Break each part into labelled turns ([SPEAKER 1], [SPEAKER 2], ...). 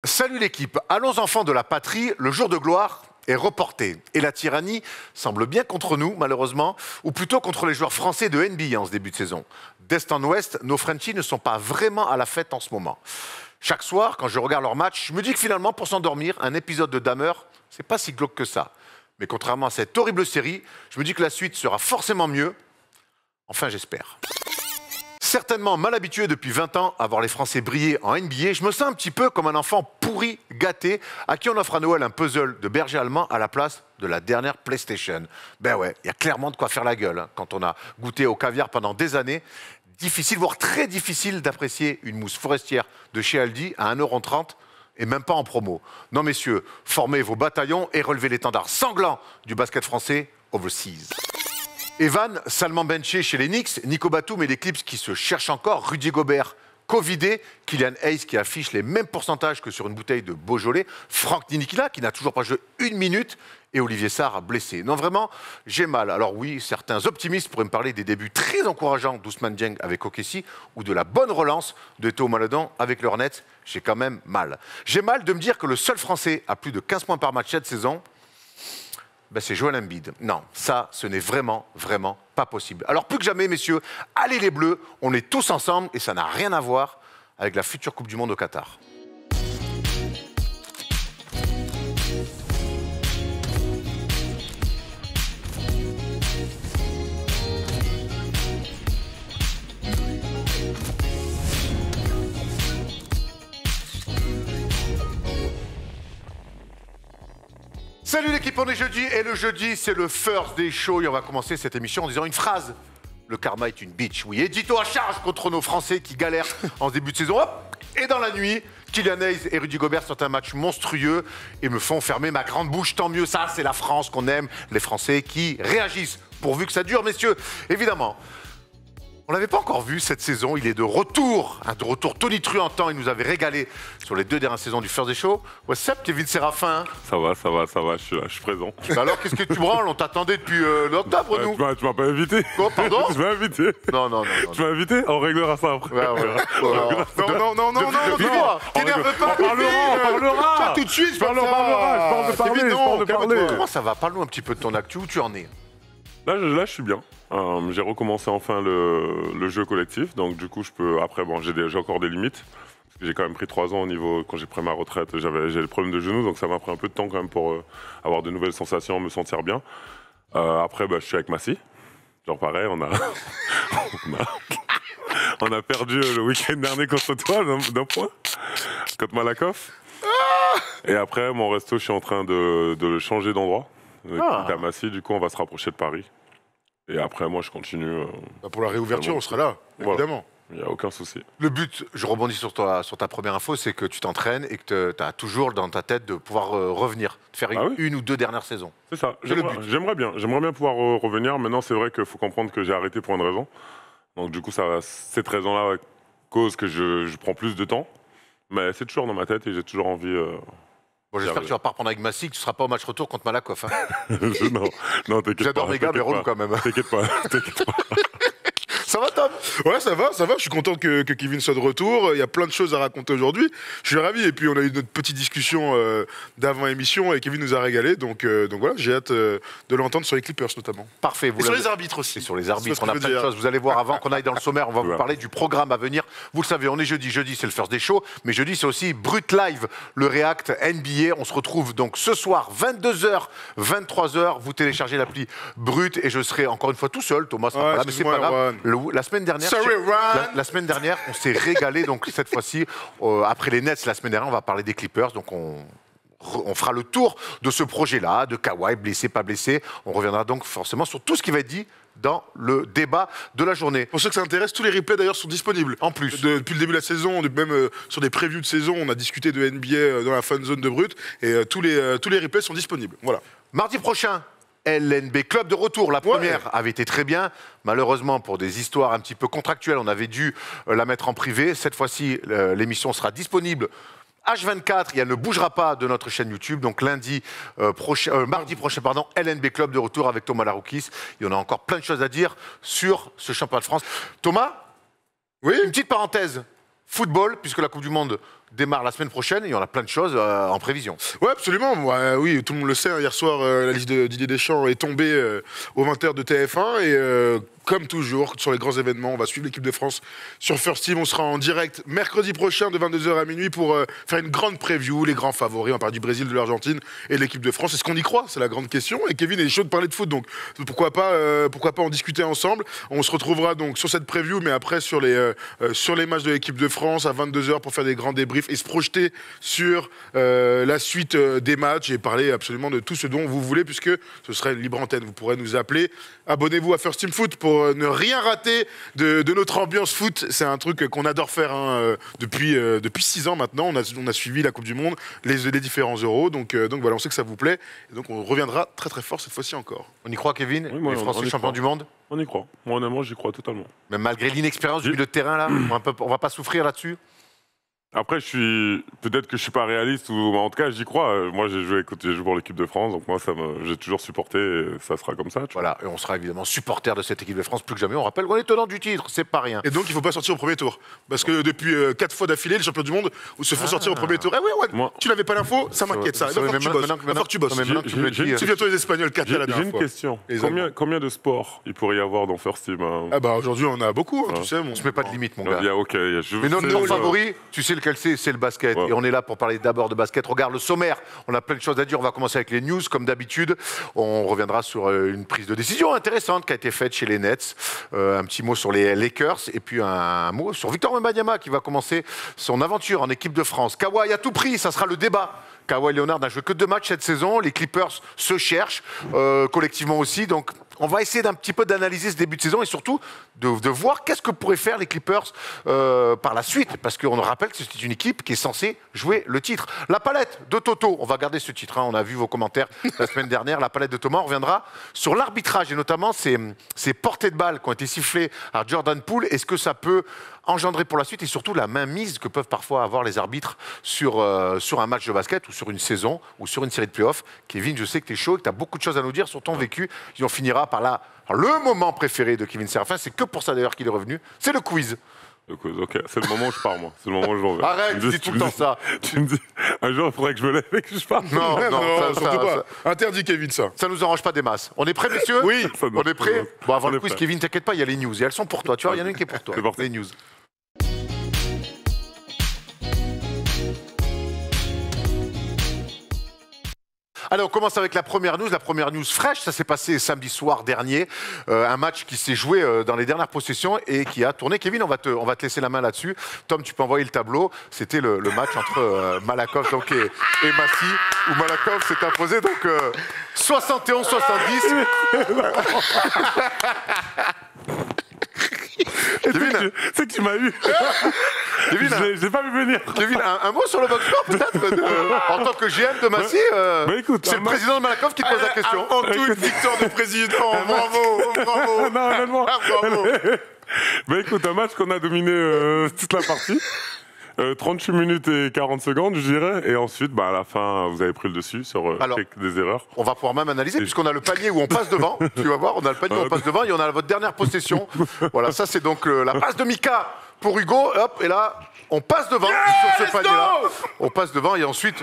[SPEAKER 1] Salut l'équipe, allons enfants de la patrie, le jour de gloire est reporté. Et la tyrannie semble bien contre nous, malheureusement, ou plutôt contre les joueurs français de NBA en ce début de saison. D'est en ouest, nos Frenchies ne sont pas vraiment à la fête en ce moment. Chaque soir, quand je regarde leur match, je me dis que finalement, pour s'endormir, un épisode de Dahmer, c'est pas si glauque que ça. Mais contrairement à cette horrible série, je me dis que la suite sera forcément mieux. Enfin, j'espère. Certainement mal habitué depuis 20 ans à voir les Français briller en NBA, je me sens un petit peu comme un enfant pourri, gâté, à qui on offre à Noël un puzzle de berger allemand à la place de la dernière PlayStation. Ben ouais, il y a clairement de quoi faire la gueule hein, quand on a goûté au caviar pendant des années. Difficile, voire très difficile d'apprécier une mousse forestière de chez Aldi à 1,30 € et même pas en promo. Non messieurs, formez vos bataillons et relevez l'étendard sanglant du basket français overseas. Evan, salement benché chez les Knicks, Nico Batum et les Clips qui se cherchent encore, Rudy Gobert, Covidé, Kylian Hayes qui affiche les mêmes pourcentages que sur une bouteille de Beaujolais, Franck Ninikina qui n'a toujours pas joué une minute et Olivier Sarr blessé. Non vraiment, j'ai mal. Alors oui, certains optimistes pourraient me parler des débuts très encourageants d'Ousmane Dieng avec OKC ou de la bonne relance de Théo Maledon avec le Hornets. J'ai quand même mal. J'ai mal de me dire que le seul Français à plus de 15 points par match cette saison, ben c'est Joel Embiid. Non, ça, ce n'est vraiment pas possible. Alors plus que jamais, messieurs, allez les Bleus, on est tous ensemble et ça n'a rien à voir avec la future Coupe du Monde au Qatar. Salut l'équipe, on est jeudi et le jeudi c'est le First Day Show et on va commencer cette émission en disant une phrase. Le karma est une bitch. Oui, édito à charge contre nos Français qui galèrent en ce début de saison. Hop, et dans la nuit, Kylian Hayes et Rudy Gobert sont un match monstrueux et me font fermer ma grande bouche. Tant mieux, ça c'est la France qu'on aime, les Français qui réagissent. Pourvu que ça dure, messieurs. Évidemment, on l'avait pas encore vu cette saison, il est de retour. De retour tonitruantant, il nous avait régalé sur les 2 dernières saisons du First Day Show. What's up, Kevin Séraphin?
[SPEAKER 2] Ça va, je suis là, je suis présent.
[SPEAKER 1] Alors, qu'est-ce que tu branles? On t'attendait depuis octobre, nous.
[SPEAKER 2] Tu m'as pas invité.
[SPEAKER 1] Quoi, pardon?
[SPEAKER 2] Tu m'as invité.
[SPEAKER 1] Non.
[SPEAKER 2] Tu m'as invité? On réglera ça après.
[SPEAKER 1] Ouais. Non. T'énerve pas.
[SPEAKER 2] On parlera.
[SPEAKER 1] Toi, tout de suite,
[SPEAKER 2] je parle de parler.
[SPEAKER 1] Comment ça va? Parle-nous un petit peu de ton actu, où tu en es?
[SPEAKER 2] Là, je suis bien. J'ai recommencé enfin le jeu collectif, donc du coup, je peux. Après, bon, j'ai encore des limites. Parce que j'ai quand même pris 3 ans au niveau. Quand j'ai pris ma retraite, j'ai le problème de genou, donc ça m'a pris un peu de temps quand même pour avoir de nouvelles sensations, me sentir bien. Après, je suis avec Massy. Genre pareil, on a perdu le week-end dernier contre toi d'un point, contre Malakoff. Et après, mon resto, je suis en train de le changer d'endroit. À Massy, du coup, on va se rapprocher de Paris. Et après, moi, je continue.
[SPEAKER 3] Pour la réouverture, on sera là, évidemment.
[SPEAKER 2] Il n'y a aucun souci.
[SPEAKER 1] Le but, je rebondis sur ta première info, c'est que tu t'entraînes et que tu as toujours dans ta tête de pouvoir revenir, de faire une ou 2 dernières saisons.
[SPEAKER 2] C'est ça. J'aimerais bien pouvoir revenir. Maintenant, c'est vrai qu'il faut comprendre que j'ai arrêté pour une raison. Donc, du coup, cette raison-là cause que je prends plus de temps. Mais c'est toujours dans ma tête et j'ai toujours envie.
[SPEAKER 1] Bon, j'espère que tu vas pas reprendre avec Massy, que tu seras pas au match retour contre Malakoff. Hein.
[SPEAKER 2] non, t'inquiète pas.
[SPEAKER 1] J'adore mes gars, mais relou quand même.
[SPEAKER 2] T'inquiète pas.
[SPEAKER 1] Ça va, Tom?
[SPEAKER 3] Ouais, ça va. Je suis content que Kevin soit de retour. Il y a plein de choses à raconter aujourd'hui. Je suis ravi. Et puis, on a eu notre petite discussion d'avant-émission et Kevin nous a régalé. Donc voilà, j'ai hâte de l'entendre sur les Clippers notamment.
[SPEAKER 1] Parfait.
[SPEAKER 3] Et sur les arbitres aussi.
[SPEAKER 1] Et sur les arbitres, on a plein de choses. Vous allez voir, avant qu'on aille dans le sommaire, on va vous parler du programme à venir. Vous le savez, on est jeudi. Jeudi, c'est le First Day Show. Mais jeudi, c'est aussi Brut Live, le React NBA. On se retrouve donc ce soir, 22h, 23h. Vous téléchargez l'appli Brut et je serai encore une fois tout seul. Thomas sera pas là, mais c'est pas grave. La semaine dernière, on s'est régalé. Donc cette fois-ci, après les Nets, la semaine dernière, on va parler des Clippers. Donc on fera le tour de ce projet-là, de Kawhi, blessé, pas blessé. On reviendra donc forcément sur tout ce qui va être dit dans le débat de la journée.
[SPEAKER 3] Pour ceux que ça intéresse, tous les replays d'ailleurs sont disponibles.
[SPEAKER 1] En plus.
[SPEAKER 3] Depuis le début de la saison, même sur des previews de saison, on a discuté de NBA dans la fan zone de Brut. Et tous les replays sont disponibles. Voilà.
[SPEAKER 1] Mardi prochain, LNB Club de retour. La première avait été très bien. Malheureusement, pour des histoires un petit peu contractuelles, on avait dû la mettre en privé. Cette fois-ci, l'émission sera disponible H24. Et elle ne bougera pas de notre chaîne YouTube. Donc mardi prochain, LNB Club de retour avec Thomas Laroukis. Il y en a encore plein de choses à dire sur ce championnat de France. Thomas,
[SPEAKER 3] oui,
[SPEAKER 1] une petite parenthèse. Football, puisque la Coupe du Monde démarre la semaine prochaine et on a plein de choses en prévision.
[SPEAKER 3] Ouais, absolument. Oui, tout le monde le sait. Hier soir, la liste de Didier Deschamps est tombée aux 20h de TF1 et comme toujours, sur les grands événements, on va suivre l'équipe de France sur First Team. On sera en direct mercredi prochain de 22h à minuit pour faire une grande preview, les grands favoris. On parle du Brésil, de l'Argentine et de l'équipe de France. Est-ce qu'on y croit? C'est la grande question. Et Kevin est chaud de parler de foot, donc pourquoi pas en discuter ensemble. On se retrouvera donc sur cette preview, mais après sur les matchs de l'équipe de France à 22h pour faire des grands débriefs et se projeter sur la suite des matchs et parler absolument de tout ce dont vous voulez, puisque ce serait une libre antenne. Vous pourrez nous appeler. Abonnez-vous à First Team Foot pour ne rien rater de notre ambiance foot. C'est un truc qu'on adore faire depuis 6 ans maintenant. On a suivi la Coupe du Monde, les différents euros. Donc voilà, on sait que ça vous plaît. Et donc on reviendra très très fort cette fois-ci encore.
[SPEAKER 1] On y croit, Kevin?
[SPEAKER 2] Oui, moi,
[SPEAKER 1] les Français champions du monde?
[SPEAKER 2] On y croit. Moi, honnêtement, j'y crois totalement.
[SPEAKER 1] Même malgré l'inexpérience du milieu de terrain, là, on va pas souffrir là-dessus?
[SPEAKER 2] Après, peut-être que je suis pas réaliste, ou en tout cas, j'y crois. Moi, j'ai joué pour l'équipe de France, donc moi, j'ai toujours supporté, et ça sera comme ça.
[SPEAKER 1] Voilà, et on sera évidemment supporter de cette équipe de France plus que jamais. On rappelle qu'on est tenant du titre, c'est pas rien.
[SPEAKER 3] Et donc, il faut pas sortir au premier tour, parce que depuis 4 fois d'affilée, les champions du monde se font sortir au premier tour. Eh oui, ouais, tu n'avais pas l'info, ça m'inquiète ça. Il va falloir que tu bosses. Souviens-toi les Espagnols, 4 à la dernière fois.
[SPEAKER 2] J'ai une question. Combien de sports il pourrait y avoir dans First Team?
[SPEAKER 3] Ah bah aujourd'hui, on a beaucoup, tu sais.
[SPEAKER 1] On se met pas de limite, mon gars.
[SPEAKER 2] Mais
[SPEAKER 1] notre favori, tu sais lequel c'est le basket. Ouais. Et on est là pour parler d'abord de basket. Regarde le sommaire, on a plein de choses à dire. On va commencer avec les news, comme d'habitude. On reviendra sur une prise de décision intéressante qui a été faite chez les Nets. Un petit mot sur les Lakers. Et puis un mot sur Victor Wembanyama qui va commencer son aventure en équipe de France. Kawhi à tout prix, ça sera le débat. Kawhi Leonard n'a joué que 2 matchs cette saison. Les Clippers se cherchent, collectivement aussi. Donc, on va essayer d'un petit peu d'analyser ce début de saison et surtout de voir qu'est-ce que pourraient faire les Clippers par la suite. Parce qu'on rappelle que c'est une équipe qui est censée jouer le titre. La palette de Toto, on va garder ce titre. On a vu vos commentaires la semaine dernière. La palette de Thomas, on reviendra sur l'arbitrage et notamment ces portées de balles qui ont été sifflées à Jordan Poole. Est-ce que ça peut engendrer pour la suite et surtout la mainmise que peuvent parfois avoir les arbitres sur un match de basket ou sur une saison ou sur une série de playoffs. Kevin, je sais que tu es chaud et que tu as beaucoup de choses à nous dire sur ton vécu. Et on finira par là. Le moment préféré de Kevin Séraphin, c'est que pour ça d'ailleurs qu'il est revenu, c'est le quiz.
[SPEAKER 2] Ok, c'est le moment où je pars, moi. C'est le moment où je reviens.
[SPEAKER 1] Arrête, tu dis tout le temps ça.
[SPEAKER 2] Tu me dis, un jour, il faudrait que je me lève et que je parte.
[SPEAKER 3] Non, surtout pas. Interdit, Kevin, ça.
[SPEAKER 1] Ça nous arrange pas des masses. On est prêts, messieurs?
[SPEAKER 3] Oui.
[SPEAKER 1] On est prêts? Bon, avant le quiz, Kevin, t'inquiète pas, il y a les news. Et elles sont pour toi. Tu vois, il y en a une qui est pour toi. Les news. Allez, on commence avec la première news fraîche. Ça s'est passé samedi soir dernier. Un match qui s'est joué dans les dernières possessions et qui a tourné. Kevin, on va te laisser la main là-dessus. Tom, tu peux envoyer le tableau. C'était le match entre Malakoff et Massy, où Malakoff s'est imposé 71-70.
[SPEAKER 2] C'est que tu m'as eu. J'ai pas vu venir.
[SPEAKER 1] Kevin, un mot sur le box score peut-être en tant que GM de Massy, c'est le président de Malakoff qui te pose la question.
[SPEAKER 3] En toute victoire de président, bravo.
[SPEAKER 2] Non, honnêtement.
[SPEAKER 3] Bravo.
[SPEAKER 2] Bah écoute, un match qu'on a dominé toute la partie. 38 minutes et 40 secondes, je dirais. Et ensuite, à la fin, vous avez pris le dessus sur des erreurs.
[SPEAKER 1] On va pouvoir même analyser, puisqu'on a le panier où on passe devant. Tu vas voir, on a le panier où on passe devant et on a votre dernière possession. Voilà, ça c'est donc la passe de Mika pour Hugo. Hop, et là, on passe devant sur ce panier-là. On passe devant et ensuite,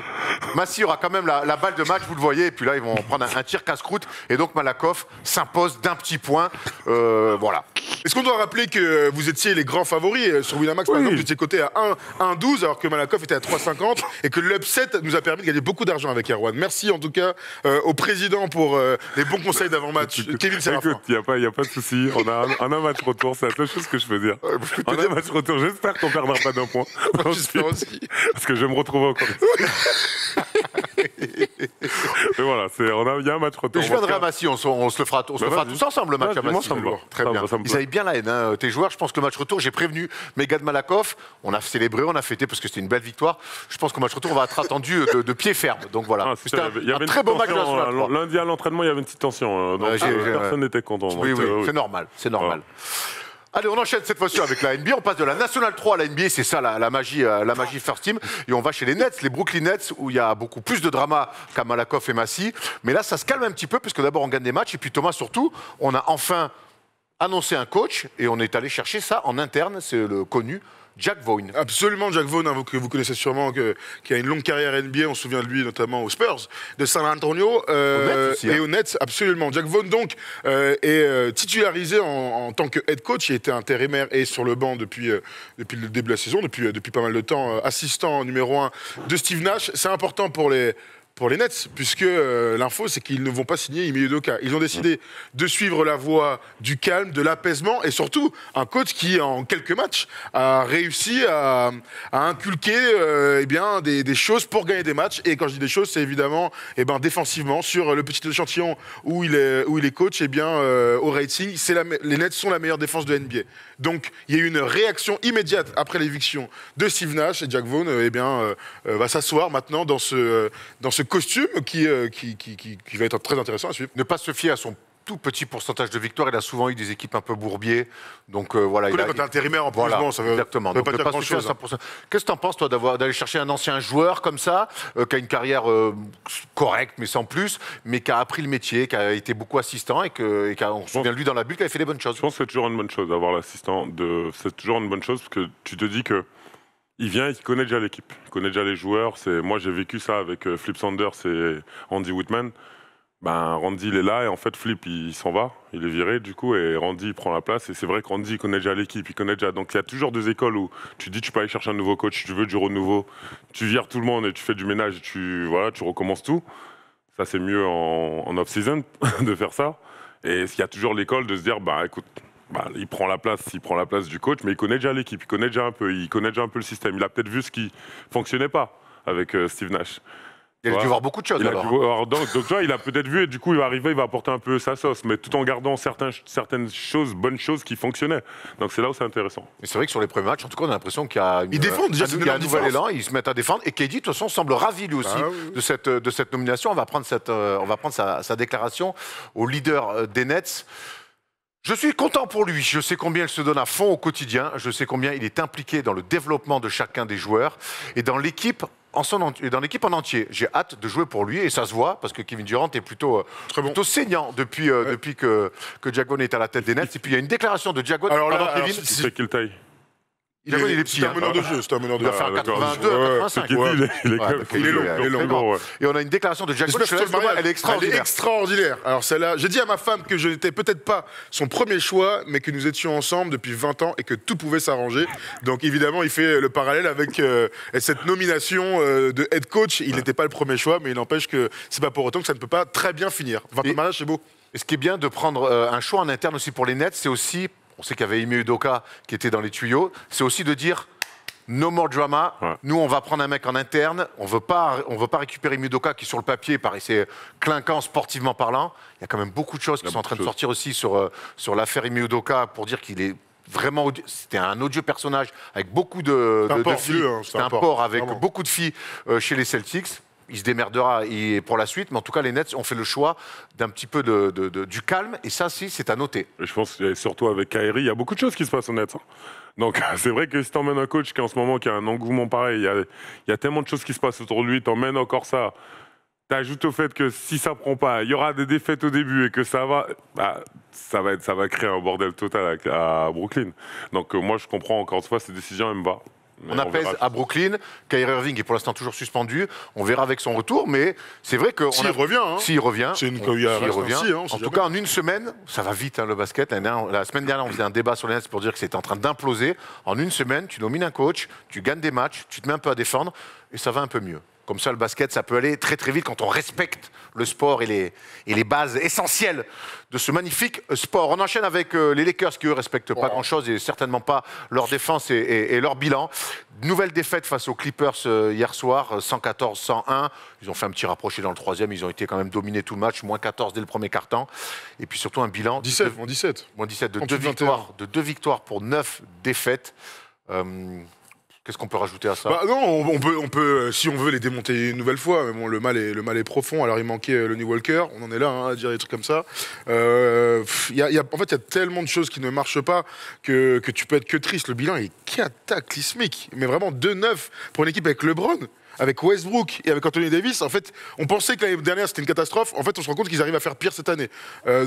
[SPEAKER 1] Massy aura quand même la balle de match, vous le voyez. Et puis là, ils vont prendre un tir casse-croûte. Et donc, Malakoff s'impose d'un petit point. Voilà.
[SPEAKER 3] Est-ce qu'on doit rappeler que vous étiez les grands favoris sur Winamax, par exemple, vous étiez coté à 1,12 alors que Malakoff était à 3,50 et que l'upset nous a permis de gagner beaucoup d'argent avec Erwan. Merci en tout cas au président pour les bons conseils d'avant-match. Kevin Séraphin.
[SPEAKER 2] Écoute, il n'y a pas de souci. On a un match retour, c'est la seule chose que je peux dire. On a un match retour, j'espère qu'on ne perdra pas d'un point.
[SPEAKER 3] J'espère aussi.
[SPEAKER 2] Parce que je vais me retrouver encore. Mais voilà, il y a un match retour.
[SPEAKER 1] Je viendrai à Massy, on se le fera tous ensemble le match à Massy.
[SPEAKER 2] Très bien.
[SPEAKER 1] Ils avaient bien la haine, tes joueurs. Je pense que le match retour, j'ai prévenu mes gars de Malakoff. On a célébré, on a fêté parce que c'était une belle victoire. Je pense qu'au match retour, on va être attendu de pied ferme. Donc voilà.
[SPEAKER 2] C'était un très beau match. Lundi à l'entraînement, il y avait une petite tension. Donc personne n'était content.
[SPEAKER 1] Oui, c'est normal. C'est normal. Allez, on enchaîne cette fois-ci avec la NBA. On passe de la National 3 à la NBA. C'est ça la magie First Team. Et on va chez les Nets, les Brooklyn Nets, où il y a beaucoup plus de drama qu'à Malakoff et Massy. Mais là, ça se calme un petit peu, puisque d'abord, on gagne des matchs. Et puis Thomas, surtout, on a enfin annoncé un coach et on est allé chercher ça en interne. C'est le connu Jack Vaughn.
[SPEAKER 3] Absolument, Jack Vaughn, hein, que vous connaissez sûrement, qui a une longue carrière NBA. On se souvient de lui notamment aux Spurs de San Antonio et aux Nets, absolument. Jack Vaughn, donc, est titularisé en tant que head coach. Il était intérimaire et sur le banc depuis le début de la saison, depuis pas mal de temps, assistant numéro 1 de Steve Nash. C'est important pour les Nets, puisque l'info, c'est qu'ils ne vont pas signer Ime Udoka. Ils ont décidé de suivre la voie du calme, de l'apaisement, et surtout un coach qui, en quelques matchs, a réussi à inculquer des choses pour gagner des matchs. Et quand je dis des choses, c'est évidemment défensivement, sur le petit échantillon où il est coach, au rating, les Nets sont la meilleure défense de NBA. Donc, il y a eu une réaction immédiate après l'éviction de Steve Nash, et Jack Vaughn va s'asseoir maintenant dans ce costume qui va être très intéressant à suivre.
[SPEAKER 1] Ne pas se fier à son tout petit pourcentage de victoires. Il a souvent eu des équipes un peu bourbiers. Donc voilà.
[SPEAKER 3] Quand t'es intérimaire en plus,
[SPEAKER 1] voilà,
[SPEAKER 3] ça veut
[SPEAKER 1] exactement.
[SPEAKER 3] pas
[SPEAKER 1] Donc
[SPEAKER 3] dire
[SPEAKER 1] ne pas se fier à 100%. Qu'est-ce que tu en penses, toi, d'aller chercher un ancien joueur comme ça, qui a une carrière correcte, mais sans plus, mais qui a appris le métier, qui a été beaucoup assistant on se souvient de lui dans la bulle, qui avait fait des bonnes choses.
[SPEAKER 2] Je pense que c'est toujours une bonne chose d'avoir l'assistant. C'est toujours une bonne chose parce que tu te dis que il vient, il connaît déjà l'équipe, il connaît déjà les joueurs. Moi, j'ai vécu ça avec Flip Sanders et Randy Whitman. Randy, il est là et en fait, Flip, il s'en va. Il est viré, du coup, et Randy, il prend la place. Et c'est vrai que Randy, il connaît déjà l'équipe, il connaît déjà. Donc, il y a toujours des écoles où tu dis, tu peux aller chercher un nouveau coach, tu veux du renouveau. Tu vires tout le monde et tu fais du ménage et tu recommences tout. Ça, c'est mieux en off-season de faire ça. Et il y a toujours l'école de se dire, écoute, il prend la place du coach, mais il connaît déjà l'équipe, il connaît déjà un peu le système. Il a peut-être vu ce qui fonctionnait pas avec Steve Nash.
[SPEAKER 1] Il a dû voir beaucoup de choses.
[SPEAKER 2] Donc il a peut-être vu et du coup il va arriver, il va apporter un peu sa sauce, mais tout en gardant certaines choses, bonnes choses qui fonctionnaient. Donc c'est là où c'est intéressant.
[SPEAKER 1] Et c'est vrai que sur les premiers matchs, en tout cas, on a l'impression qu'il y a
[SPEAKER 3] ils défendent déjà,
[SPEAKER 1] il y a un nouvel élan, ils se mettent à défendre. Et KD, de toute façon, semble ravi lui aussi de cette nomination. On va prendre sa déclaration au leader des Nets. Je suis content pour lui. Je sais combien il se donne à fond au quotidien. Je sais combien il est impliqué dans le développement de chacun des joueurs et dans l'équipe en entier. J'ai hâte de jouer pour lui et ça se voit parce que Kevin Durant est plutôt saignant depuis que Jack Vaughn est à la tête des Nets. Et puis il y a une déclaration de Jack Vaughn.
[SPEAKER 2] Kevin, c'est quelle taille?
[SPEAKER 1] Il est petit.
[SPEAKER 3] C'est un meneur de jeu.
[SPEAKER 1] Il va faire 82, 85.
[SPEAKER 2] Il est long.
[SPEAKER 1] Et on a une déclaration de Jack Vaughn. Elle est extraordinaire.
[SPEAKER 3] Elle est extraordinaire. Alors celle-là, j'ai dit à ma femme que je n'étais peut-être pas son premier choix, mais que nous étions ensemble depuis 20 ans et que tout pouvait s'arranger. Donc évidemment, il fait le parallèle avec cette nomination de head coach. Il n'était pas le premier choix, mais il n'empêche que c'est pas pour autant que ça ne peut pas très bien finir. 20 ans de mariage, c'est beau.
[SPEAKER 1] Et ce qui est bien de prendre un choix en interne aussi pour les Nets, c'est aussi... On sait qu'il y avait Ime Udoka qui était dans les tuyaux. C'est aussi de dire no more drama. Ouais. Nous, on va prendre un mec en interne. On veut pas récupérer Ime Udoka qui, sur le papier, paraissait clinquant sportivement parlant. Il y a quand même beaucoup de choses qui sont en train de sortir aussi sur l'affaire Ime Udoka pour dire qu'il est vraiment... C'était un odieux personnage avec beaucoup de filles. C'était un porc avec beaucoup de filles chez les Celtics. Il se démerdera pour la suite, mais en tout cas, les Nets ont fait le choix d'un petit peu du calme, et ça, c'est à noter.
[SPEAKER 2] Et je pense, surtout avec Kyrie, il y a beaucoup de choses qui se passent aux Nets. Donc, c'est vrai que si t'emmènes un coach qui, en ce moment, qui a un engouement pareil, il y a tellement de choses qui se passent autour de lui, t'emmènes encore ça, t'ajoutes au fait que si ça prend pas, il y aura des défaites au début et que ça va créer un bordel total à Brooklyn. Donc, moi, je comprends encore une fois ces décisions, elle me va.
[SPEAKER 1] On apaise à Brooklyn. Kyrie Irving est pour l'instant toujours suspendu. On verra avec son retour, mais c'est vrai que...
[SPEAKER 3] S'il revient.
[SPEAKER 1] S'il revient.
[SPEAKER 3] S'il revient.
[SPEAKER 1] En tout cas, en une semaine, ça va vite, le basket. La semaine dernière, on faisait un débat sur les Nets pour dire que c'était en train d'imploser. En une semaine, tu nomines un coach, tu gagnes des matchs, tu te mets un peu à défendre, et ça va un peu mieux. Comme ça, le basket, ça peut aller très très vite quand on respecte le sport et les bases essentielles de ce magnifique sport. On enchaîne avec les Lakers qui, eux, ne respectent pas grand-chose et certainement pas leur défense et leur bilan. Nouvelle défaite face aux Clippers hier soir, 114-101. Ils ont fait un petit rapproché dans le troisième. Ils ont été quand même dominés tout le match, moins 14 dès le premier quart-temps. Et puis surtout un bilan...
[SPEAKER 3] Moins 17
[SPEAKER 1] de 2 victoires pour 9 défaites. Qu'est-ce qu'on peut rajouter à ça?
[SPEAKER 3] Non, on peut, si on veut, les démonter une nouvelle fois. Mais bon, le mal est profond. Alors, il manquait Lonnie Walker. On en est là, à dire des trucs comme ça. En fait, il y a tellement de choses qui ne marchent pas que tu peux être que triste. Le bilan est cataclysmique. Mais vraiment, 2-9 pour une équipe avec LeBron. avec Westbrook et avec Anthony Davis, en fait, on pensait que l'année dernière c'était une catastrophe. En fait, on se rend compte qu'ils arrivent à faire pire cette année.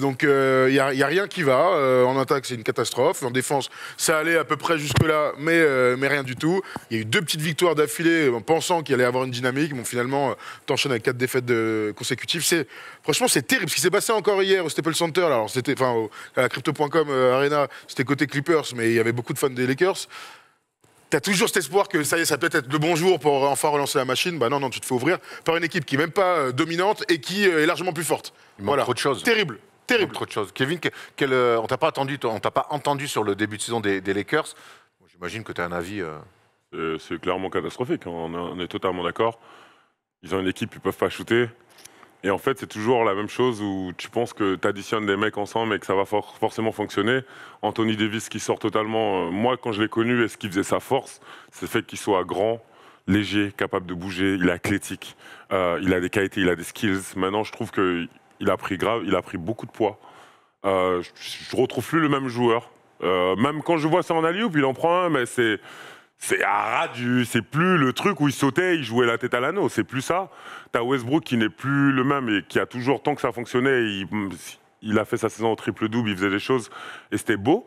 [SPEAKER 3] Donc, il y a rien qui va. En attaque, c'est une catastrophe. En défense, ça allait à peu près jusque-là, mais rien du tout. Il y a eu 2 petites victoires d'affilée en pensant qu'il allait avoir une dynamique. Bon, finalement, t'enchaînes avec 4 défaites consécutives. Franchement, c'est terrible. Ce qui s'est passé encore hier au Staples Center, là, alors c'était, à la Crypto.com Arena, c'était côté Clippers, mais il y avait beaucoup de fans des Lakers. T'as toujours cet espoir que ça y est, ça peut être le bon jour pour enfin relancer la machine. Bah non, tu te fais ouvrir par une équipe qui est même pas dominante et qui est largement plus forte.
[SPEAKER 1] Il manque trop de choses.
[SPEAKER 3] Terrible.
[SPEAKER 1] Il manque trop de choses. Kevin, on t'a pas entendu sur le début de saison des Lakers. J'imagine que tu as un avis.
[SPEAKER 2] C'est clairement catastrophique, hein. On est totalement d'accord. Ils ont une équipe, ils peuvent pas shooter. Et en fait, c'est toujours la même chose où tu penses que tu additionnes des mecs ensemble et que ça va forcément fonctionner. Anthony Davis qui sort totalement. Moi, quand je l'ai connu, et ce qui faisait sa force, c'est le fait qu'il soit grand, léger, capable de bouger, il est athlétique, il a des qualités, il a des skills. Maintenant, je trouve qu'il a pris beaucoup de poids. Je retrouve plus le même joueur. Même quand je vois ça en alley-oop, il en prend un, mais c'est c'est plus le truc où il sautait, il jouait la tête à l'anneau, c'est plus ça. T'as Westbrook qui n'est plus le même et qui a toujours, tant que ça fonctionnait, il a fait sa saison au triple-double, il faisait des choses et c'était beau.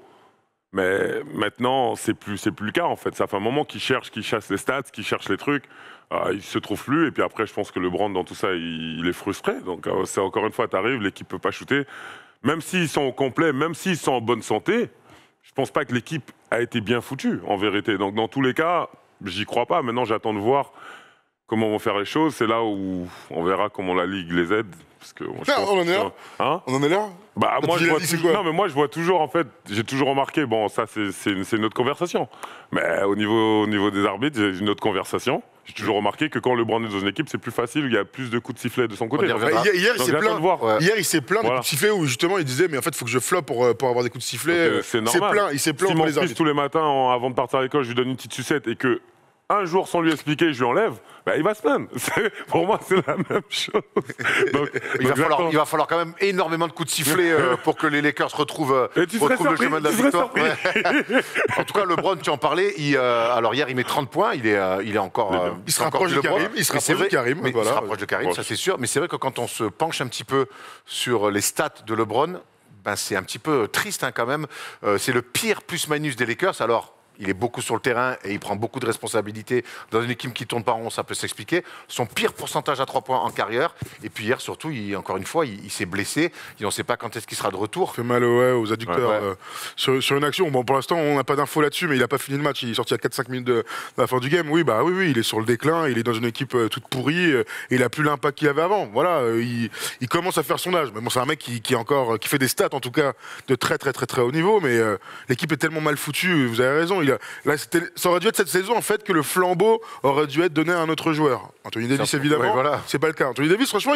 [SPEAKER 2] Mais maintenant, c'est plus le cas en fait. Ça fait un moment qu'il chasse les stats, qu'il cherche les trucs. Il se trouve plus. Et puis après, je pense que LeBron, dans tout ça, il est frustré. Donc, c'est encore une fois, t'arrives, l'équipe peut pas shooter. Même s'ils sont au complet, même s'ils sont en bonne santé, je pense pas que l'équipe a été bien foutue, en vérité. Donc, dans tous les cas, j'y crois pas. Maintenant, j'attends de voir comment vont faire les choses. C'est là où on verra comment la Ligue les aide. Parce que,
[SPEAKER 3] on en est là.
[SPEAKER 2] Hein,
[SPEAKER 3] on en est là.
[SPEAKER 2] Bah, moi, je vois toujours, en fait, j'ai toujours remarqué, bon, ça, c'est une autre conversation. Mais au niveau des arbitres, j'ai une autre conversation. J'ai toujours remarqué que quand LeBron est dans une équipe, c'est plus facile, il y a plus de coups de sifflet de son côté.
[SPEAKER 3] Hier, il s'est plaint des coups de sifflet où justement il disait, mais en fait, il faut que je floppe pour avoir des coups de sifflet.
[SPEAKER 2] C'est normal.
[SPEAKER 3] Il s'est plaint
[SPEAKER 2] si
[SPEAKER 3] pour
[SPEAKER 2] mon
[SPEAKER 3] les
[SPEAKER 2] fils,
[SPEAKER 3] arbitres.
[SPEAKER 2] tous les matins, avant de partir à l'école, je lui donne une petite sucette et que un jour, sans lui expliquer, je lui enlève, bah, il va se plaindre. Pour moi, c'est la même chose. Donc,
[SPEAKER 1] il va falloir quand même énormément de coups de sifflet pour que les Lakers retrouvent le chemin de la victoire. Ouais. En tout cas, LeBron, tu en parlais. Alors hier, il met 30 points. Il est encore.
[SPEAKER 3] Il se rapproche de Karim. Il se rapproche de Karim.
[SPEAKER 1] Il se rapproche de Karim, ça c'est sûr. Mais c'est vrai que quand on se penche un petit peu sur les stats de LeBron, ben, c'est un petit peu triste hein, quand même. C'est le pire plus-minus des Lakers. Alors. Il est beaucoup sur le terrain et il prend beaucoup de responsabilités. Dans une équipe qui tourne pas rond, ça peut s'expliquer. Son pire pourcentage à 3 points en carrière. Et puis hier, surtout, encore une fois, il s'est blessé. Et on ne sait pas quand est-ce qu'il sera de retour.
[SPEAKER 3] Ça fait mal aux adducteurs. Sur une action, bon, pour l'instant, on n'a pas d'infos là-dessus, mais il n'a pas fini le match. Il est sorti à 4-5 minutes de la fin du game. Oui, il est sur le déclin. Il est dans une équipe toute pourrie. Et il n'a plus l'impact qu'il avait avant. Voilà, il commence à faire son âge. Mais bon, c'est un mec qui fait des stats, en tout cas, de très, très, très, très haut niveau. Mais l'équipe est tellement mal foutue. Vous avez raison. Là, ça aurait dû être cette saison en fait que le flambeau aurait dû être donné à un autre joueur. Anthony Davis évidemment, c'est pas le cas. Anthony Davis franchement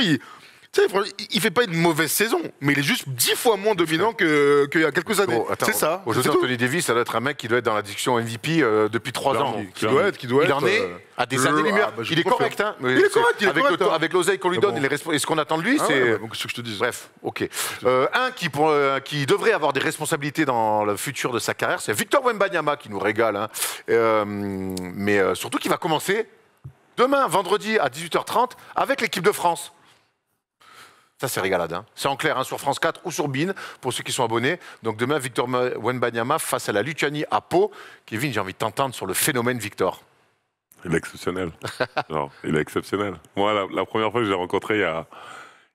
[SPEAKER 3] il fait pas une mauvaise saison, mais il est juste 10 fois moins dominant qu'il y a quelques années. C'est ça.
[SPEAKER 1] Aujourd'hui, Anthony Davis, ça doit être un mec qui doit être dans la discussion MVP depuis 3 ans.
[SPEAKER 3] Qui doit être.
[SPEAKER 1] Il en est à des années-lumière. Il est correct, hein.
[SPEAKER 3] Il est correct.
[SPEAKER 1] Avec l'oseille qu'on lui donne et ce qu'on attend de lui, c'est.
[SPEAKER 3] Ce que je te dis.
[SPEAKER 1] Bref, ok. Un qui devrait avoir des responsabilités dans le futur de sa carrière, c'est Victor Wembanyama qui nous régale, hein. Mais surtout qui va commencer demain, vendredi à 18h30, avec l'équipe de France. Ça, c'est régalade. Hein. C'est en clair hein, sur France 4 ou sur BeIN, pour ceux qui sont abonnés. Donc demain, Victor Wembanyama face à la Lituanie à Pau. Kevin, j'ai envie de t'entendre sur le phénomène Victor.
[SPEAKER 2] Il est exceptionnel. Non, il est exceptionnel. Moi, la première fois que je l'ai rencontré, il y a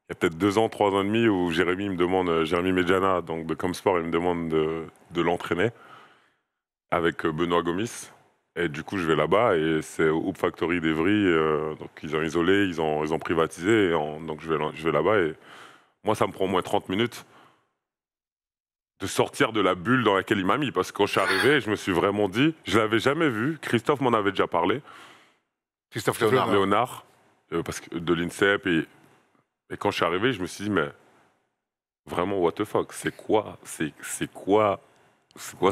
[SPEAKER 2] peut-être 2 ans, 3 ans et demi, où Jérémy Medjana, donc de Comsport, il me demande de l'entraîner avec Benoît Gomis. Et du coup, je vais là-bas et c'est Hoop Factory d'Evry. Donc, ils ont isolé, ils ont privatisé. Donc, je vais là-bas et moi, ça me prend au moins 30 minutes de sortir de la bulle dans laquelle il m'a mis. Parce que quand je suis arrivé, je me suis vraiment dit, je ne l'avais jamais vu. Christophe m'en avait déjà parlé.
[SPEAKER 1] Christophe
[SPEAKER 2] Léonard, parce que de l'INSEP. Et quand je suis arrivé, je me suis dit, mais vraiment, what the fuck, c'est quoi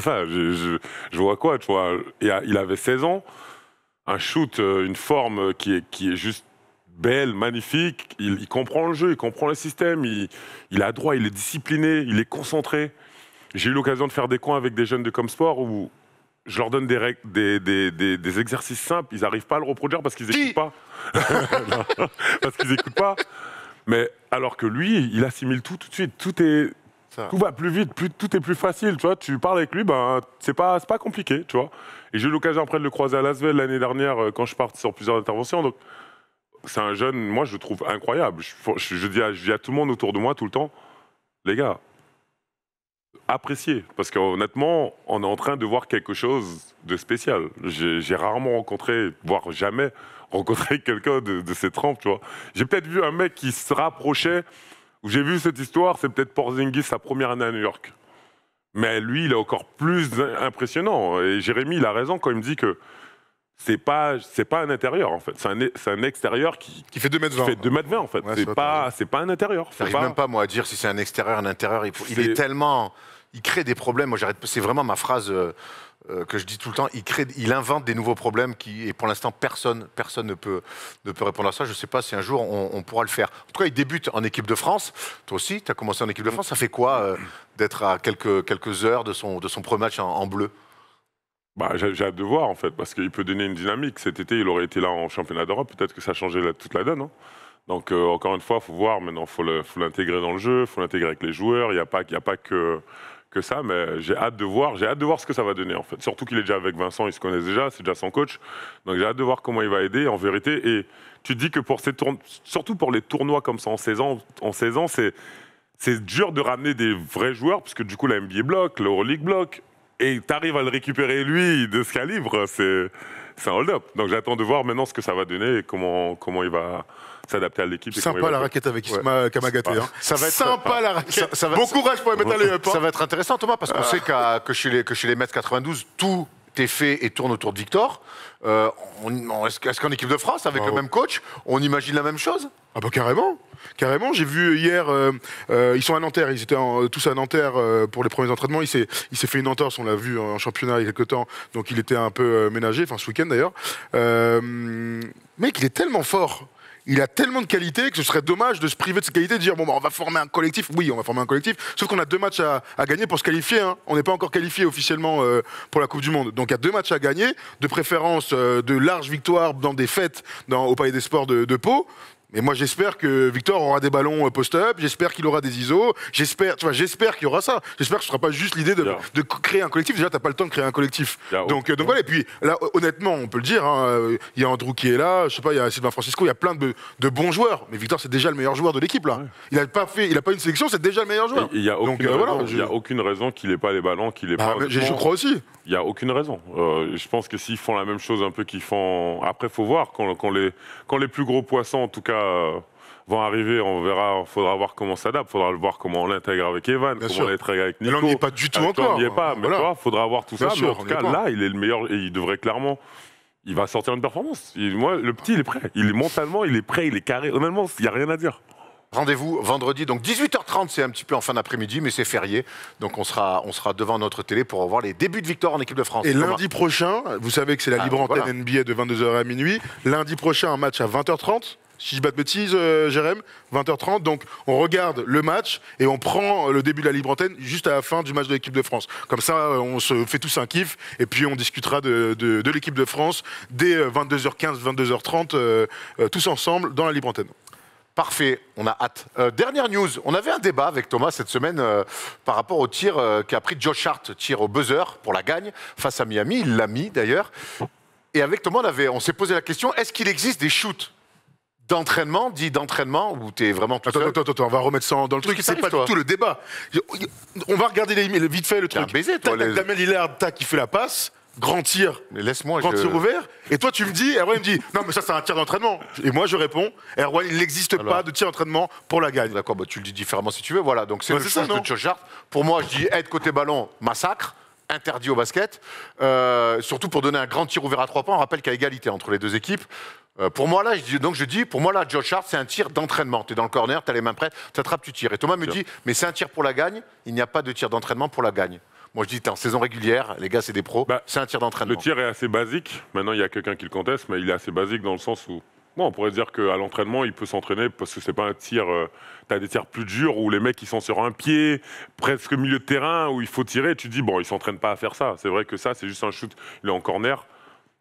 [SPEAKER 2] ça? Je vois quoi, tu vois? Il avait 16 ans, un shoot, une forme qui est juste belle, magnifique. Il comprend le jeu, il comprend le système, il a droit, il est discipliné, il est concentré. J'ai eu l'occasion de faire des coins avec des jeunes de Comsport où je leur donne des exercices simples, ils n'arrivent pas à le reproduire parce qu'ils n'écoutent pas. Non, parce qu'ils n'écoutent pas. Mais alors que lui, il assimile tout de suite. Tout va plus vite, tout est plus facile. Tu vois, tu parles avec lui, ben, c'est pas compliqué. Tu vois. Et j'ai eu l'occasion après de le croiser à Lasvel l'année dernière quand je pars sur plusieurs interventions. Donc, c'est un jeune, moi je le trouve incroyable. Je dis à tout le monde autour de moi tout le temps, les gars, appréciez. Parce qu'honnêtement, on est en train de voir quelque chose de spécial. J'ai rarement rencontré, voire jamais rencontré quelqu'un de ces trempes, tu vois. J'ai peut-être vu un mec qui se rapprochait, où j'ai vu cette histoire, c'est peut-être Porzingis, sa première année à New York. Mais lui, il est encore plus impressionnant. Et Jérémy, il a raison quand il me dit que c'est pas un intérieur, en fait. C'est un extérieur qui
[SPEAKER 3] fait 2,20 m.
[SPEAKER 2] Fait 2,20 m, en fait.
[SPEAKER 3] Ouais,
[SPEAKER 2] c'est pas un intérieur.
[SPEAKER 1] J'arrive même pas, moi, à dire si c'est un extérieur, un intérieur. Il est tellement... Il crée des problèmes. Moi, c'est vraiment ma phrase que je dis tout le temps. Il invente des nouveaux problèmes et pour l'instant, personne ne peut répondre à ça. Je ne sais pas si un jour, on pourra le faire. En tout cas, il débute en équipe de France. Toi aussi, tu as commencé en équipe de France. Ça fait quoi d'être à quelques heures de son premier match en bleu?
[SPEAKER 2] Bah, j'ai hâte de voir, en fait, parce qu'il peut donner une dynamique. Cet été, il aurait été là en championnat d'Europe. Peut-être que ça a changé toute la donne. Hein. Donc, encore une fois, il faut voir. Maintenant, il faut l'intégrer dans le jeu, il faut l'intégrer avec les joueurs. Il n'y a pas que ça, mais j'ai hâte de voir ce que ça va donner, en fait. Surtout qu'il est déjà avec Vincent, ils se connaissent déjà, c'est déjà son coach. Donc, j'ai hâte de voir comment il va aider, en vérité. Et tu te dis que surtout pour les tournois comme ça en 16 ans, c'est dur de ramener des vrais joueurs, parce que du coup, la NBA bloque, l'Euroleague bloque. Et tu arrives à le récupérer, lui, de ce calibre, c'est un hold-up. Donc j'attends de voir maintenant ce que ça va donner et comment il va s'adapter à l'équipe.
[SPEAKER 3] Sympa la raquette avec Isma Kamagaté. Hein.
[SPEAKER 1] Ça va être
[SPEAKER 3] sympa la raquette. Bon courage pour les mettre à l'œil.
[SPEAKER 1] Ça va être intéressant, Thomas, parce qu'on sait que chez les Mets 92, tout est fait et tourne autour de Victor. Est-ce qu'en équipe de France, avec le même coach, on imagine la même chose?
[SPEAKER 3] Ah bah carrément. Carrément, j'ai vu hier, ils sont à Nanterre, ils étaient tous à Nanterre pour les premiers entraînements. Il s'est fait une entorse, on l'a vu en championnat il y a quelques temps, donc il était un peu ménagé, enfin ce week-end d'ailleurs. Mec, il est tellement fort. Il a tellement de qualité que ce serait dommage de se priver de ses qualités, de dire bon bah, on va former un collectif. Oui, on va former un collectif. Sauf qu'on a 2 matchs à gagner pour se qualifier. Hein. On n'est pas encore qualifié officiellement pour la Coupe du Monde. Donc il y a 2 matchs à gagner, de préférence de larges victoires dans des fêtes au Palais des Sports de Pau. Mais moi, j'espère que Victor aura des ballons post-up, j'espère qu'il aura des ISO, j'espère qu'il y aura ça. J'espère que ce ne sera pas juste l'idée de créer un collectif. Déjà, tu n'as pas le temps de créer un collectif. Donc voilà, et puis là, honnêtement, on peut le dire, hein, il y a Andrew qui est là, je sais pas, il y a Sylvain Francisco, il y a plein de bons joueurs. Mais Victor, c'est déjà le meilleur joueur de l'équipe, là. Ouais. Il n'a pas une sélection, c'est déjà le meilleur joueur.
[SPEAKER 2] Il n'y a aucune raison qu'il n'ait pas les ballons, qu'il n'ait pas...
[SPEAKER 3] Je crois aussi.
[SPEAKER 2] Il n'y a aucune raison. Je pense que s'ils font la même chose un peu qu'ils font... Après, il faut voir, quand les plus gros poissons, en tout cas, vont arriver, on verra, il faudra voir comment ça s'adapte, il faudra voir comment on l'intègre avec Evan, comment on l'intègre avec Nico.
[SPEAKER 3] Mais là, on n'y est pas du tout encore.
[SPEAKER 2] On n'y est pas, mais il faudra voir tout ça. Mais en tout cas, là, il est le meilleur et il devrait clairement... Il va sortir une performance. Moi, le petit, il est prêt. Mentalement, il est prêt, il est carré. Honnêtement, il n'y a rien à dire.
[SPEAKER 1] Rendez-vous vendredi, donc 18h30, c'est un petit peu en fin d'après-midi, mais c'est férié. Donc on sera devant notre télé pour voir les débuts de Victor en équipe de France.
[SPEAKER 3] Et lundi prochain, vous savez que c'est la libre antenne NBA de 22h à minuit. Lundi prochain, un match à 20h30. Si je ne dis pas de bêtises, Jérém, 20h30. Donc, on regarde le match et on prend le début de la libre antenne juste à la fin du match de l'équipe de France. Comme ça, on se fait tous un kiff et puis on discutera de l'équipe de France dès 22h15, 22h30, tous ensemble dans la libre antenne.
[SPEAKER 1] Parfait, on a hâte. Dernière news, on avait un débat avec Thomas cette semaine par rapport au tir qu'a pris Josh Hart, tir au buzzer pour la gagne face à Miami. Il l'a mis d'ailleurs. Et avec Thomas, on s'est posé la question, est-ce qu'il existe des shoots d'entraînement, où tu es vraiment tout seul.
[SPEAKER 3] Attends, on va remettre ça dans le truc. C'est pas du tout le débat. On va regarder vite fait le truc.
[SPEAKER 1] Un baiser, toi.
[SPEAKER 3] Damien Lillard, qui fait la passe, grand tir.
[SPEAKER 1] Mais laisse-moi.
[SPEAKER 3] Grand tir ouvert. Et toi, tu me dis, Erwan me dit, non, mais ça, c'est un tir d'entraînement. Et moi, je réponds, Erwan, il n'existe pas de tir d'entraînement pour la gagne.
[SPEAKER 1] D'accord, tu le dis différemment si tu veux. Voilà, donc c'est le choix de Josh Hart. Pour moi, je dis aide côté ballon, massacre. Interdit au basket, surtout pour donner un grand tir ouvert à 3 points. On rappelle qu'il y a égalité entre les deux équipes. Pour moi, là, Josh Hart, c'est un tir d'entraînement. Tu es dans le corner, tu as les mains prêtes, tu attrapes, tu tires. Et Thomas me dit, mais c'est un tir pour la gagne, il n'y a pas de tir d'entraînement pour la gagne. Moi, je dis, t'es en saison régulière, les gars, c'est des pros, c'est un tir d'entraînement.
[SPEAKER 2] Le tir est assez basique. Maintenant, il y a quelqu'un qui le conteste, mais il est assez basique dans le sens où Bon, on pourrait dire qu'à l'entraînement, il peut s'entraîner parce que c'est pas un tir. Tu as des tirs plus durs où les mecs ils sont sur un pied, presque milieu de terrain, où il faut tirer. Tu te dis, bon, ils s'entraînent pas à faire ça. C'est vrai que ça, c'est juste un shoot. Il est en corner,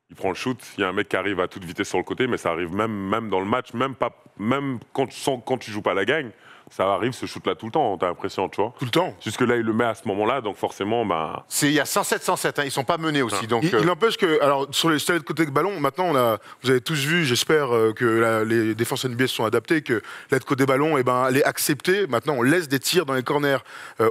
[SPEAKER 2] il prend le shoot. Il y a un mec qui arrive à toute vitesse sur le côté, mais ça arrive même dans le match, même quand tu joues pas la gagne. Ça arrive ce shoot-là tout le temps, t'as l'impression, tu vois.
[SPEAKER 3] Tout le temps.
[SPEAKER 2] Jusque là, il le met à ce moment-là, donc forcément, bah.
[SPEAKER 1] Il y a 107-107, hein, ils sont pas menés aussi. Donc,
[SPEAKER 3] Il n'empêche que, alors, sur les de côté de ballon, maintenant, vous avez tous vu, j'espère que les défenses NBA se sont adaptées, que l'aide côté ballon, eh ben, elle est acceptée. Maintenant, on laisse des tirs dans les corners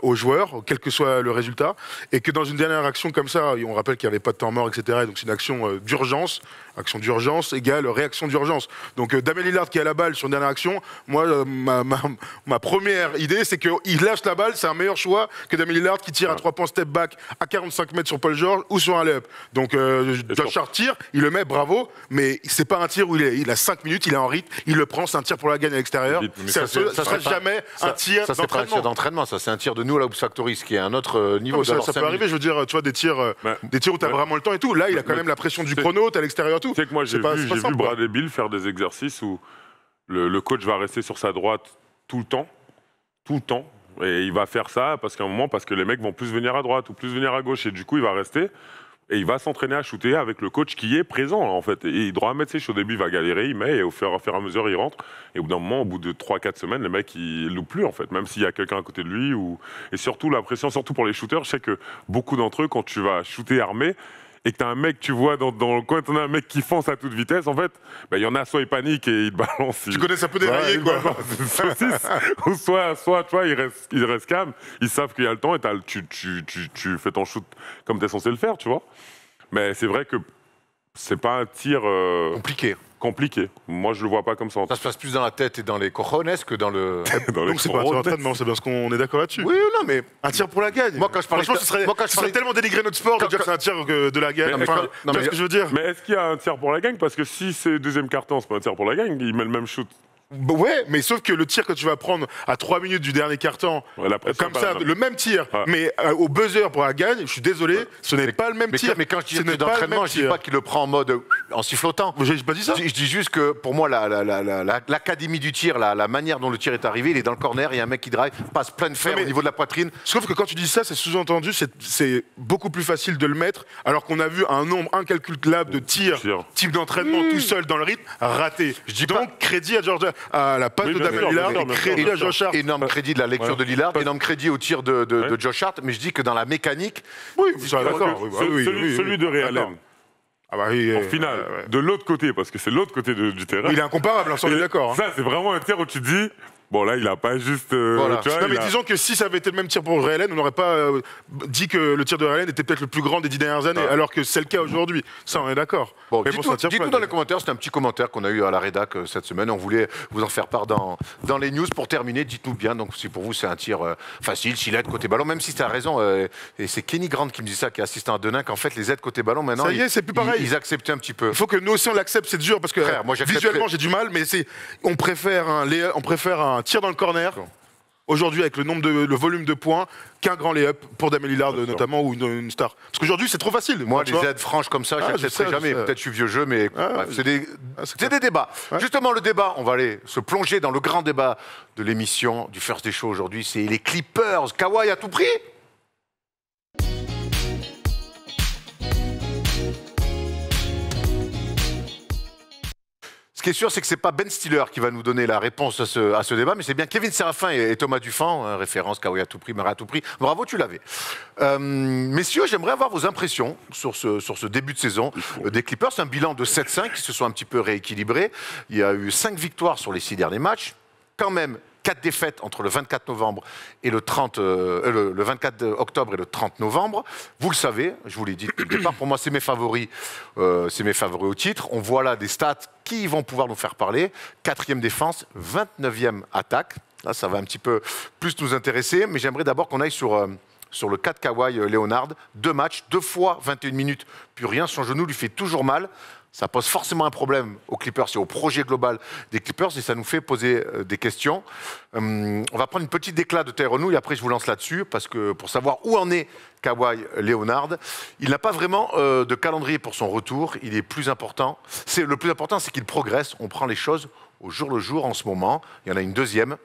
[SPEAKER 3] aux joueurs, quel que soit le résultat. Et que dans une dernière action comme ça, on rappelle qu'il n'y avait pas de temps mort, etc. Donc, c'est une action d'urgence. Action d'urgence égale réaction d'urgence. Donc, Damian Lillard qui a la balle sur une dernière action, moi, ma première idée, c'est qu'il lâche la balle, c'est un meilleur choix que Damian Lillard qui tire à 3 points step back à 45 mètres sur Paul George ou sur un layup. Donc Josh Hart tire, il le met, bravo, mais c'est pas un tir où il a 5 minutes, il est en rythme, il le prend, c'est un tir pour la gagne à l'extérieur. Ça sera jamais un tir
[SPEAKER 1] ça, c'est pas un tir d'entraînement, ça c'est un tir de nous à la Hoops Factory, ce qui est un autre niveau.
[SPEAKER 3] Ça peut arriver, je veux dire, tu vois, des tirs où tu as vraiment le temps et tout. Là, il a quand même la pression du chrono, t'es à l'extérieur et tout.
[SPEAKER 2] Tu sais que moi, j'ai vu Bradley Beal faire des exercices où le coach va rester sur sa droite tout le temps. Et il va faire ça parce que les mecs vont plus venir à droite ou plus venir à gauche. Et du coup, il va rester et il va s'entraîner à shooter avec le coach qui est présent, en fait. Et il doit mettre ses shots. Au début, il va galérer, il met, et au fur et à mesure, il rentre. Et au bout d'un moment, au bout de 3-4 semaines, le mec, il loupe plus, en fait, même s'il y a quelqu'un à côté de lui. Et surtout, la pression, surtout pour les shooters, je sais que beaucoup d'entre eux, quand tu vas shooter armé, et que t'as un mec, tu vois, dans le coin, t'en as un mec qui fonce à toute vitesse, en fait, il y en a, soit il panique et il te balance.
[SPEAKER 3] Tu connais, ça peut dérailler, quoi.
[SPEAKER 2] Ou soit, tu vois, il reste calme, ils savent qu'il y a le temps et tu fais ton shoot comme t'es censé le faire, tu vois. Mais c'est vrai que c'est pas un tir compliqué. Moi, je le vois pas comme ça.
[SPEAKER 1] Ça se passe plus dans la tête et dans les cojones que dans le.
[SPEAKER 3] Donc c'est pas un tir d'entraînement, c'est parce qu'on est d'accord là-dessus.
[SPEAKER 1] Oui, non, mais
[SPEAKER 3] un tir pour la gagne.
[SPEAKER 1] Moi, quand je parlais,
[SPEAKER 3] franchement, ce serait tellement dénigré notre sport de dire que c'est un tir de la gagne. Tu vois ce que je veux dire?
[SPEAKER 2] Mais est-ce qu'il y a un tir pour la gagne? Parce que si c'est deuxième quart-temps, c'est pas un tir pour la gagne, il met le même shoot.
[SPEAKER 3] Ouais, mais sauf que le tir que tu vas prendre à 3 minutes du dernier quart-temps, comme ça, le même tir, mais au buzzer pour la gagne, je suis désolé, ce n'est pas le même tir.
[SPEAKER 1] Mais quand je dis d'entraînement, je dis pas qu'il le prend en mode en sifflotant.
[SPEAKER 3] J'ai pas dit ça.
[SPEAKER 1] Je dis juste que pour moi, l'académie du tir, la manière dont le tir est arrivé, il est dans le corner, il y a un mec qui drive, passe plein de fer au niveau de la poitrine.
[SPEAKER 3] Sauf que quand tu dis ça, c'est sous-entendu, c'est beaucoup plus facile de le mettre, alors qu'on a vu un nombre incalculable de tirs, type d'entraînement tout seul dans le rythme, raté. Je dis donc crédit à Georgia. À la passe de Damian Lillard, et crédit à Josh Hart.
[SPEAKER 1] Énorme crédit de la lecture de Lillard, énorme crédit au tir de Josh Hart, mais je dis que dans la mécanique.
[SPEAKER 3] Oui, vous êtes d'accord.
[SPEAKER 2] Celui de Ray Allen. En finale, de l'autre côté, parce que c'est l'autre côté du terrain.
[SPEAKER 3] Il est incomparable, on est d'accord.
[SPEAKER 2] Ça, c'est vraiment un tir où tu te dis. Bon, là, il a pas juste.
[SPEAKER 1] Voilà.
[SPEAKER 2] Tu vois,
[SPEAKER 3] non, mais disons que si ça avait été le même tir pour Ray Allen, on n'aurait pas dit que le tir de Ray Allen était peut-être le plus grand des 10 dernières années, alors que c'est le cas aujourd'hui. Ça, on est d'accord.
[SPEAKER 1] Bon, dites-nous dans les commentaires, c'est un petit commentaire qu'on a eu à la rédac cette semaine. On voulait vous en faire part dans les news. Pour terminer, dites-nous bien, donc si pour vous c'est un tir facile, s'il aide côté ballon, même si tu as raison, et c'est Kenny Grant qui me dit ça, qui est assistant à Denain, qu'en fait les aides côté ballon maintenant,
[SPEAKER 3] ça y est, c'est plus pareil.
[SPEAKER 1] Ils acceptaient un petit peu.
[SPEAKER 3] Il faut que nous aussi on l'accepte, c'est dur parce que frère, moi, visuellement j'ai du mal, mais on préfère un tir dans le corner. Aujourd'hui, avec le volume de points, qu'un grand lay-up pour Damian Lillard notamment ou une star. Parce qu'aujourd'hui, c'est trop facile.
[SPEAKER 1] Moi, les aides franches comme ça, je n'accepterai jamais. Peut-être je suis vieux jeu, mais c'est des débats. Ouais. Justement, le débat, on va aller se plonger dans le grand débat de l'émission du First Day Show aujourd'hui. C'est les Clippers. Kawhi à tout prix? Ce qui est sûr, c'est que ce n'est pas Ben Stiller qui va nous donner la réponse à ce débat, mais c'est bien Kevin Séraphin et Thomas Dufan, référence Kawhi à tout prix, Mara à tout prix. Bravo, tu l'avais. Messieurs, j'aimerais avoir vos impressions sur ce début de saison des Clippers. C'est un bilan de 7-5 qui se sont un petit peu rééquilibrés. Il y a eu 5 victoires sur les 6 derniers matchs. Quand même, 4 défaites entre le 24 novembre et le 24 octobre et le 30 novembre. Vous le savez, je vous l'ai dit depuis le départ, pour moi c'est mes favoris au titre. On voit là des stats qui vont pouvoir nous faire parler. 4e défense, 29e attaque. Là, ça va un petit peu plus nous intéresser, mais j'aimerais d'abord qu'on aille sur le cas de Kawhi Leonard. 2 matchs, 2 fois 21 minutes, puis rien, son genou lui fait toujours mal. Ça pose forcément un problème aux Clippers et au projet global des Clippers et ça nous fait poser des questions. On va prendre une petite déclat de Tyronn Lue et après je vous lance là-dessus parce que pour savoir où en est Kawhi Leonard, il n'a pas vraiment de calendrier pour son retour. Il est plus important. Le plus important, c'est qu'il progresse. On prend les choses au jour le jour en ce moment. Il y en a une deuxième.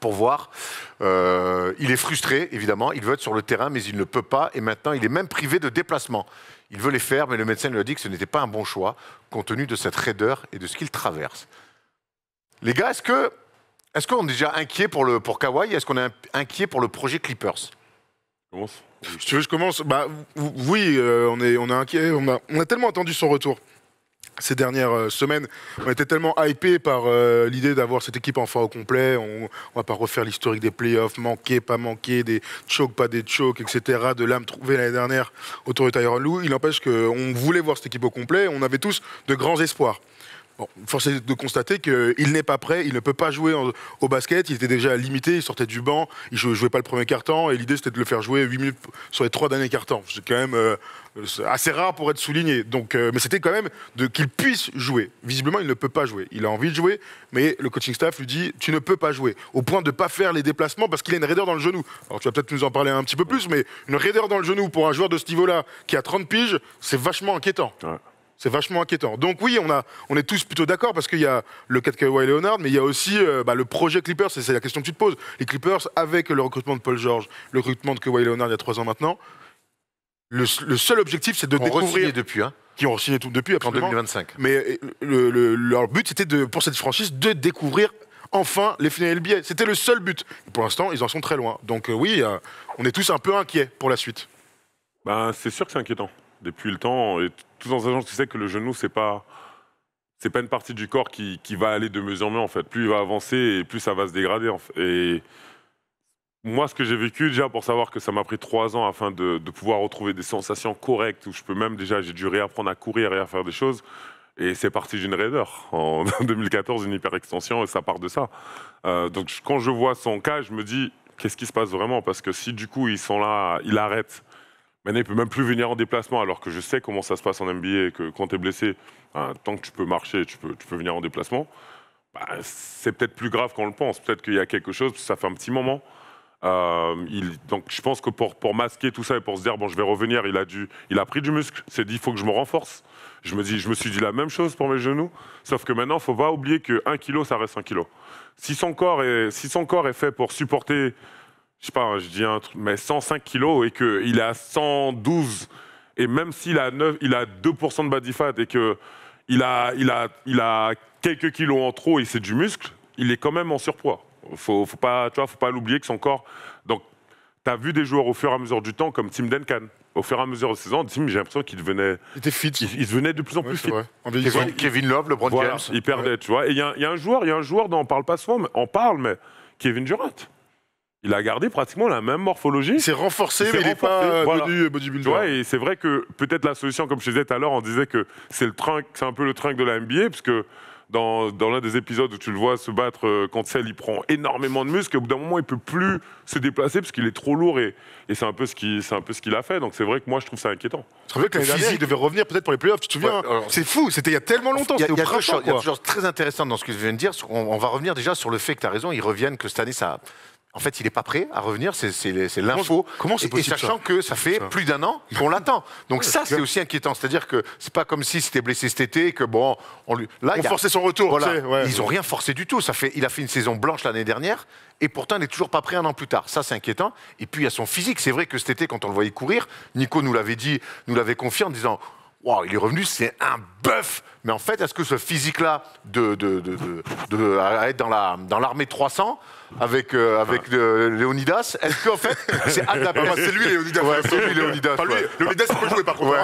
[SPEAKER 1] Pour voir. Il est frustré, évidemment. Il veut être sur le terrain, mais il ne peut pas. Et maintenant, il est même privé de déplacement. Il veut les faire, mais le médecin lui a dit que ce n'était pas un bon choix, compte tenu de cette raideur et de ce qu'il traverse. Les gars, est-ce qu'on est déjà inquiet pour Kawhi? Est-ce qu'on est inquiet pour le projet Clippers?
[SPEAKER 2] Commence.
[SPEAKER 3] Si tu veux, je commence. Bah, oui, on est inquiet. On a tellement attendu son retour. Ces dernières semaines, on était tellement hypé par l'idée d'avoir cette équipe enfin au complet. On va pas refaire l'historique des playoffs, manquer, pas manquer, des chokes, pas des chokes, etc. De l'âme trouvée l'année dernière autour de Tyronn Lue. Il n'empêche qu'on voulait voir cette équipe au complet. On avait tous de grands espoirs. Bon, force est de constater qu'il n'est pas prêt, il ne peut pas jouer au basket, il était déjà limité, il sortait du banc, il ne jouait pas le premier quart-temps et l'idée c'était de le faire jouer 8 minutes sur les 3 derniers quart-temps. C'est quand même assez rare pour être souligné. Donc, mais c'était quand même qu'il puisse jouer. Visiblement, il ne peut pas jouer. Il a envie de jouer, mais le coaching staff lui dit tu ne peux pas jouer. Au point de ne pas faire les déplacements parce qu'il a une raideur dans le genou. Alors tu vas peut-être nous en parler un petit peu plus, mais une raideur dans le genou pour un joueur de ce niveau-là qui a 30 piges, c'est vachement inquiétant. Ouais. C'est vachement inquiétant. Donc oui, on est tous plutôt d'accord parce qu'il y a le cas de Kawhi Leonard, mais il y a aussi le projet Clippers, et c'est la question que tu te poses. Les Clippers, avec le recrutement de Paul George, le recrutement de Kawhi Leonard il y a 3 ans maintenant, le seul objectif, c'est de découvrir...
[SPEAKER 1] depuis, hein.
[SPEAKER 3] Qui ont signé tout depuis, absolument.
[SPEAKER 1] En 2025.
[SPEAKER 3] Mais leur but, c'était pour cette franchise de découvrir enfin les finales NBA. C'était le seul but. Et pour l'instant, ils en sont très loin. Donc oui, on est tous un peu inquiets pour la suite.
[SPEAKER 2] Ben, c'est sûr que c'est inquiétant. Depuis le temps, et tous en sachant que tu sais que le genou, c'est pas une partie du corps qui va aller de mieux en mieux, en fait. Plus il va avancer et plus ça va se dégrader. En fait. Et moi, ce que j'ai vécu, déjà, pour savoir que ça m'a pris 3 ans afin de pouvoir retrouver des sensations correctes, où je peux même, déjà, j'ai dû réapprendre à courir et à faire des choses. Et c'est parti d'une raideur. En 2014, une hyperextension, et ça part de ça. Donc, quand je vois son cas, je me dis, qu'est-ce qui se passe vraiment? Parce que si, du coup, ils sont là, il arrête. Maintenant, il ne peut même plus venir en déplacement, alors que je sais comment ça se passe en NBA, et que quand tu es blessé, tant que tu peux marcher, tu peux venir en déplacement. C'est peut-être plus grave qu'on le pense. Peut-être qu'il y a quelque chose, parce que ça fait un petit moment. Donc je pense que pour masquer tout ça et pour se dire, bon, je vais revenir, il a pris du muscle. Il s'est dit, il faut que je me renforce. Je me suis dit la même chose pour mes genoux. Sauf que maintenant, il ne faut pas oublier que 1 kilo, ça reste 1 kilo. Si son corps est fait pour supporter... Je sais pas, je dis un truc, mais 105 kilos et qu'il est à 112, et même s'il a 2% de body fat et qu'il a quelques kilos en trop et c'est du muscle, il est quand même en surpoids. Faut pas l'oublier que son corps... Donc, tu as vu des joueurs au fur et à mesure du temps comme Tim Duncan. Au fur et à mesure de saison, Tim, j'ai l'impression qu'il devenait...
[SPEAKER 3] Il était fit.
[SPEAKER 2] Il devenait de plus en plus fit.
[SPEAKER 1] Kevin Love, LeBron James.
[SPEAKER 2] Il perdait, tu vois. Et il y a un joueur dont on parle pas souvent, mais on parle, mais Kevin Durant. Il a gardé pratiquement la même morphologie.
[SPEAKER 3] Il s'est renforcé, mais il n'est pas devenu bodybuilder.
[SPEAKER 2] Ouais, et c'est vrai que peut-être la solution, comme je disais tout à l'heure, on disait que c'est un peu le trunk de la NBA, parce que dans l'un des épisodes où tu le vois se battre contre Cell, il prend énormément de muscles, et au bout d'un moment, il ne peut plus se déplacer parce qu'il est trop lourd, et c'est un peu ce qu'il a fait. Donc c'est vrai que moi, je trouve ça inquiétant.
[SPEAKER 3] C'est vrai que l'année dernière, il devait revenir peut-être pour les playoffs, tu te souviens? C'est fou, c'était il y a tellement longtemps.
[SPEAKER 1] Il y a quelque chose très intéressant dans ce que je viens de dire. On va revenir déjà sur le fait que tu as raison, ils reviennent, que cette année, ça... En fait, il n'est pas prêt à revenir, c'est l'info.
[SPEAKER 3] Comment c'est possible?
[SPEAKER 1] Et sachant que ça fait plus d'1 an qu'on l'attend. Donc ça, c'est aussi inquiétant. C'est-à-dire que c'est pas comme s'il s'était blessé cet été, que bon, on
[SPEAKER 3] forçait son retour.
[SPEAKER 1] Voilà.
[SPEAKER 3] Tu sais, ouais.
[SPEAKER 1] Ils n'ont rien forcé du tout. Il a fait une saison blanche l'année dernière, et pourtant, il n'est toujours pas prêt 1 an plus tard. Ça, c'est inquiétant. Et puis, il y a son physique. C'est vrai que cet été, quand on le voyait courir, Nico nous l'avait confié en disant... Wow, il est revenu, c'est un bœuf. Mais en fait, est-ce que ce physique-là à être dans l'armée 300 avec Léonidas, est-ce qu'en fait c'est adapté?
[SPEAKER 3] C'est lui Léonidas.
[SPEAKER 1] Ouais, c'est lui Léonidas.
[SPEAKER 3] Enfin, lui, Léonidas, il peut jouer par contre.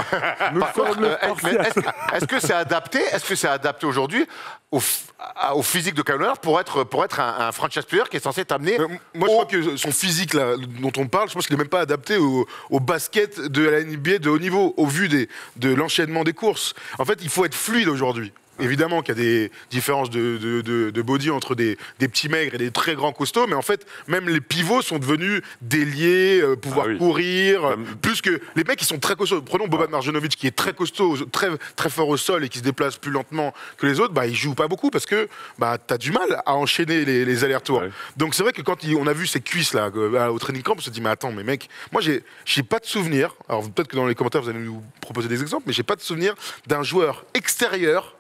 [SPEAKER 1] Est-ce que c'est adapté? Est-ce que c'est adapté aujourd'hui au physique de Kawhi Leonard pour être un franchise player qui est censé t'amener?
[SPEAKER 3] Moi, je crois que son physique là, dont on parle, je pense qu'il n'est même pas adapté au basket de la NBA de haut niveau, au vu de l'enchaînement des courses. En fait, il faut être fluide aujourd'hui. évidemment qu'il y a des différences de body entre des petits maigres et des très grands costauds, mais en fait, même les pivots sont devenus déliés, pouvoir courir, plus que les mecs qui sont très costauds. Prenons Boban Marjanovic qui est très costaud, très, très fort au sol et qui se déplace plus lentement que les autres, ils jouent pas beaucoup parce que t'as du mal à enchaîner les allers-retours. Ouais. Donc c'est vrai que quand on a vu ces cuisses là au training camp, on se dit mais attends, mais mec, moi j'ai pas de souvenir. Alors peut-être que dans les commentaires vous allez nous proposer des exemples, mais j'ai pas de souvenir d'un joueur extérieur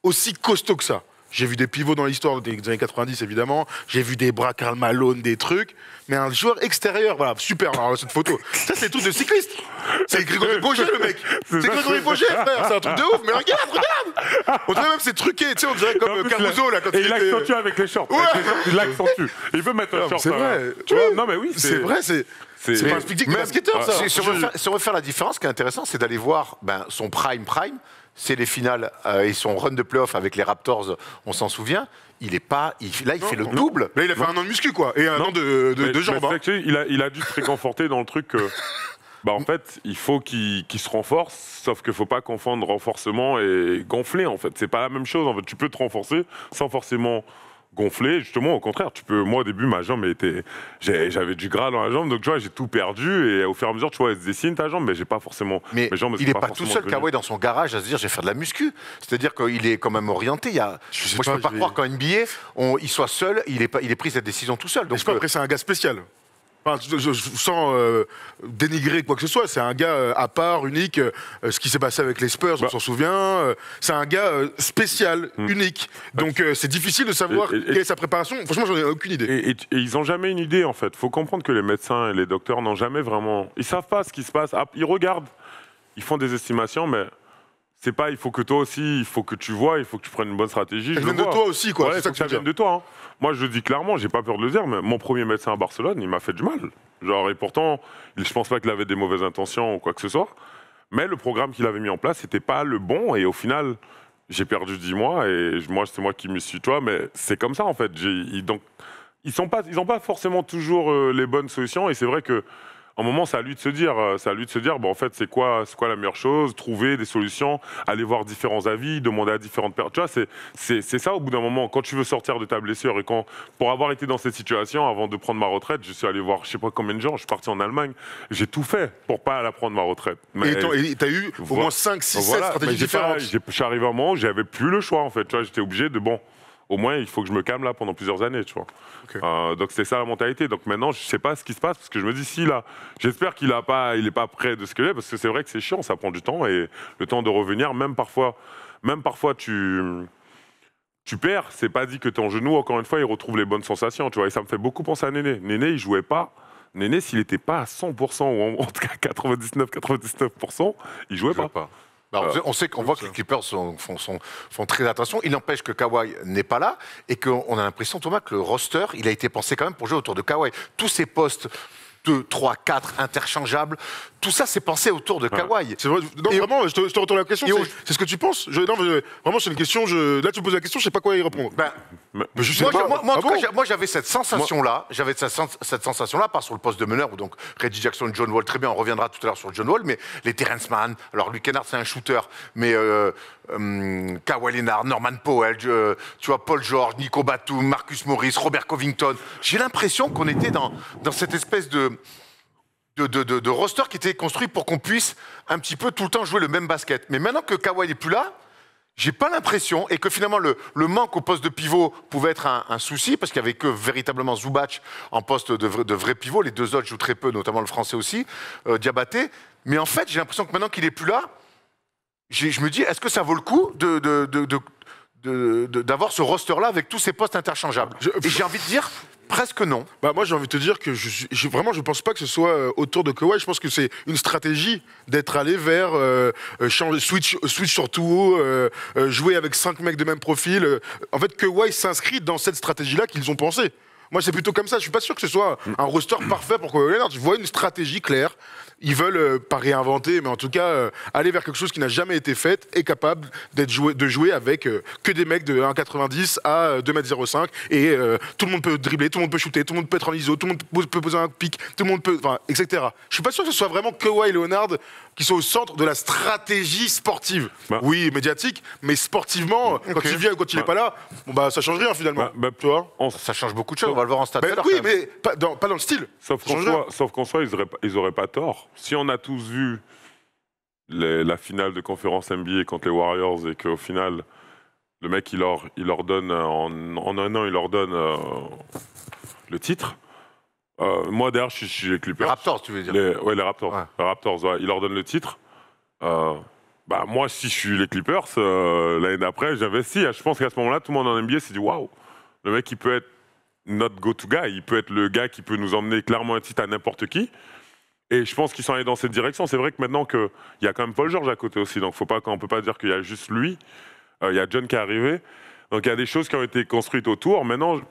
[SPEAKER 3] aussi costaud que ça. J'ai vu des pivots dans l'histoire des années 90, évidemment. J'ai vu des bras Karl Malone, des trucs. Mais un joueur extérieur, voilà, super. Alors, cette photo, ça, c'est des trucs de cycliste. C'est Grégory Boger, le mec. C'est Grégory Boger, frère. C'est un truc de ouf. Mais regarde. On dirait même c'est truqué. Tu sais, on dirait comme Caruso, là, quand il
[SPEAKER 2] était... Et il accentue avec les shorts.
[SPEAKER 3] Ouais.
[SPEAKER 2] Il l'accentue. Il veut mettre un short.
[SPEAKER 3] C'est vrai.
[SPEAKER 2] Tu vois, non, mais oui.
[SPEAKER 3] C'est vrai, c'est pas un speak de basketteur, ça.
[SPEAKER 1] Si on veut faire la différence, ce qui est intéressant, c'est d'aller voir son prime. C'est les finales et son run de playoff avec les Raptors, on s'en souvient. Il fait le double.
[SPEAKER 3] Là, il a fait un an de muscu, quoi, et un an de jambes.
[SPEAKER 2] Il a dû se réconforter dans le truc que, en fait, il faut qu'il se renforce, sauf qu'il ne faut pas confondre renforcement et gonfler, en fait. C'est pas la même chose, en fait. Tu peux te renforcer sans forcément gonfler, justement, au contraire. Moi, au début, ma jambe j'avais du gras dans la jambe, donc tu vois, j'ai tout perdu, et au fur et à mesure, tu vois, elle se dessine ta jambe, mais j'ai pas forcément.
[SPEAKER 1] Mais
[SPEAKER 2] mes jambes
[SPEAKER 1] il n'est pas tout seul, Kawhi, dans son garage, à se dire, je vais faire de la muscu. C'est-à-dire qu'il est quand même orienté. Je peux pas croire qu'en NBA, il soit seul, il ait pris cette décision tout seul. Donc,
[SPEAKER 3] après, c'est un gars spécial. Enfin, sans dénigrer quoi que ce soit, c'est un gars à part, unique. Ce qui s'est passé avec les Spurs, on s'en souvient. C'est un gars spécial, unique. Donc c'est difficile de savoir quelle est sa préparation. Franchement, j'en ai aucune idée.
[SPEAKER 2] Et ils n'ont jamais une idée, en fait. Il faut comprendre que les médecins et les docteurs n'ont jamais vraiment... Ils savent pas ce qui se passe. Ils regardent, ils font des estimations, mais... C'est pas, il faut que toi aussi, il faut que tu vois, il faut que tu prennes une bonne stratégie.
[SPEAKER 3] Ça vient de toi aussi, quoi.
[SPEAKER 2] Ouais, ça vient de toi. Hein. Moi, je le dis clairement, j'ai pas peur de le dire, mais mon premier médecin à Barcelone, il m'a fait du mal. Genre, et pourtant, je pense pas qu'il avait des mauvaises intentions ou quoi que ce soit. Mais le programme qu'il avait mis en place, c'était pas le bon. Et au final, j'ai perdu 10 mois. Et c'est moi qui me suis toi. Mais c'est comme ça, en fait. Donc, ils ont pas forcément toujours les bonnes solutions. Et c'est vrai que à un moment, c'est à lui de se dire, en fait, c'est quoi la meilleure chose, trouver des solutions, aller voir différents avis, demander à différentes personnes. Tu vois, c'est ça au bout d'un moment. Quand tu veux sortir de ta blessure et pour avoir été dans cette situation, avant de prendre ma retraite, je suis allé voir, je sais pas combien de gens, je suis parti en Allemagne, j'ai tout fait pour pas aller prendre ma retraite.
[SPEAKER 3] Et t'as eu au moins 5, 6, 7 stratégies différentes.
[SPEAKER 2] Je suis arrivé à un moment où j'avais plus le choix, en fait. Tu vois, j'étais obligé de, au moins, il faut que je me calme là pendant plusieurs années, tu vois. Okay. Donc c'est ça la mentalité. Donc maintenant, je sais pas ce qui se passe parce que je me dis j'espère qu'il est pas prêt de ce qu'il est parce que c'est vrai que c'est chiant, ça prend du temps et le temps de revenir, même parfois tu perds. C'est pas dit que ton genou, encore une fois, il retrouve les bonnes sensations, tu vois. Et ça me fait beaucoup penser à Néné. Néné, il jouait pas. Néné, s'il n'était pas à 100% ou en tout cas 99%, il jouait pas.
[SPEAKER 1] On voit que les Clippers font très attention. Il n'empêche que Kawhi n'est pas là et qu'on a l'impression, Thomas, que le roster, il a été pensé quand même pour jouer autour de Kawhi. Tous ces postes 2, 3, 4 interchangeables, tout ça c'est pensé autour de Kawhi.
[SPEAKER 3] C'est vrai. Non, vraiment, je te retourne la question. C'est ce que tu penses vraiment, c'est une question. Là, tu me poses la question, je sais pas quoi y répondre.
[SPEAKER 1] Moi, j'avais cette sensation-là. Cette sensation-là, pas sur le poste de meneur, où donc Reggie Jackson, John Wall, très bien, on reviendra tout à l'heure sur John Wall, mais les Terrence Mann, alors Luke Kennard, c'est un shooter, mais Kawhi Leonard, Norman Powell, tu vois, Paul George, Nico Batum, Marcus Morris, Robert Covington. J'ai l'impression qu'on était dans cette espèce de roster qui était construit pour qu'on puisse un petit peu tout le temps jouer le même basket. Mais maintenant que Kawhi n'est plus là, j'ai pas l'impression, et que finalement le manque au poste de pivot pouvait être un souci, parce qu'il n'y avait que véritablement Zubac en poste de vrai pivot, les deux autres jouent très peu, notamment le français aussi, Diabaté. Mais en fait, j'ai l'impression que maintenant qu'il n'est plus là, je me dis, est-ce que ça vaut le coup d'avoir ce roster-là avec tous ces postes interchangeables? Et j'ai envie de dire, presque non.
[SPEAKER 3] Moi, j'ai envie de te dire que je pense pas que ce soit autour de Kawhi. Je pense que c'est une stratégie d'être allé vers switch sur tout, jouer avec 5 mecs de même profil. En fait, Kawhi s'inscrit dans cette stratégie-là qu'ils ont pensé. Moi, c'est plutôt comme ça. Je suis pas sûr que ce soit un roster parfait pour Kawhi Leonard. Je vois une stratégie claire. ils veulent pas réinventer, mais en tout cas aller vers quelque chose qui n'a jamais été fait et capable de jouer avec que des mecs de 1,90 à 2,05 m et tout le monde peut dribbler, tout le monde peut shooter, tout le monde peut être en ISO, tout le monde peut poser un pic, tout le monde peut, enfin, etc. Je suis pas sûr que ce soit vraiment Kawhi Leonard qui soit au centre de la stratégie sportive. Oui, médiatique, mais sportivement, quand il vient ou quand il n'est pas là, bon bah ça change rien finalement. Tu vois,
[SPEAKER 1] ça change beaucoup de choses. On va le voir en stade.
[SPEAKER 3] Oui, mais pas dans le style.
[SPEAKER 2] Sauf qu'en soi, ils auraient pas tort. Si on a tous vu la finale de conférence NBA contre les Warriors et qu'au final, le mec, il leur donne, en un an, il leur donne le titre. Moi, d'ailleurs, je suis les Clippers.
[SPEAKER 1] Les Raptors, tu veux dire?
[SPEAKER 2] Les Raptors.
[SPEAKER 1] Ouais.
[SPEAKER 2] Les Raptors, ouais. Ils leur donnent le titre. Moi, si je suis les Clippers, l'année d'après, j'investis. Je pense qu'à ce moment-là, tout le monde en NBA s'est dit waouh, le mec, il peut être notre go-to guy. Il peut être le gars qui peut nous emmener clairement un titre à n'importe qui. Et je pense qu'ils sont allés dans cette direction. C'est vrai que maintenant qu'il y a quand même Paul George à côté aussi. Donc, on ne peut pas dire qu'il y a juste lui. Il y a John qui est arrivé. Donc, il y a des choses qui ont été construites autour. Maintenant,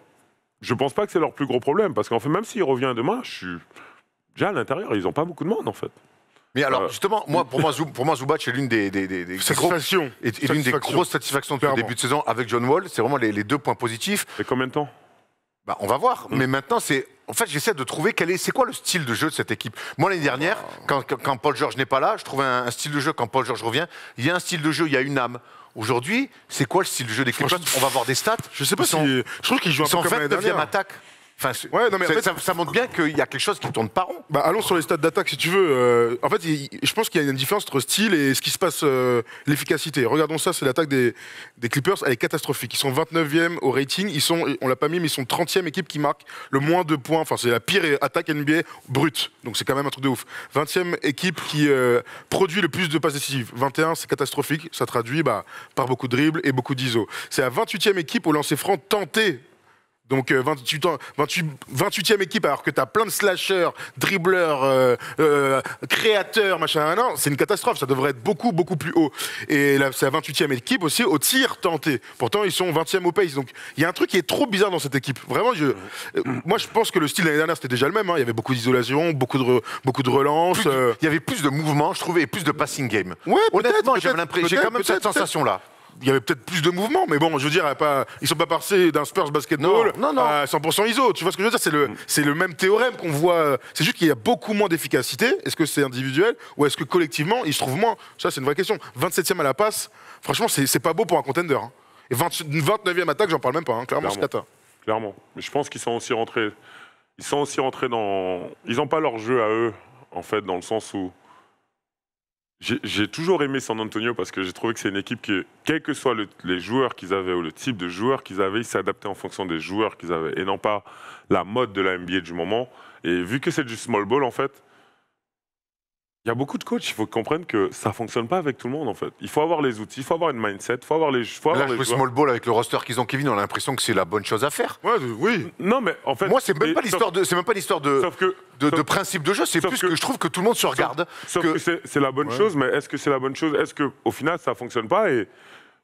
[SPEAKER 2] je ne pense pas que c'est leur plus gros problème. Parce qu'en fait, même s'il revient demain, déjà à l'intérieur, ils n'ont pas beaucoup de monde, en fait.
[SPEAKER 1] Mais alors, justement, pour moi, Zubac est l'une des grosses satisfactions de ce début de saison avec John Wall. C'est vraiment les 2 points positifs.
[SPEAKER 2] Et combien de temps?
[SPEAKER 1] On va voir. Mais maintenant, en fait, j'essaie de trouver c'est quoi le style de jeu de cette équipe. Moi, l'année dernière, quand Paul George n'est pas là, je trouvais un style de jeu. Quand Paul George revient, il y a un style de jeu, il y a une âme. Aujourd'hui, c'est quoi le style de jeu des Clippers? On va voir des stats.
[SPEAKER 3] Je sais pas si. Je trouve qu'ils jouent un peu comme l'année
[SPEAKER 1] 29e
[SPEAKER 3] dernière.
[SPEAKER 1] attaque. Enfin,
[SPEAKER 3] ouais, non, mais en fait,
[SPEAKER 1] ça montre bien qu'il y a quelque chose qui ne tourne pas rond.
[SPEAKER 3] Allons sur les stats d'attaque si tu veux. En fait, je pense qu'il y a une différence entre style et ce qui se passe, l'efficacité. Regardons ça, c'est l'attaque des Clippers, elle est catastrophique. Ils sont 29e au rating, on l'a pas mis, mais ils sont 30e équipe qui marque le moins de points. Enfin, c'est la pire attaque NBA brute, donc c'est quand même un truc de ouf. 20e équipe qui produit le plus de passes décisives. 21, c'est catastrophique, ça traduit par beaucoup de dribbles et beaucoup d'ISO. C'est la 28e équipe au lancer franc tenté. Donc 28e équipe alors que tu as plein de slashers, dribbleurs, créateurs, machin, non, c'est une catastrophe, ça devrait être beaucoup plus haut. Et là, c'est la 28e équipe aussi au tir tenté. Pourtant, ils sont 20e au pace. Donc il y a un truc qui est trop bizarre dans cette équipe. Vraiment, moi je pense que le style l'année dernière c'était déjà le même. Il y avait beaucoup d'isolation, beaucoup de relances.
[SPEAKER 1] Il y avait plus de mouvements, je trouvais, et plus de passing game.
[SPEAKER 3] Ouais,
[SPEAKER 1] honnêtement, j'ai quand même cette sensation-là.
[SPEAKER 3] Il y avait peut-être plus de mouvements, mais bon, je veux dire, ils sont pas passés d'un Spurs basketball à 100% ISO. Tu vois ce que je veux dire? C'est le même théorème qu'on voit. C'est juste qu'il y a beaucoup moins d'efficacité. Est-ce que c'est individuel ou est-ce que collectivement, ils se trouvent moins? Ça, c'est une vraie question. 27e à la passe, franchement, c'est pas beau pour un contender. Hein. Et 29e attaque, j'en parle même pas. Hein. Clairement, c'est cata.
[SPEAKER 2] Clairement. Mais je pense qu'ils sont aussi rentrés. Ils n'ont pas leur jeu à eux, en fait, dans le sens où. J'ai toujours aimé San Antonio parce que j'ai trouvé que c'est une équipe qui, quels que soient les joueurs qu'ils avaient ou le type de joueurs qu'ils avaient, ils s'adaptaient en fonction des joueurs qu'ils avaient et non pas la mode de la NBA du moment. Et vu que c'est du small ball, en fait, il y a beaucoup de coachs, il faut comprendre que ça ne fonctionne pas avec tout le monde, en fait. Il faut avoir les outils, il faut avoir une mindset, il faut avoir les
[SPEAKER 1] Là, le small ball avec le roster qu'ils ont, Kevin, on a l'impression que c'est la bonne chose à faire.
[SPEAKER 3] Ouais, oui.
[SPEAKER 2] Non, mais en fait...
[SPEAKER 1] Moi, c'est même pas l'histoire de principe de jeu, c'est plus que je trouve que tout le monde se regarde.
[SPEAKER 2] Sauf que c'est la bonne chose, mais est-ce que c'est la bonne chose? Est-ce qu'au final, ça ne fonctionne pas? Et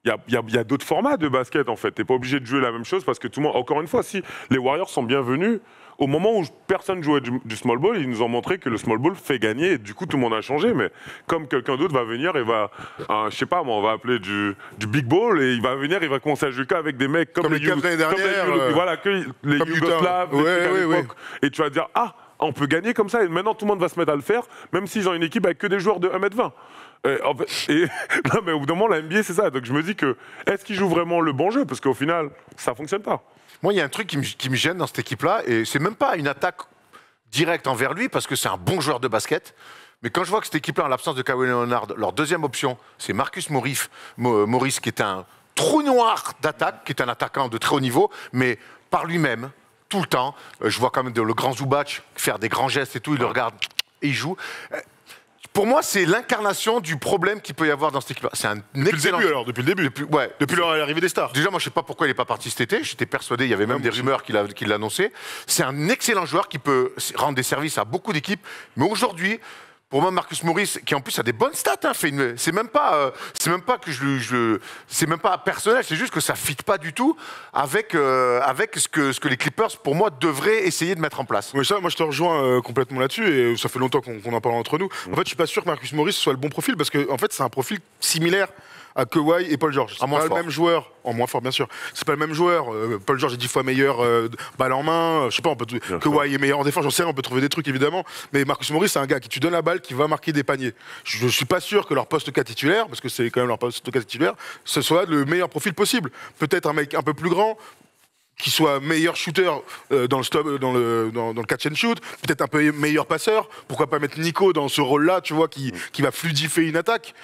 [SPEAKER 2] il y a d'autres formats de basket, en fait. Tu n'es pas obligé de jouer la même chose parce que tout le monde... Encore une fois, si les Warriors sont bienvenus, au moment où personne jouait du small ball, ils nous ont montré que le small ball fait gagner. Et du coup, tout le monde a changé. Mais comme quelqu'un d'autre va venir et va, je sais pas, moi, on va appeler du big ball, et il va venir, il va commencer à jouer qu'avec des mecs comme
[SPEAKER 3] les Cavs l'année dernière,
[SPEAKER 2] voilà, que les Yougoslaves, et tu vas dire, ah, on peut gagner comme ça. Et maintenant, tout le monde va se mettre à le faire, même s'ils ont une équipe avec que des joueurs de 1m20. Non, mais au bout d'un moment, la NBA, c'est ça. Donc je me dis que, est-ce qu'ils jouent vraiment le bon jeu? Parce qu'au final, ça fonctionne pas.
[SPEAKER 1] Moi, il y a un truc qui me gêne dans cette équipe-là, et c'est même pas une attaque directe envers lui, parce que c'est un bon joueur de basket. Mais quand je vois que cette équipe-là, en l'absence de Kawhi Leonard, leur deuxième option, c'est Marcus Morris, qui est un trou noir d'attaque, qui est un attaquant de très haut niveau, mais par lui-même, tout le temps. Je vois quand même le grand Zubac faire des grands gestes et tout, il le regarde et il joue. Pour moi, c'est l'incarnation du problème qu'il peut y avoir dans cette équipe. C'est un excellent...
[SPEAKER 3] Depuis le début. Depuis l'arrivée des stars.
[SPEAKER 1] Déjà, moi, je ne sais pas pourquoi il n'est pas parti cet été. J'étais persuadé, il y avait même des rumeurs qu'il l'annonçait. C'est un excellent joueur qui peut rendre des services à beaucoup d'équipes. Mais aujourd'hui, Pour moi, Marcus Morris, qui en plus a des bonnes stats, hein, c'est même pas c'est même pas personnel, c'est juste que ça fit pas du tout avec ce que les Clippers, pour moi, devraient essayer de mettre en place.
[SPEAKER 3] Oui, ça, moi je te rejoins complètement là-dessus et ça fait longtemps qu'on en parle entre nous. En fait, je suis pas sûr que Marcus Morris soit le bon profil parce que en fait, c'est un profil similaire à Kawhi et Paul George. C'est pas le même joueur, en moins fort bien sûr. C'est pas le même joueur. Paul George est 10 fois meilleur balle en main. Je sais pas, Kawhi est meilleur en défense. J'en sais rien, on peut trouver des trucs évidemment. Mais Marcus Morris, c'est un gars qui tu donnes la balle, qui va marquer des paniers. Je suis pas sûr que leur poste 4 titulaire, parce que c'est quand même leur poste 4 titulaire, ce soit le meilleur profil possible. Peut-être un mec un peu plus grand, qui soit meilleur shooter dans le catch and shoot, peut-être un peu meilleur passeur. Pourquoi pas mettre Nico dans ce rôle-là, tu vois, qui va fluidifier une attaque.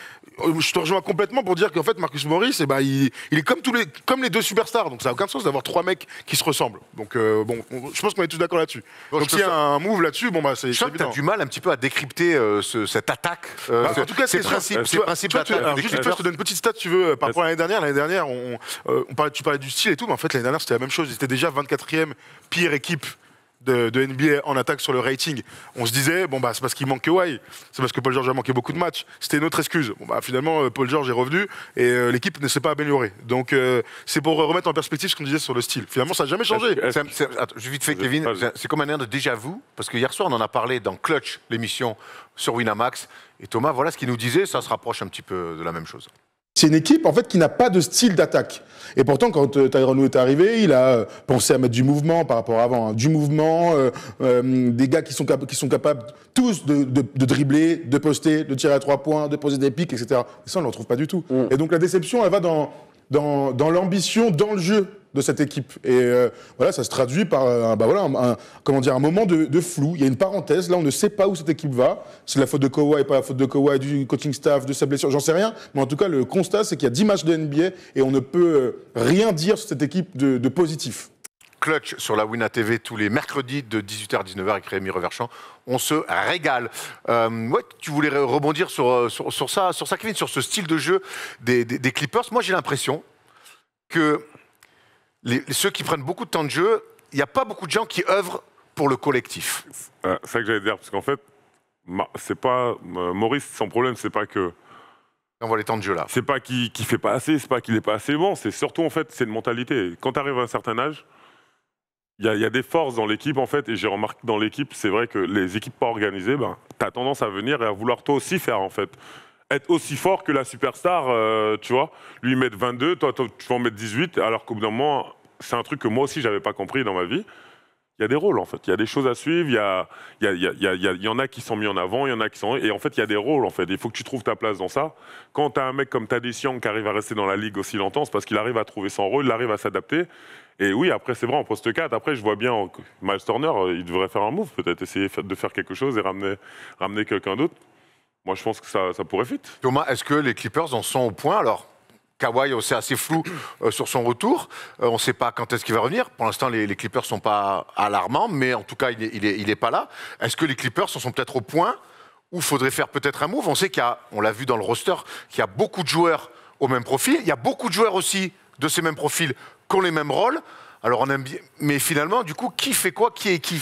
[SPEAKER 3] Je te rejoins complètement pour dire qu'en fait Marcus Morris, il est comme les deux superstars, donc ça n'a aucun sens d'avoir 3 mecs qui se ressemblent. Donc bon, je pense qu'on est tous d'accord là-dessus.
[SPEAKER 1] Bon,
[SPEAKER 3] donc s'il y a un move là-dessus, bon bah c'est évident.
[SPEAKER 1] Tu as du mal un petit peu à décrypter cette attaque.
[SPEAKER 3] En tout cas,
[SPEAKER 1] ces principes d'attaque.
[SPEAKER 3] Juste, je te donne une petite stat, tu veux, par rapport à l'année dernière. L'année dernière, tu parlais du style et tout, mais en fait l'année dernière c'était la même chose. Ils étaient déjà 24e pire équipe de NBA en attaque sur le rating. On se disait, bon bah c'est parce qu'il manque Kawhi, c'est parce que Paul George a manqué beaucoup de matchs. C'était notre excuse. Bon bah finalement Paul George est revenu et l'équipe ne s'est pas améliorée. Donc c'est pour remettre en perspective ce qu'on disait sur le style. Finalement ça n'a jamais changé.
[SPEAKER 1] Vite fait Kevin, c'est comme un air de déjà vu parce que hier soir on en a parlé dans Clutch, l'émission sur Winamax, et Thomas, voilà ce qu'il nous disait, ça se rapproche un petit peu de la même chose.
[SPEAKER 4] C'est une équipe en fait qui n'a pas de style d'attaque. Et pourtant, quand Tyronn Lue est arrivé, il a pensé à mettre du mouvement par rapport à avant, hein. Du mouvement, des gars qui sont capables tous de dribbler, de poster, de tirer à 3 points, de poser des pics, etc. Et ça, on ne le retrouve pas du tout. Et donc la déception, elle va dans l'ambition, dans le jeu de cette équipe. Et voilà, ça se traduit par un moment de flou. Il y a une parenthèse. Là, on ne sait pas où cette équipe va. C'est la faute de Kawhi, pas la faute de Kawhi, du coaching staff, de sa blessure, j'en sais rien. Mais en tout cas, le constat, c'est qu'il y a 10 matchs de NBA et on ne peut rien dire sur cette équipe de positif.
[SPEAKER 1] Clutch sur la Wina TV tous les mercredis de 18h à 19h avec Rémi Reverchant. On se régale. Tu voulais rebondir sur ça, Kevin, sur ce style de jeu des Clippers. Moi, j'ai l'impression que ceux qui prennent beaucoup de temps de jeu, il n'y a pas beaucoup de gens qui œuvrent pour le collectif.
[SPEAKER 2] C'est ça que j'allais dire, parce qu'en fait, c'est pas Maurice, son problème, c'est pas que
[SPEAKER 1] on voit les temps de jeu là.
[SPEAKER 2] C'est pas qu'il fait pas assez, c'est pas qu'il est pas assez bon, c'est surtout en fait, c'est une mentalité. Quand tu arrives à un certain âge, il y a des forces dans l'équipe en fait, et j'ai remarqué dans l'équipe, c'est vrai que les équipes pas organisées, tu as tendance à venir et à vouloir toi aussi faire en fait. Être aussi fort que la superstar, tu vois, lui mettre 22, toi tu vas en mettre 18, alors qu'au bout d'un moment, c'est un truc que moi aussi j'avais pas compris dans ma vie. Il y a des rôles en fait, il y a des choses à suivre, il y en a qui sont mis en avant, il y en a qui sont... Et en fait, il y a des rôles en fait, il faut que tu trouves ta place dans ça. Quand tu as un mec comme Tadeusz Young qui arrive à rester dans la ligue aussi longtemps, c'est parce qu'il arrive à trouver son rôle, il arrive à s'adapter. Et oui, après, c'est vrai, en poste 4, après, je vois bien Miles Turner, il devrait faire un move, peut-être essayer de faire quelque chose et ramener quelqu'un d'autre. Moi, je pense que ça pourrait fit.
[SPEAKER 1] Thomas, est-ce que les Clippers en sont au point alors? Kawhi, c'est assez flou sur son retour. On ne sait pas quand est-ce qu'il va revenir. Pour l'instant, les Clippers ne sont pas alarmants, mais en tout cas, il est pas là. Est-ce que les Clippers en sont peut-être au point où il faudrait faire peut-être un move? On sait on l'a vu dans le roster, qu'il y a beaucoup de joueurs au même profil. Il y a beaucoup de joueurs aussi de ces mêmes profils qui ont les mêmes rôles. Alors on aime bien, mais finalement, du coup, qui fait quoi, qui est qui?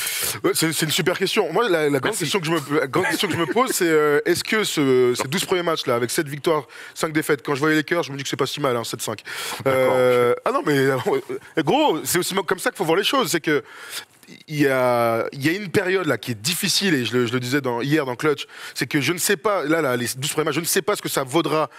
[SPEAKER 3] C'est une super question. Moi, la grande question que je me pose, c'est est-ce que ces 12 premiers matchs-là, avec 7 victoires, 5 défaites, quand je vois les Lakers, je me dis que c'est pas si mal, hein, 7-5. Ah non, mais gros, c'est aussi comme ça qu'il faut voir les choses. C'est que il y a une période là qui est difficile, et je le disais hier dans Clutch, c'est que je ne sais pas, là, les 12 premiers matchs, je ne sais pas ce que ça vaudra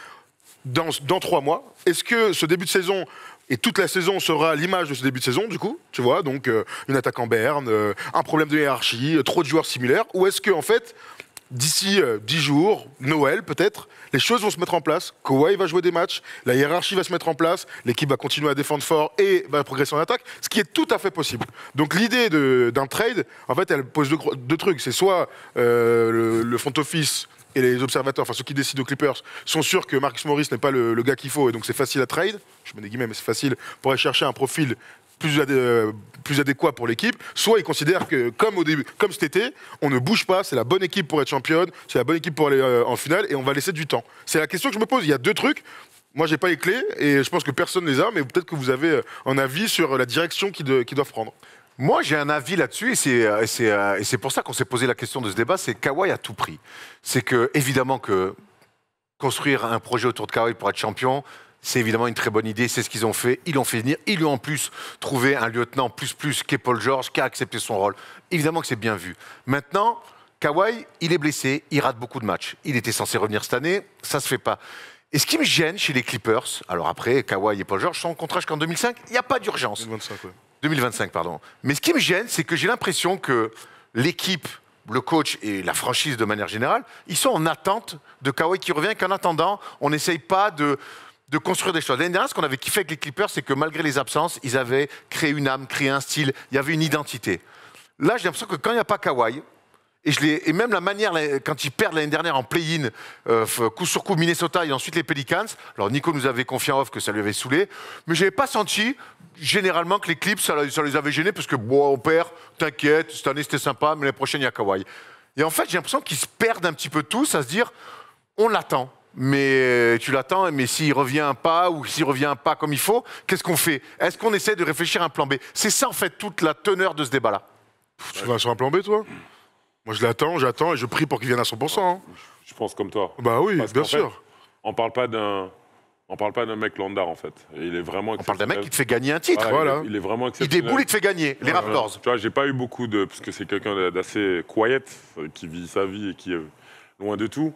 [SPEAKER 3] dans 3 mois. Est-ce que ce début de saison et toute la saison sera à l'image de ce début de saison, du coup, tu vois, donc une attaque en berne, un problème de hiérarchie, trop de joueurs similaires, ou est-ce que en fait, d'ici 10 jours, Noël peut-être, les choses vont se mettre en place, Kawhi va jouer des matchs, la hiérarchie va se mettre en place, l'équipe va continuer à défendre fort et va progresser en attaque, ce qui est tout à fait possible. Donc l'idée d'un trade, en fait, elle pose deux trucs. C'est soit le front office et les observateurs, enfin ceux qui décident aux Clippers, sont sûrs que Marcus Morris n'est pas le gars qu'il faut, et donc c'est facile à trade, je mets des guillemets, mais c'est facile, pour aller chercher un profil plus adéquat pour l'équipe, soit ils considèrent que, comme cet été, on ne bouge pas, c'est la bonne équipe pour être championne, c'est la bonne équipe pour aller en finale, et on va laisser du temps. C'est la question que je me pose. Il y a 2 trucs. Moi, j'ai pas les clés, et je pense que personne les a, mais peut-être que vous avez un avis sur la direction qu'ils doivent prendre.
[SPEAKER 1] Moi, j'ai un avis là-dessus, et c'est pour ça qu'on s'est posé la question de ce débat, c'est Kawhi à tout prix. C'est que, évidemment, que construire un projet autour de Kawhi pour être champion, c'est évidemment une très bonne idée, c'est ce qu'ils ont fait. Ils l'ont fait venir, ils lui ont en plus trouvé un lieutenant plus qu'est Paul George, qui a accepté son rôle. Évidemment que c'est bien vu. Maintenant, Kawhi, il est blessé, il rate beaucoup de matchs. Il était censé revenir cette année, ça se fait pas. Et ce qui me gêne chez les Clippers, alors après, Kawhi et Paul George sont en contrat jusqu'en 2005, il n'y a pas d'urgence.
[SPEAKER 3] 2025, ouais.
[SPEAKER 1] 2025, pardon. Mais ce qui me gêne, c'est que j'ai l'impression que l'équipe, le coach et la franchise de manière générale, ils sont en attente de Kawhi qui revient, qu'en attendant, on n'essaye pas de construire des choses. L'année dernière, ce qu'on avait kiffé avec les Clippers, c'est que malgré les absences, ils avaient créé une âme, créé un style, il y avait une identité. Là, j'ai l'impression que quand il n'y a pas Kawhi, et même la manière, quand ils perdent l'année dernière en play-in, coup sur coup Minnesota et ensuite les Pelicans, alors Nico nous avait confié en off que ça lui avait saoulé, mais je n'avais pas senti généralement que les Clips, ça les avait gênés, parce que bon, on perd, t'inquiète, cette année c'était sympa, mais l'année prochaine il y a Kawhi. Et en fait, j'ai l'impression qu'ils se perdent un petit peu tous à se dire, on l'attend. Mais tu l'attends, mais s'il revient pas ou s'il revient pas comme il faut, qu'est-ce qu'on fait? Est-ce qu'on essaie de réfléchir à un plan B? C'est ça en fait toute la teneur de ce débat-là.
[SPEAKER 3] Tu vas sur un plan B, toi? Moi, je l'attends, j'attends et je prie pour qu'il vienne à 100%. Hein.
[SPEAKER 2] Je pense comme toi.
[SPEAKER 3] Bah oui,
[SPEAKER 2] Parce
[SPEAKER 3] bien
[SPEAKER 2] qu'en
[SPEAKER 3] sûr.
[SPEAKER 2] fait, on parle pas d'un mec lambda en fait. Et il est vraiment
[SPEAKER 1] On parle d'un mec qui te fait gagner un titre.
[SPEAKER 3] Voilà.
[SPEAKER 2] Il est vraiment
[SPEAKER 1] Il
[SPEAKER 2] exceptionnel.
[SPEAKER 1] déboule, il te fait gagner, les Raptors.
[SPEAKER 2] Tu vois, j'ai pas eu beaucoup de... Parce que c'est quelqu'un d'assez quiet, qui vit sa vie et qui est loin de tout.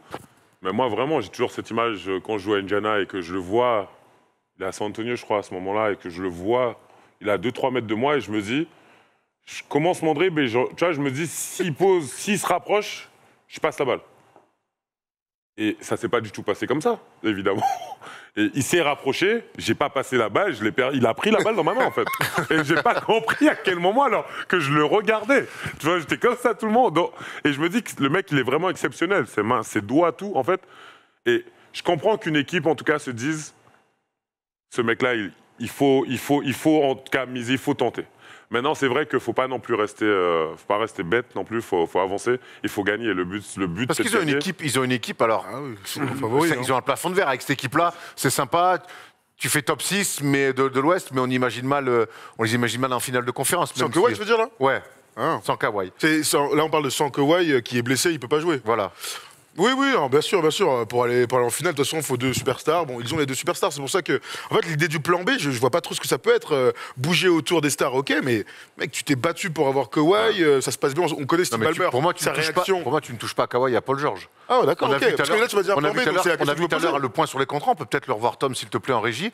[SPEAKER 2] Mais moi, vraiment, j'ai toujours cette image quand je joue à Indiana et que je le vois, il est à San Antonio, je crois, à ce moment-là, et que je le vois, il est à 2-3 mètres de moi et je me dis, je commence mon dribble et tu vois, je me dis, s'il se rapproche, je passe la balle. Et ça s'est pas du tout passé comme ça, évidemment. Et il s'est rapproché, j'ai pas passé la balle, il a pris la balle dans ma main en fait. Et j'ai pas compris à quel moment alors que je le regardais. Tu vois, j'étais comme ça tout le monde. Et je me dis que le mec, il est vraiment exceptionnel, ses mains, ses doigts, tout en fait. Et je comprends qu'une équipe en tout cas se dise, ce mec-là, il faut en tout cas miser, il faut tenter. Maintenant, c'est vrai qu'il ne faut pas non plus rester, faut pas rester bête non plus. Faut avancer. Il faut gagner. Le but,
[SPEAKER 1] parce
[SPEAKER 2] c'est
[SPEAKER 1] qu'ils ont une équipe. Alors,
[SPEAKER 3] Ah oui, ils sont favoris.
[SPEAKER 1] ils ont un plafond de verre avec cette équipe-là. C'est sympa. Tu fais top 6 mais de l'Ouest, mais on les imagine mal en finale de conférence.
[SPEAKER 3] Sans
[SPEAKER 1] même
[SPEAKER 3] Kawhi,
[SPEAKER 1] si-
[SPEAKER 3] je veux dire là.
[SPEAKER 1] Ouais,
[SPEAKER 3] Ah.
[SPEAKER 1] sans Kawhi.
[SPEAKER 3] Là, on parle de sans Kawhi qui est blessé, il peut pas jouer.
[SPEAKER 1] Voilà.
[SPEAKER 3] Oui, oui, non, bien sûr, bien sûr. Pour aller en finale, de toute façon, il faut 2 superstars. Bon, ils ont les 2 superstars. C'est pour ça que, en fait, l'idée du plan B, je vois pas trop ce que ça peut être. Bouger autour des stars, ok, mais mec, tu t'es battu pour avoir Kawhi, ça se passe bien. On connaît Steve
[SPEAKER 1] Non, mais
[SPEAKER 3] Ballmer.
[SPEAKER 1] pour moi, tu
[SPEAKER 3] sa
[SPEAKER 1] ne touches
[SPEAKER 3] réaction.
[SPEAKER 1] pour moi, tu ne touches pas à Kawhi et à Paul George.
[SPEAKER 3] Ah, d'accord,
[SPEAKER 1] On a
[SPEAKER 3] ok.
[SPEAKER 1] vu tout à
[SPEAKER 3] Parce que là, tu vas dire
[SPEAKER 1] on a
[SPEAKER 3] plan
[SPEAKER 1] vu
[SPEAKER 3] B,
[SPEAKER 1] tout à
[SPEAKER 3] donc c'est la
[SPEAKER 1] l'heure- on a
[SPEAKER 3] question
[SPEAKER 1] vu
[SPEAKER 3] que je
[SPEAKER 1] tout à
[SPEAKER 3] me posais.
[SPEAKER 1] l'heure le point sur les contrats. On peut peut-être le revoir, Tom, s'il te plaît, en régie.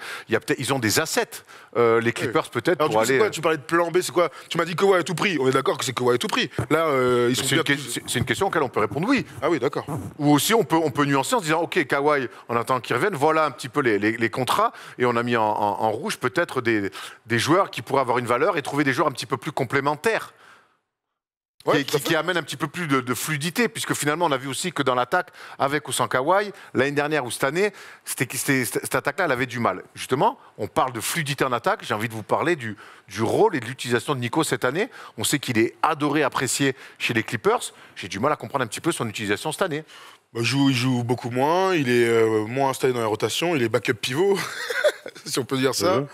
[SPEAKER 1] Ils ont des assets, les Clippers, peut-être,
[SPEAKER 3] Alors, du
[SPEAKER 1] pour
[SPEAKER 3] coup, c'est
[SPEAKER 1] aller.
[SPEAKER 3] quoi? Tu parlais de plan B, c'est quoi? Tu m'as dit Kawhi à tout prix. On est d'accord que c'est Kawhi à tout prix. Là, ils sont
[SPEAKER 1] C'est
[SPEAKER 3] bien.
[SPEAKER 1] c'est une question auquel on peut répondre oui.
[SPEAKER 3] Ah oui, d'accord.
[SPEAKER 1] Ou aussi, on peut nuancer en se disant, OK, Kawhi, en attendant qu'il revienne, voilà un petit peu les contrats. Et on a mis en rouge peut-être des joueurs qui pourraient avoir une valeur et trouver des joueurs un petit peu plus complémentaires.
[SPEAKER 3] Ouais,
[SPEAKER 1] Qui amène un petit peu plus de fluidité, puisque finalement, on a vu aussi que dans l'attaque, avec ou sans Kawhi, l'année dernière ou cette année, cette attaque-là, elle avait du mal. Justement, on parle de fluidité en attaque, j'ai envie de vous parler du rôle et de l'utilisation de Nico cette année. On sait qu'il est adoré, apprécié chez les Clippers. J'ai du mal à comprendre un petit peu son utilisation cette année.
[SPEAKER 3] Bah, il joue beaucoup moins, il est moins installé dans les rotations, il est backup pivot, si on peut dire ça.
[SPEAKER 2] Mhm.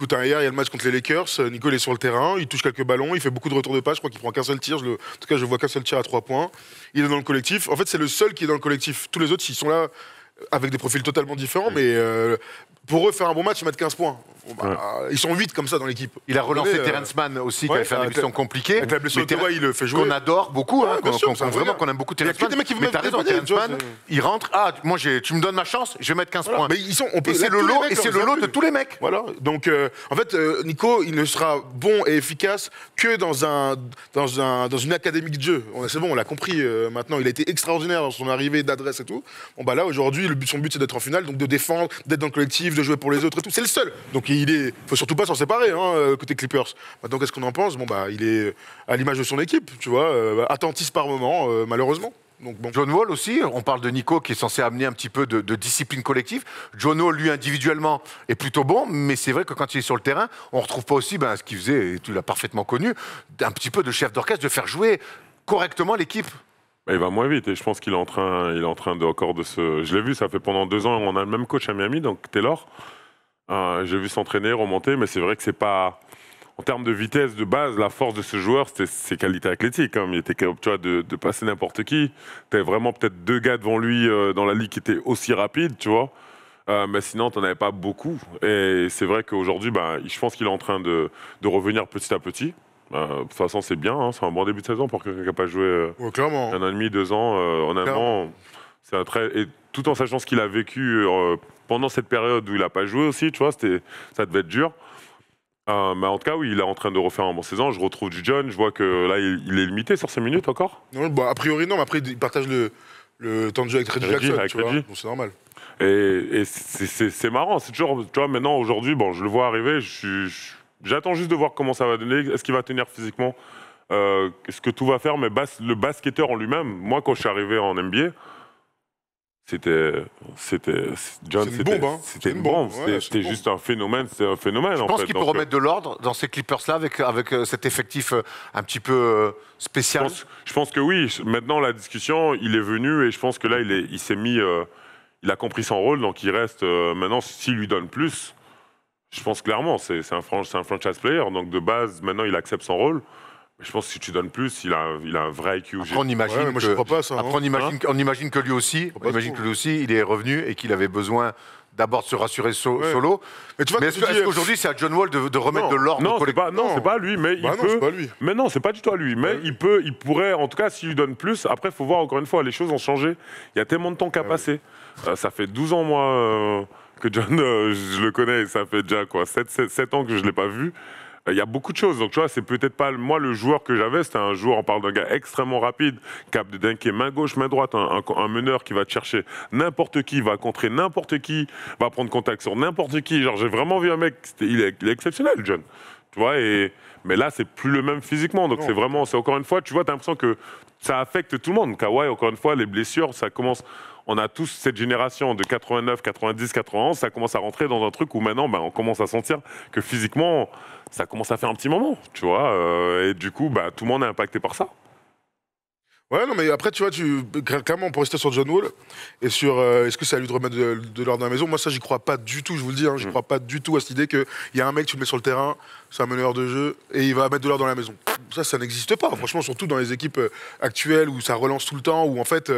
[SPEAKER 3] Écoute, hier, il y a le match contre les Lakers. Nico, il est sur le terrain, il touche quelques ballons, il fait beaucoup de retours de passe. Je crois qu'il prend qu'un seul tir. En tout cas, je vois qu'un seul tir à 3 points. Il est dans le collectif. En fait, c'est le seul qui est dans le collectif. Tous les autres, ils sont là avec des profils totalement différents, mais pour eux, faire un bon match, ils mettent 15 points. Bon, bah, ils sont 8 comme ça dans l'équipe.
[SPEAKER 1] Il a relancé
[SPEAKER 3] Attendez,
[SPEAKER 1] Terrence Mann aussi, qui
[SPEAKER 3] ouais,
[SPEAKER 1] avait fait une
[SPEAKER 3] avec
[SPEAKER 1] émission compliquée.
[SPEAKER 3] avec la blessure
[SPEAKER 1] Mais
[SPEAKER 3] de Kawhi, il le fait jouer.
[SPEAKER 1] Qu'on adore beaucoup, hein,
[SPEAKER 3] Ouais, bien sûr,
[SPEAKER 1] qu'on
[SPEAKER 3] c'est un
[SPEAKER 1] vraiment
[SPEAKER 3] vrai
[SPEAKER 1] qu'on aime beaucoup
[SPEAKER 3] Il y a
[SPEAKER 1] Terrence
[SPEAKER 3] que des
[SPEAKER 1] Mann.
[SPEAKER 3] mecs qui
[SPEAKER 1] Mais
[SPEAKER 3] veulent
[SPEAKER 1] t'as raison,
[SPEAKER 3] dépanner,
[SPEAKER 1] Terrence
[SPEAKER 3] tu vois,
[SPEAKER 1] Mann,
[SPEAKER 3] c'est-
[SPEAKER 1] il rentre. Ah, tu me donnes ma chance, je vais mettre 15
[SPEAKER 3] Voilà.
[SPEAKER 1] points.
[SPEAKER 3] Mais ils sont, on peut,
[SPEAKER 1] Et c'est
[SPEAKER 3] là,
[SPEAKER 1] le
[SPEAKER 3] tous les
[SPEAKER 1] lot,
[SPEAKER 3] mecs,
[SPEAKER 1] et c'est
[SPEAKER 3] on
[SPEAKER 1] le
[SPEAKER 3] les a
[SPEAKER 1] lot
[SPEAKER 3] vus.
[SPEAKER 1] de tous les mecs.
[SPEAKER 3] Voilà. Donc, en fait, Nico, il ne sera bon et efficace que dans une académie de jeu. C'est bon, on l'a compris maintenant. Il a été extraordinaire dans son arrivée, d'adresse et tout. Bon, bah là, aujourd'hui, son but, c'est d'être en finale, donc de défendre, d'être dans le collectif, de jouer pour les autres et tout. C'est le seul. Donc, faut surtout pas s'en séparer, hein, côté Clippers. Maintenant, qu'est-ce qu'on en pense? Bon, bah, il est à l'image de son équipe, tu vois, attentiste par moment, malheureusement. Donc, bon.
[SPEAKER 1] John Wall aussi, on parle de Nico qui est censé amener un petit peu de discipline collective. John Wall, lui, individuellement, est plutôt bon, mais c'est vrai que quand il est sur le terrain, on ne retrouve pas aussi ce qu'il faisait, et tu l'as parfaitement connu, un petit peu de chef d'orchestre, de faire jouer correctement l'équipe.
[SPEAKER 2] Bah, il va moins vite et je pense qu'il est en train de se... Je l'ai vu, ça fait pendant 2 ans, on a le même coach à Miami, donc Taylor. J'ai vu s'entraîner, remonter, mais c'est vrai que c'est pas... en termes de vitesse de base, la force de ce joueur, c'était ses qualités athlétiques. Hein. Il était capable, tu vois, de passer n'importe qui. Tu avais vraiment peut-être 2 gars devant lui dans la ligue qui étaient aussi rapides, tu vois. Mais sinon, tu n'en avais pas beaucoup. Et c'est vrai qu'aujourd'hui, je pense qu'il est en train de revenir petit à petit. De toute façon, c'est bien. Hein. C'est un bon début de saison pour quelqu'un qui n'a pas joué
[SPEAKER 3] clairement.
[SPEAKER 2] 1 an et demi, 2 ans. Honnêtement, c'est un très... Et tout en sachant ce qu'il a vécu pendant cette période où il n'a pas joué aussi, tu vois, ça devait être dur. Mais en tout cas, oui, il est en train de refaire un bon saison. Je retrouve du John. Je vois que là, il est limité sur ses minutes encore.
[SPEAKER 3] Non, a priori, non, mais après, il partage le temps de jeu avec Reggie Jackson, tu vois. Donc, c'est normal.
[SPEAKER 2] Et c'est marrant. C'est toujours, tu vois, maintenant, aujourd'hui, je le vois arriver. J'attends juste de voir comment ça va donner. Est-ce qu'il va tenir physiquement est-ce que tout va faire? Mais le basketteur en lui-même, moi, quand je suis arrivé en NBA, John, c'était une bombe. C'était juste un phénomène. C'est un phénomène.
[SPEAKER 1] Je pense qu'il peut remettre de l'ordre dans ces Clippers-là avec cet effectif un petit peu spécial.
[SPEAKER 2] Je pense que oui. Maintenant, la discussion, il est venu et je pense que là, il s'est mis. Il a compris son rôle, donc il reste. Maintenant, s'il lui donne plus, je pense clairement, c'est un franchise player. Donc de base, maintenant, il accepte son rôle. Je pense que si tu donnes plus, il a un vrai IQ.
[SPEAKER 1] Après, on imagine
[SPEAKER 3] moi, je crois pas ça.
[SPEAKER 1] Après, on imagine que lui aussi, il est revenu et qu'il avait besoin d'abord de se rassurer solo. Mais est-ce qu'aujourd'hui, c'est à John Wall de remettre de l'ordre?
[SPEAKER 2] Non, c'est pas lui, mais il peut.
[SPEAKER 3] C'est pas lui.
[SPEAKER 2] Mais non, c'est pas du tout à lui. Mais il pourrait, en tout cas, s'il lui donne plus. Après, il faut voir encore une fois, les choses ont changé. Il y a tellement de temps qu'à passer. Ça fait 12 ans, moi, que John, je le connais. Ça fait déjà 7 ans que je l'ai pas vu. Il y a beaucoup de choses. Donc, tu vois, c'est peut-être pas moi le joueur que j'avais. C'était un joueur, on parle d'un gars extrêmement rapide, capable de dunker main gauche, main droite, un meneur qui va te chercher n'importe qui, va contrer n'importe qui, va prendre contact sur n'importe qui. Genre, j'ai vraiment vu un mec, il est exceptionnel, John. Tu vois, mais là, c'est plus le même physiquement. Donc, c'est encore une fois, tu vois, tu as l'impression que ça affecte tout le monde. Kawhi, encore une fois, les blessures, ça commence. On a tous cette génération de 89, 90, 91, ça commence à rentrer dans un truc où maintenant, on commence à sentir que physiquement, ça commence à faire un petit moment, tu vois. Et du coup, tout le monde est impacté par ça.
[SPEAKER 3] Ouais, non, mais après, tu vois, clairement, pour rester sur John Wall et sur est-ce que c'est à lui de remettre de l'ordre dans la maison, moi, ça, j'y crois pas du tout, je vous le dis, j'y crois pas du tout à cette idée qu'il y a un mec, tu le mets sur le terrain, c'est un meneur de jeu, et il va mettre de l'ordre dans la maison. Ça n'existe pas, franchement, surtout dans les équipes actuelles où ça relance tout le temps, où en fait,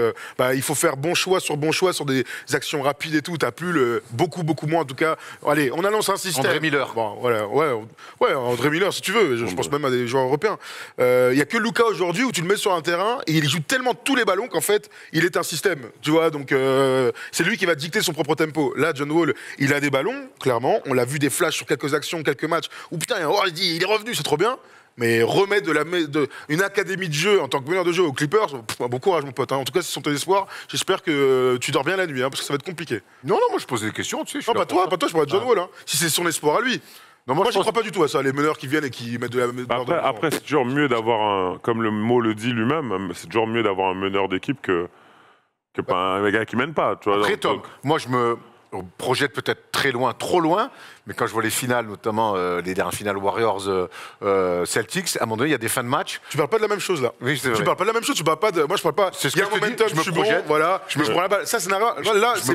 [SPEAKER 3] il faut faire bon choix sur des actions rapides et tout. T'as plus beaucoup moins, en tout cas. Allez, on annonce un système.
[SPEAKER 1] André Miller.
[SPEAKER 3] Bon, voilà, ouais, André Miller, si tu veux. Je pense même à des joueurs européens. Il y a que Luka aujourd'hui où tu le mets sur un terrain et il joue tellement tous les ballons qu'en fait, il est un système. Tu vois, donc c'est lui qui va dicter son propre tempo. Là, John Wall, il a des ballons, clairement. On l'a vu des flashs sur quelques actions, quelques matchs. Où putain, il dit, il est revenu, c'est trop bien. Mais remettre une académie de jeu en tant que meneur de jeu aux Clippers, bon courage mon pote. Hein. En tout cas, c'est son espoir. J'espère que tu dors bien la nuit, parce que ça va être compliqué.
[SPEAKER 1] Non, moi je posais des questions, tu sais.
[SPEAKER 3] Non, pas toi, je parle de John Wall. Hein. Si c'est son espoir à lui. Non, moi je crois pas du tout à ça, les meneurs qui viennent et qui mettent de la...
[SPEAKER 2] Après, c'est toujours mieux d'avoir comme le mot le dit lui-même, c'est toujours mieux d'avoir un meneur d'équipe que pas un gars qui mène pas. Tu vois,
[SPEAKER 1] après, Tom, moi je me projette peut-être très loin, trop loin, mais quand je vois les finales, notamment les dernières finales Warriors-Celtics, à un moment donné, il y a des fins de match.
[SPEAKER 3] Tu parles pas de la même chose là.
[SPEAKER 1] Oui, c'est vrai.
[SPEAKER 3] Tu parles pas de la même chose, tu parles pas de... Moi je parle pas... Il y a un momentum, je suis bon, voilà, je prends la balle. Ça, c'est là,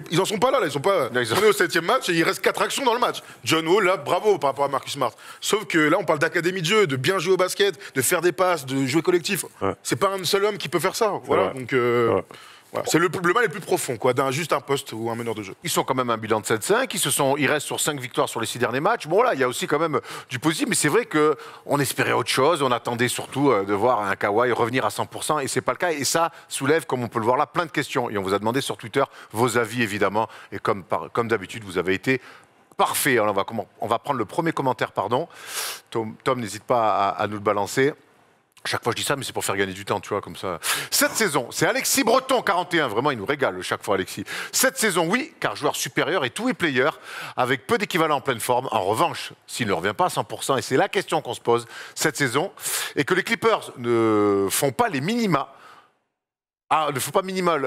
[SPEAKER 3] ils en sont pas là, ils sont pas... On est au 7e match et il reste 4 actions dans le match. John Wall, là, bravo par rapport à Marcus Smart. Sauf que là, on parle d'académie de jeu, de bien jouer au basket, de faire des passes, de jouer collectif. Ouais. C'est pas un seul homme qui peut faire ça. Voilà, donc... Voilà. C'est le mal le plus profond, juste un poste ou un meneur de jeu.
[SPEAKER 1] Ils sont quand même un bilan de 7-5, ils restent sur 5 victoires sur les 6 derniers matchs. Bon là, il y a aussi quand même du positif, mais c'est vrai qu'on espérait autre chose, on attendait surtout de voir un Kawhi revenir à 100%, et c'est pas le cas. Et ça soulève, comme on peut le voir là, plein de questions. Et on vous a demandé sur Twitter vos avis, évidemment, et comme d'habitude, vous avez été parfait. Alors on va prendre le premier commentaire, pardon. Tom, n'hésite pas à nous le balancer. Chaque fois je dis ça, mais c'est pour faire gagner du temps, tu vois, comme ça. Cette saison, c'est Alexis Breton, 41. Vraiment, il nous régale chaque fois, Alexis. Cette saison, oui, car joueur supérieur et tout est player, avec peu d'équivalent en pleine forme. En revanche, s'il ne revient pas à 100%, et c'est la question qu'on se pose cette saison, et que les Clippers ne font pas les minima, ne font pas minimal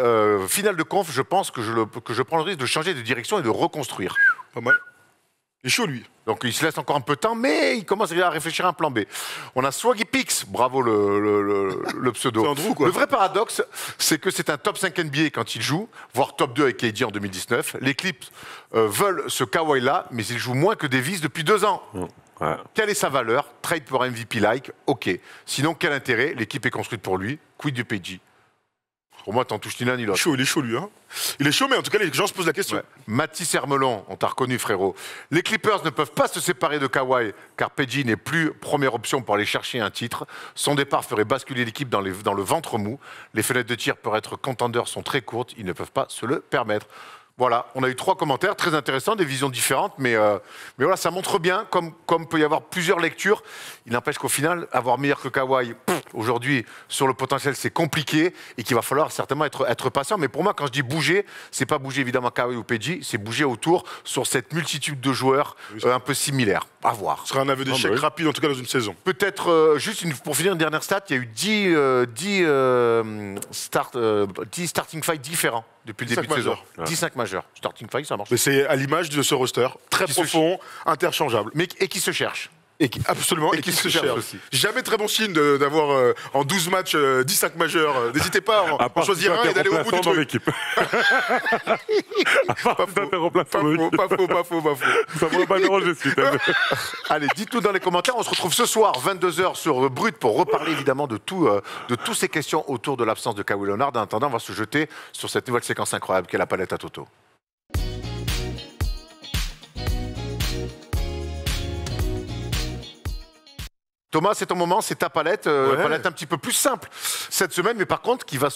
[SPEAKER 1] finale de conf, je pense que je prends le risque de changer de direction et de reconstruire.
[SPEAKER 3] Pas mal. Il est chaud, lui.
[SPEAKER 1] Donc il se laisse encore un peu de temps, mais il commence à réfléchir à un plan B. On a Swaggy Pix, bravo le pseudo.
[SPEAKER 3] C'est Andrew, quoi.
[SPEAKER 1] Le vrai paradoxe, c'est que c'est un top 5 NBA quand il joue, voire top 2 avec KD en 2019. Les Clips veulent ce Kawhi-là, mais il joue moins que Davis depuis 2 ans.
[SPEAKER 2] Ouais.
[SPEAKER 1] Quelle est sa valeur? Trade pour MVP-like, ok. Sinon, quel intérêt? L'équipe est construite pour lui. Quid du PG? Pour moi, t'en touches ni l'un ni l'autre.
[SPEAKER 3] Il est chaud, lui. Hein. Il est chaud, mais en tout cas, les gens se posent la question.
[SPEAKER 1] Ouais. Mathis Hermelon, on t'a reconnu, frérot. Les Clippers ne peuvent pas se séparer de Kawhi, car PG n'est plus première option pour aller chercher un titre. Son départ ferait basculer l'équipe dans le ventre mou. Les fenêtres de tir pour être contenders sont très courtes. Ils ne peuvent pas se le permettre. Voilà, on a eu 3 commentaires très intéressants, des visions différentes, mais voilà, ça montre bien, comme peut y avoir plusieurs lectures. Il n'empêche qu'au final, avoir meilleur que Kawhi, aujourd'hui, sur le potentiel, c'est compliqué et qu'il va falloir certainement être patient. Mais pour moi, quand je dis bouger, c'est pas bouger évidemment Kawhi ou PG, c'est bouger autour sur cette multitude de joueurs un peu similaires. À voir.
[SPEAKER 3] Ce sera un aveu d'échec rapide, en tout cas, dans une saison.
[SPEAKER 1] Peut-être, juste pour finir, une dernière stat, il y a eu 10 starting fight différents depuis le début de saison. 15 majeurs. Starting fight, ça marche.
[SPEAKER 3] Mais c'est à l'image de ce roster, très profond, interchangeable.
[SPEAKER 1] Et qui se cherche.
[SPEAKER 3] Absolument, et qui se cherche
[SPEAKER 1] aussi.
[SPEAKER 3] Jamais très bon signe d'avoir en 12 matchs 15 majeurs. N'hésitez pas à en choisir un et d'aller au bout du truc.
[SPEAKER 2] l'équipe.
[SPEAKER 3] Pas faux.
[SPEAKER 2] Ça ne va pas déranger, si
[SPEAKER 1] Allez, dites-nous dans les commentaires. On se retrouve ce soir, 22h sur Brut, pour reparler évidemment de toutes ces questions autour de l'absence de Kawhi Leonard. En attendant, on va se jeter sur cette nouvelle séquence incroyable qu'est la palette à Toto. Thomas, c'est ton moment, c'est ta palette, palette un petit peu plus simple cette semaine, mais par contre qui va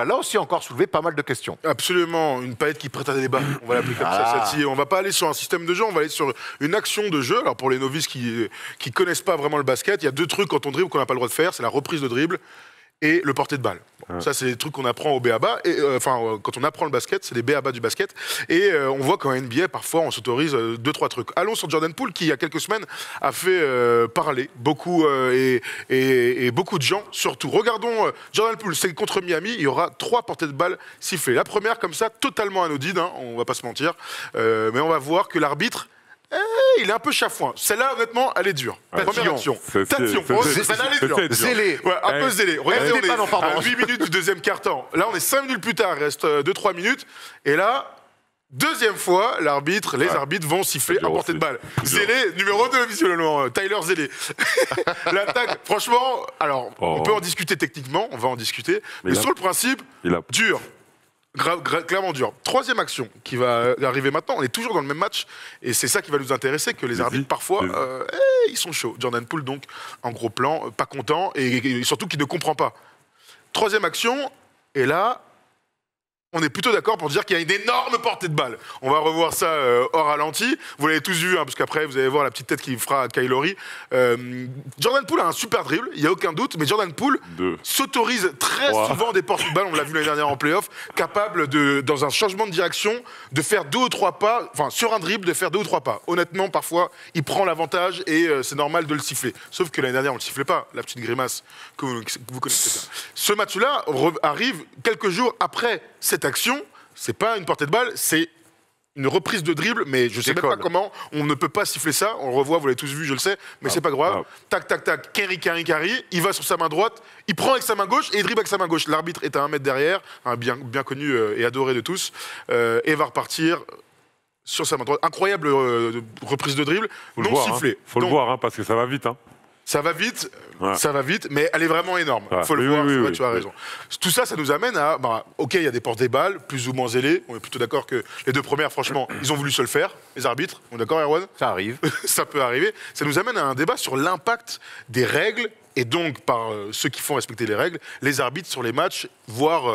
[SPEAKER 1] là aussi encore soulever pas mal de questions.
[SPEAKER 3] Absolument, une palette qui prête à débat, on va l'appeler comme ça, celle-ci. On va pas aller sur un système de jeu, on va aller sur une action de jeu. Alors pour les novices qui connaissent pas vraiment le basket, il y a 2 trucs quand on dribble qu'on n'a pas le droit de faire, c'est la reprise de dribble et le porté de balle. Bon, ça, c'est des trucs qu'on apprend au BABA. Quand on apprend le basket, c'est les BABA du basket. Et on voit qu'en NBA, parfois, on s'autorise 2-3 trucs. Allons sur Jordan Poole, qui, il y a quelques semaines, a fait parler beaucoup et beaucoup de gens, surtout. Regardons Jordan Poole, c'est contre Miami. Il y aura 3 portées de balle sifflées. La première, comme ça, totalement anodine, hein, on va pas se mentir. Mais on va voir que l'arbitre... il est un peu chafouin. Celle-là, honnêtement, elle est dure. Première action. Tatillon. Celle-là, elle est dure.
[SPEAKER 1] Zélé.
[SPEAKER 3] Ouais, un peu zélé. Regardez, on est à 8 minutes du deuxième quart-temps. Là, on est 5 minutes plus tard, il reste 2-3 minutes. Et là, deuxième fois, les arbitres vont siffler à portée de balle. Zélé, numéro 2, visuellement. Tyler Zélé. L'attaque, franchement, alors, on peut en discuter techniquement, on va en discuter. Mais sur le principe, dur. Clairement dur. Troisième action qui va arriver maintenant. On est toujours dans le même match et c'est ça qui va nous intéresser, que les arbitres parfois ils sont chauds. Jordan Poole donc en gros plan, pas content et surtout qui ne comprend pas. Troisième action et là on est plutôt d'accord pour dire qu'il y a une énorme portée de balle. On va revoir ça hors ralenti. Vous l'avez tous vu, hein, parce qu'après, vous allez voir la petite tête qu'il fera à Kylori. Jordan Poole a un super dribble, il n'y a aucun doute, mais Jordan Poole s'autorise très souvent des portées de balle, on l'a vu l'année dernière en play-off, capable, dans un changement de direction, de faire 2 ou 3 pas, enfin, sur un dribble, de faire 2 ou 3 pas. Honnêtement, parfois, il prend l'avantage et c'est normal de le siffler. Sauf que l'année dernière, on ne le sifflait pas, la petite grimace que vous connaissez bien. Ce match-là arrive quelques jours après cette action, c'est pas une portée de balle, c'est une reprise de dribble, mais je sais même pas comment, on ne peut pas siffler ça, on le revoit, vous l'avez tous vu, je le sais, mais c'est pas grave. Tac, tac, tac, Kerry, il va sur sa main droite, il prend avec sa main gauche et il dribble avec sa main gauche. L'arbitre est à 1 mètre derrière, bien connu et adoré de tous, et va repartir sur sa main droite. Incroyable reprise de dribble, non sifflée.
[SPEAKER 2] Faut le voir, parce que ça va vite.
[SPEAKER 3] Ça va vite, mais elle est vraiment énorme. Il faut le voir, tu as raison. Tout ça, ça nous amène à... ok, il y a des portes des balles, plus ou moins zélées. On est plutôt d'accord que les 2 premières, franchement, ils ont voulu se le faire, les arbitres. On est d'accord, Erwan?
[SPEAKER 1] Ça arrive.
[SPEAKER 3] Ça peut arriver. Ça nous amène à un débat sur l'impact des règles et donc par ceux qui font respecter les règles, les arbitres sur les matchs, voire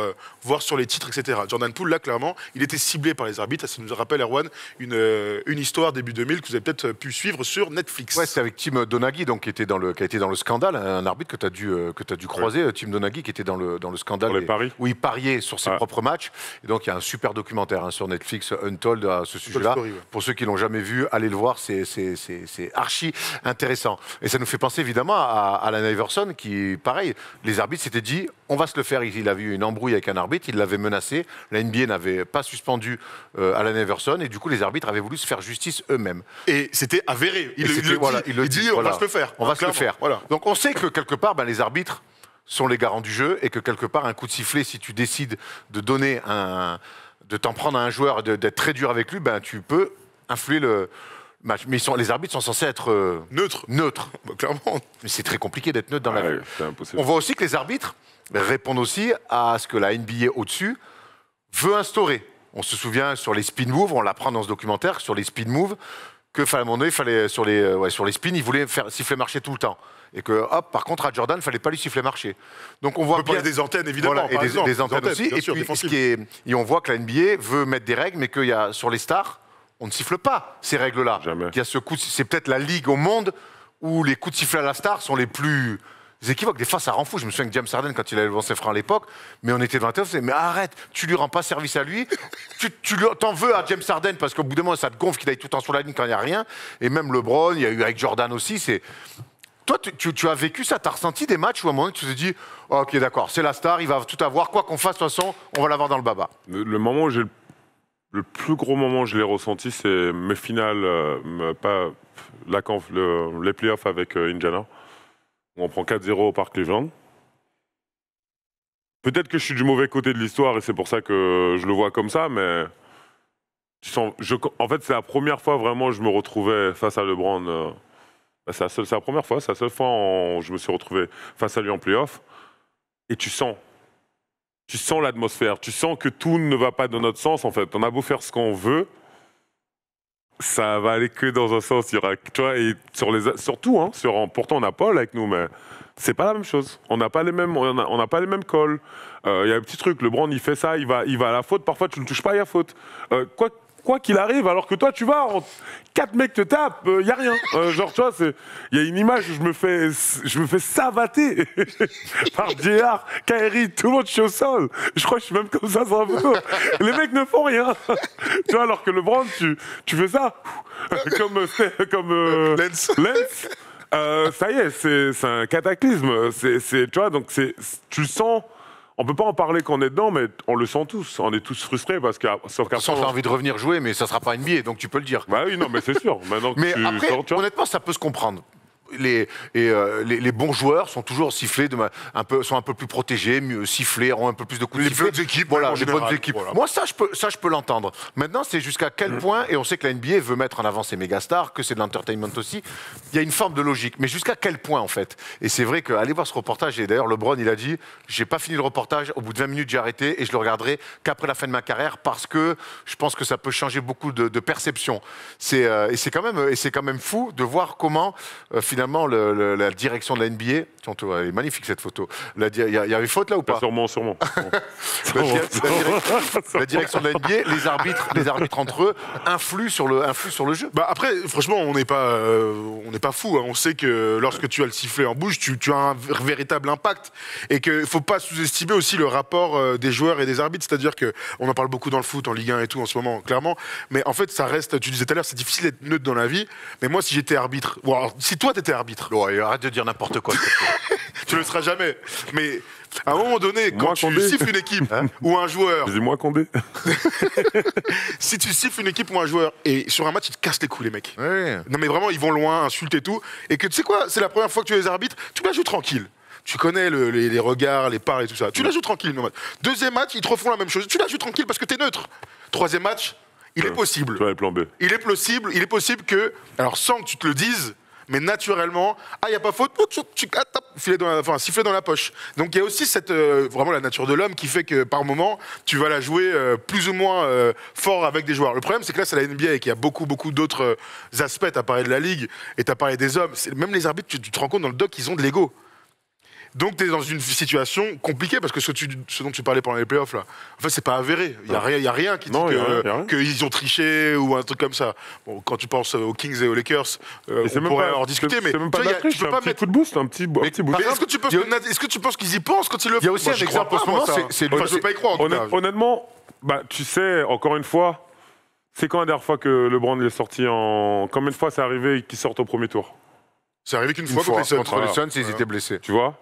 [SPEAKER 3] sur les titres, etc. Jordan Poole, là, clairement, il était ciblé par les arbitres. Ça nous rappelle, Erwan, une histoire début 2000 que vous avez peut-être pu suivre sur Netflix.
[SPEAKER 1] Ouais, c'est avec Tim Donaghy, donc, qui a été dans le scandale, un arbitre que tu as dû croiser, Tim Donaghy, qui était dans le scandale où il pariait sur ses propres matchs. Et donc, il y a un super documentaire sur Netflix, Untold, à ce sujet-là. Pour ceux qui l'ont jamais vu, allez le voir, c'est archi intéressant. Et ça nous fait penser évidemment à Allen Iverson, qui, pareil, les arbitres s'étaient dit, on va se le faire. Il avait eu une embrouille avec un arbitre, il l'avait menacé. La NBA n'avait pas suspendu Allen Iverson, et du coup, les arbitres avaient voulu se faire justice eux-mêmes.
[SPEAKER 3] Et c'était avéré. Il dit, on va se le faire.
[SPEAKER 1] On va se le faire. Voilà. Donc, on sait que quelque part, les arbitres sont les garants du jeu, et que quelque part, un coup de sifflet, si tu décides de t'en prendre à un joueur et d'être très dur avec lui, tu peux influer match. Mais les arbitres sont censés être
[SPEAKER 3] Neutre. Bah, clairement.
[SPEAKER 1] Mais c'est très compliqué d'être neutre dans la vie.
[SPEAKER 2] C'est impossible.
[SPEAKER 1] On voit aussi que les arbitres répondent aussi à ce que la NBA au-dessus veut instaurer. On se souvient sur les spin moves, on l'apprend dans ce documentaire, sur les spin moves, que à un moment donné, sur les spins, il voulait faire siffler marcher tout le temps. Et que, hop, par contre, à Jordan, il ne fallait pas lui siffler marcher. Donc on voit
[SPEAKER 3] On peut parler des antennes, évidemment.
[SPEAKER 1] Voilà, et
[SPEAKER 3] par exemple.
[SPEAKER 1] des antennes aussi.
[SPEAKER 3] bien
[SPEAKER 1] Et,
[SPEAKER 3] sûr,
[SPEAKER 1] puis,
[SPEAKER 3] défensives.
[SPEAKER 1] et on voit que la NBA veut mettre des règles, mais qu'il y a sur les stars, on ne siffle pas ces règles-là.
[SPEAKER 2] Jamais.
[SPEAKER 1] Il y a ce coup, c'est peut-être la ligue au monde où les coups de sifflet à la star sont les plus équivoques. Des fois, ça rend fou. Je me souviens que James Harden, quand il avait lancé frein à l'époque, mais on était dans la tête, on se disait, mais arrête, tu lui rends pas service à lui. T'en veux à James Harden parce qu'au bout d'un moment, ça te gonfle qu'il aille tout le temps sur la ligne quand il n'y a rien. Et même LeBron, il y a eu avec Jordan aussi. Toi, tu as vécu ça, tu as ressenti des matchs où à un moment tu te dis, oh, ok, d'accord, c'est la star, il va tout avoir, quoi qu'on fasse, de toute façon, on va l'avoir dans le baba.
[SPEAKER 2] Le moment où j'ai le plus gros moment où je l'ai ressenti, c'est mes finales, les playoffs avec Indiana, où on prend 4-0 par Cleveland. Peut-être que je suis du mauvais côté de l'histoire et c'est pour ça que je le vois comme ça, mais en fait, c'est la première fois vraiment que je me retrouvais face à LeBron. C'est la première fois, c'est la seule fois où je me suis retrouvé face à lui en playoff. Et tu sens l'atmosphère, tu sens que tout ne va pas dans notre sens en fait. On a beau faire ce qu'on veut, ça va aller que dans un sens. Il y aura, tu vois, et surtout, hein, pourtant on a Paul avec nous, mais c'est pas la même chose. On n'a pas les mêmes, on n'a pas les mêmes calls. Il y a un petit truc, LeBron il fait ça, il va à la faute. Parfois tu ne touches pas, il y a faute. Quoi qu'il arrive, alors que toi tu vas, 4 mecs te tapent, il y a rien. Genre tu vois, il y a une image où je me fais savater par JR, Kyrie, tout le monde je suis au sol. Je crois que je suis même comme ça sur la photo. Les mecs ne font rien. Tu vois, alors que LeBron, tu fais ça comme
[SPEAKER 3] Lens.
[SPEAKER 2] ça y est, c'est un cataclysme. Tu vois, donc tu le sens. On peut pas en parler quand on est dedans, mais on le sent tous. On est tous frustrés parce qu'après...
[SPEAKER 1] Sans envie de revenir jouer, mais ça sera pas NBA, donc tu peux le dire.
[SPEAKER 2] Bah oui, non, mais c'est sûr. Maintenant que
[SPEAKER 1] Mais
[SPEAKER 2] tu
[SPEAKER 1] après,
[SPEAKER 2] sors, tu vois.
[SPEAKER 1] honnêtement, ça peut se comprendre. Les bons joueurs sont toujours sifflés, sont un peu plus protégés, mieux sifflés, ont un peu plus de coups de sifflet.
[SPEAKER 3] bonnes équipes,
[SPEAKER 1] voilà,
[SPEAKER 3] en
[SPEAKER 1] les
[SPEAKER 3] général,
[SPEAKER 1] bonnes équipes.
[SPEAKER 3] voilà.
[SPEAKER 1] Moi, ça, je peux l'entendre. Maintenant, c'est jusqu'à quel point, et on sait que la NBA veut mettre en avant ses méga stars, que c'est de l'entertainment aussi. Il y a une forme de logique, mais jusqu'à quel point, en fait. Et c'est vrai qu'aller voir ce reportage, et d'ailleurs, LeBron, il a dit, j'ai pas fini le reportage, au bout de 20 minutes, j'ai arrêté, et je le regarderai qu'après la fin de ma carrière, parce que je pense que ça peut changer beaucoup de perception. Et c'est quand même fou de voir comment, finalement, la direction de la NBA, tiens, elle est magnifique cette photo. Il y a une faute là ou pas?
[SPEAKER 2] Sûrement.
[SPEAKER 1] La direction de la NBA, les arbitres entre eux influent sur le jeu.
[SPEAKER 3] Bah après, franchement, on n'est pas fou. Hein. On sait que lorsque tu as le sifflet en bouche, tu as un véritable impact et qu'il ne faut pas sous-estimer aussi le rapport des joueurs et des arbitres. C'est-à-dire que on en parle beaucoup dans le foot, en Ligue 1 et tout en ce moment, clairement. Mais en fait, ça reste. Tu disais tout à l'heure, c'est difficile d'être neutre dans la vie. Mais moi, si j'étais arbitre, ou alors si toi t'étais arbitre,
[SPEAKER 1] Ouais, arrête de dire n'importe quoi. s'il te plaît.
[SPEAKER 3] tu le seras jamais. Mais à un moment donné, quand
[SPEAKER 2] Moi,
[SPEAKER 3] tu
[SPEAKER 2] Condé.
[SPEAKER 3] siffles une équipe ou un joueur,
[SPEAKER 2] Dis-moi Condé.
[SPEAKER 3] si tu siffles une équipe ou un joueur et sur un match, ils te cassent les couilles, les mecs.
[SPEAKER 1] Ouais.
[SPEAKER 3] Non mais vraiment, ils vont loin, insultent et tout. Et que tu sais quoi, c'est la première fois que tu les arbitres, tu la joues tranquille. Tu connais les regards, les parts et tout ça. Tu la joues tranquille. Non. Deuxième match, ils te refont la même chose. Tu la joues tranquille parce que t'es neutre. Troisième match, il est possible.
[SPEAKER 2] Tu vas le plan B.
[SPEAKER 3] Il est possible que, alors sans que tu te le dises, mais naturellement, il n'y a pas faute, sifflet dans la poche. Donc il y a aussi vraiment la nature de l'homme qui fait que par moment, tu vas la jouer plus ou moins fort avec des joueurs. Le problème, c'est que là, c'est la NBA et qu'il y a beaucoup d'autres aspects. Tu as parlé de la Ligue et tu as parlé des hommes. Même les arbitres, tu te rends compte dans le doc, ils ont de l'ego. Donc tu es dans une situation compliquée parce que ce dont tu parlais pendant les playoffs, là, en fait, c'est pas avéré. Il n'y a rien qui dit qu'ils ont triché ou un truc comme ça. Bon, quand tu penses aux Kings et aux Lakers, on pourrait en discuter, mais
[SPEAKER 2] c'est même pas
[SPEAKER 3] tu
[SPEAKER 2] de
[SPEAKER 3] vois,
[SPEAKER 2] la triche,
[SPEAKER 3] tu peux
[SPEAKER 2] c'est
[SPEAKER 3] pas
[SPEAKER 2] un petit
[SPEAKER 3] mettre.
[SPEAKER 2] coup de boost, un petit boost.
[SPEAKER 3] Mais est-ce que tu penses qu'ils y pensent quand ils le font?
[SPEAKER 1] Il y a aussi
[SPEAKER 3] Moi,
[SPEAKER 1] un
[SPEAKER 3] je crois
[SPEAKER 1] exemple en
[SPEAKER 3] pas,
[SPEAKER 1] ce moment,
[SPEAKER 3] moi, ça.
[SPEAKER 1] c'est
[SPEAKER 3] Enfin, je veux pas y croire. En tout cas.
[SPEAKER 2] Honnêtement, tu sais, encore une fois, c'est quand la dernière fois que LeBron est sorti combien de fois c'est arrivé qu'il sorte au premier tour?
[SPEAKER 3] C'est arrivé qu'une
[SPEAKER 1] Une
[SPEAKER 3] fois
[SPEAKER 1] fois
[SPEAKER 3] contre les Suns.
[SPEAKER 1] contre les Suns, ils étaient blessés.
[SPEAKER 2] Tu vois?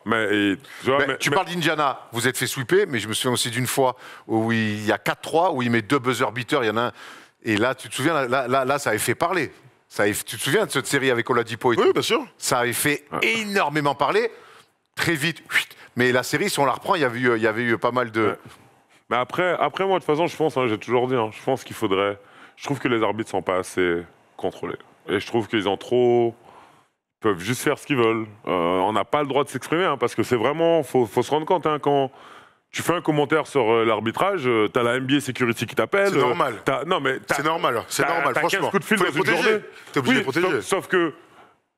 [SPEAKER 1] Tu parles d'Indiana, vous êtes fait sweeper, mais je me souviens aussi d'une fois où il y a 4-3, où il met 2 buzzer beaters, il y en a un. Et là, tu te souviens, là ça avait fait parler. Tu te souviens de cette série avec Oladipo et tout?
[SPEAKER 3] Oui, bien sûr.
[SPEAKER 1] Ça avait fait énormément parler, très vite. Mais la série, si on la reprend, il y avait eu pas mal de...
[SPEAKER 2] Ouais. Mais après, moi, de toute façon, je pense, j'ai toujours dit, je pense qu'il faudrait... Je trouve que les arbitres sont pas assez contrôlés. Et je trouve qu'ils ont trop... Ils peuvent juste faire ce qu'ils veulent. On n'a pas le droit de s'exprimer, hein, parce que c'est vraiment... Faut se rendre compte, hein, quand tu fais un commentaire sur l'arbitrage, t'as la NBA Security qui t'appelle.
[SPEAKER 3] C'est normal.
[SPEAKER 2] Non, mais
[SPEAKER 3] C'est normal, franchement.
[SPEAKER 2] T'as 15 coups de fil
[SPEAKER 3] Faut
[SPEAKER 2] dans
[SPEAKER 3] les
[SPEAKER 2] une
[SPEAKER 3] protéger.
[SPEAKER 2] journée.
[SPEAKER 3] T'es obligé de les
[SPEAKER 2] Oui,
[SPEAKER 3] protéger.
[SPEAKER 2] sauf que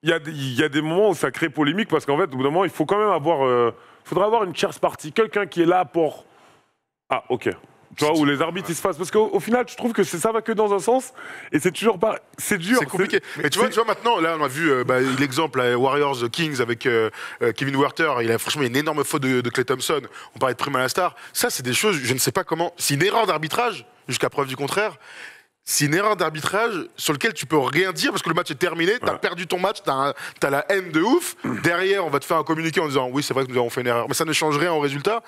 [SPEAKER 2] il y a des moments où ça crée polémique, parce qu'en fait, au bout d'un moment, il faut quand même avoir... faudra avoir une tierce partie, quelqu'un qui est là pour... Ah, ok. Tu vois, où les arbitres, ils se fassent... Parce qu'au final, je trouve que ça va que dans un sens, et c'est toujours pas... C'est dur.
[SPEAKER 3] C'est compliqué. Mais tu vois maintenant, là, on a vu l'exemple Warriors Kings avec Kevin Werther. Franchement, il y a une énorme faute de Klay Thompson. On parlait de Prima Lastar. Ça, c'est des choses, je ne sais pas comment. C'est une erreur d'arbitrage, jusqu'à preuve du contraire. C'est une erreur d'arbitrage sur laquelle tu peux rien dire parce que le match est terminé, t'as perdu ton match, t'as la haine de ouf. Derrière, on va te faire un communiqué en disant oui, c'est vrai que nous avons fait une erreur, mais ça ne change rien au résultat.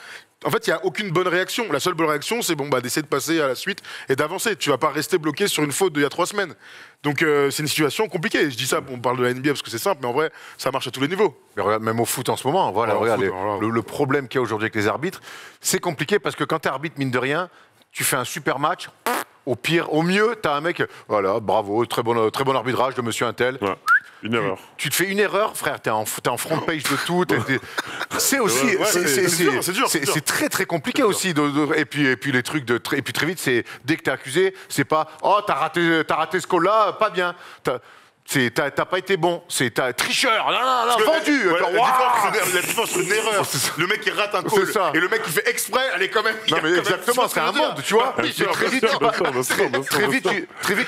[SPEAKER 3] En fait, il n'y a aucune bonne réaction. La seule bonne réaction, c'est d'essayer de passer à la suite et d'avancer. Tu vas pas rester bloqué sur une faute d'il y a 3 semaines. Donc c'est une situation compliquée. Je dis ça, on parle de la NBA parce que c'est simple, mais en vrai, ça marche à tous les niveaux.
[SPEAKER 1] Mais regarde, même au foot en ce moment, voilà, regarde, le problème qu'il y a aujourd'hui avec les arbitres, c'est compliqué parce que quand tu es arbitre, mine de rien, tu fais un super match. Au pire, au mieux, t'as un mec, voilà, bravo, très bon arbitrage de monsieur Untel.
[SPEAKER 2] Ouais, une erreur.
[SPEAKER 1] Tu te fais une erreur, frère, t'es en front page de tout. C'est aussi, c'est très très compliqué aussi. Et puis les trucs et puis très vite, c'est dès que t'es accusé, c'est pas, oh t'as raté ce call-là, pas bien. T'as pas été bon, t'as tricheur, non, vendu.
[SPEAKER 3] La différence entre une erreur, le mec qui rate un call et le mec qui fait exprès, elle est quand même.
[SPEAKER 1] Non mais exactement, c'est un monde, tu vois. Très vite,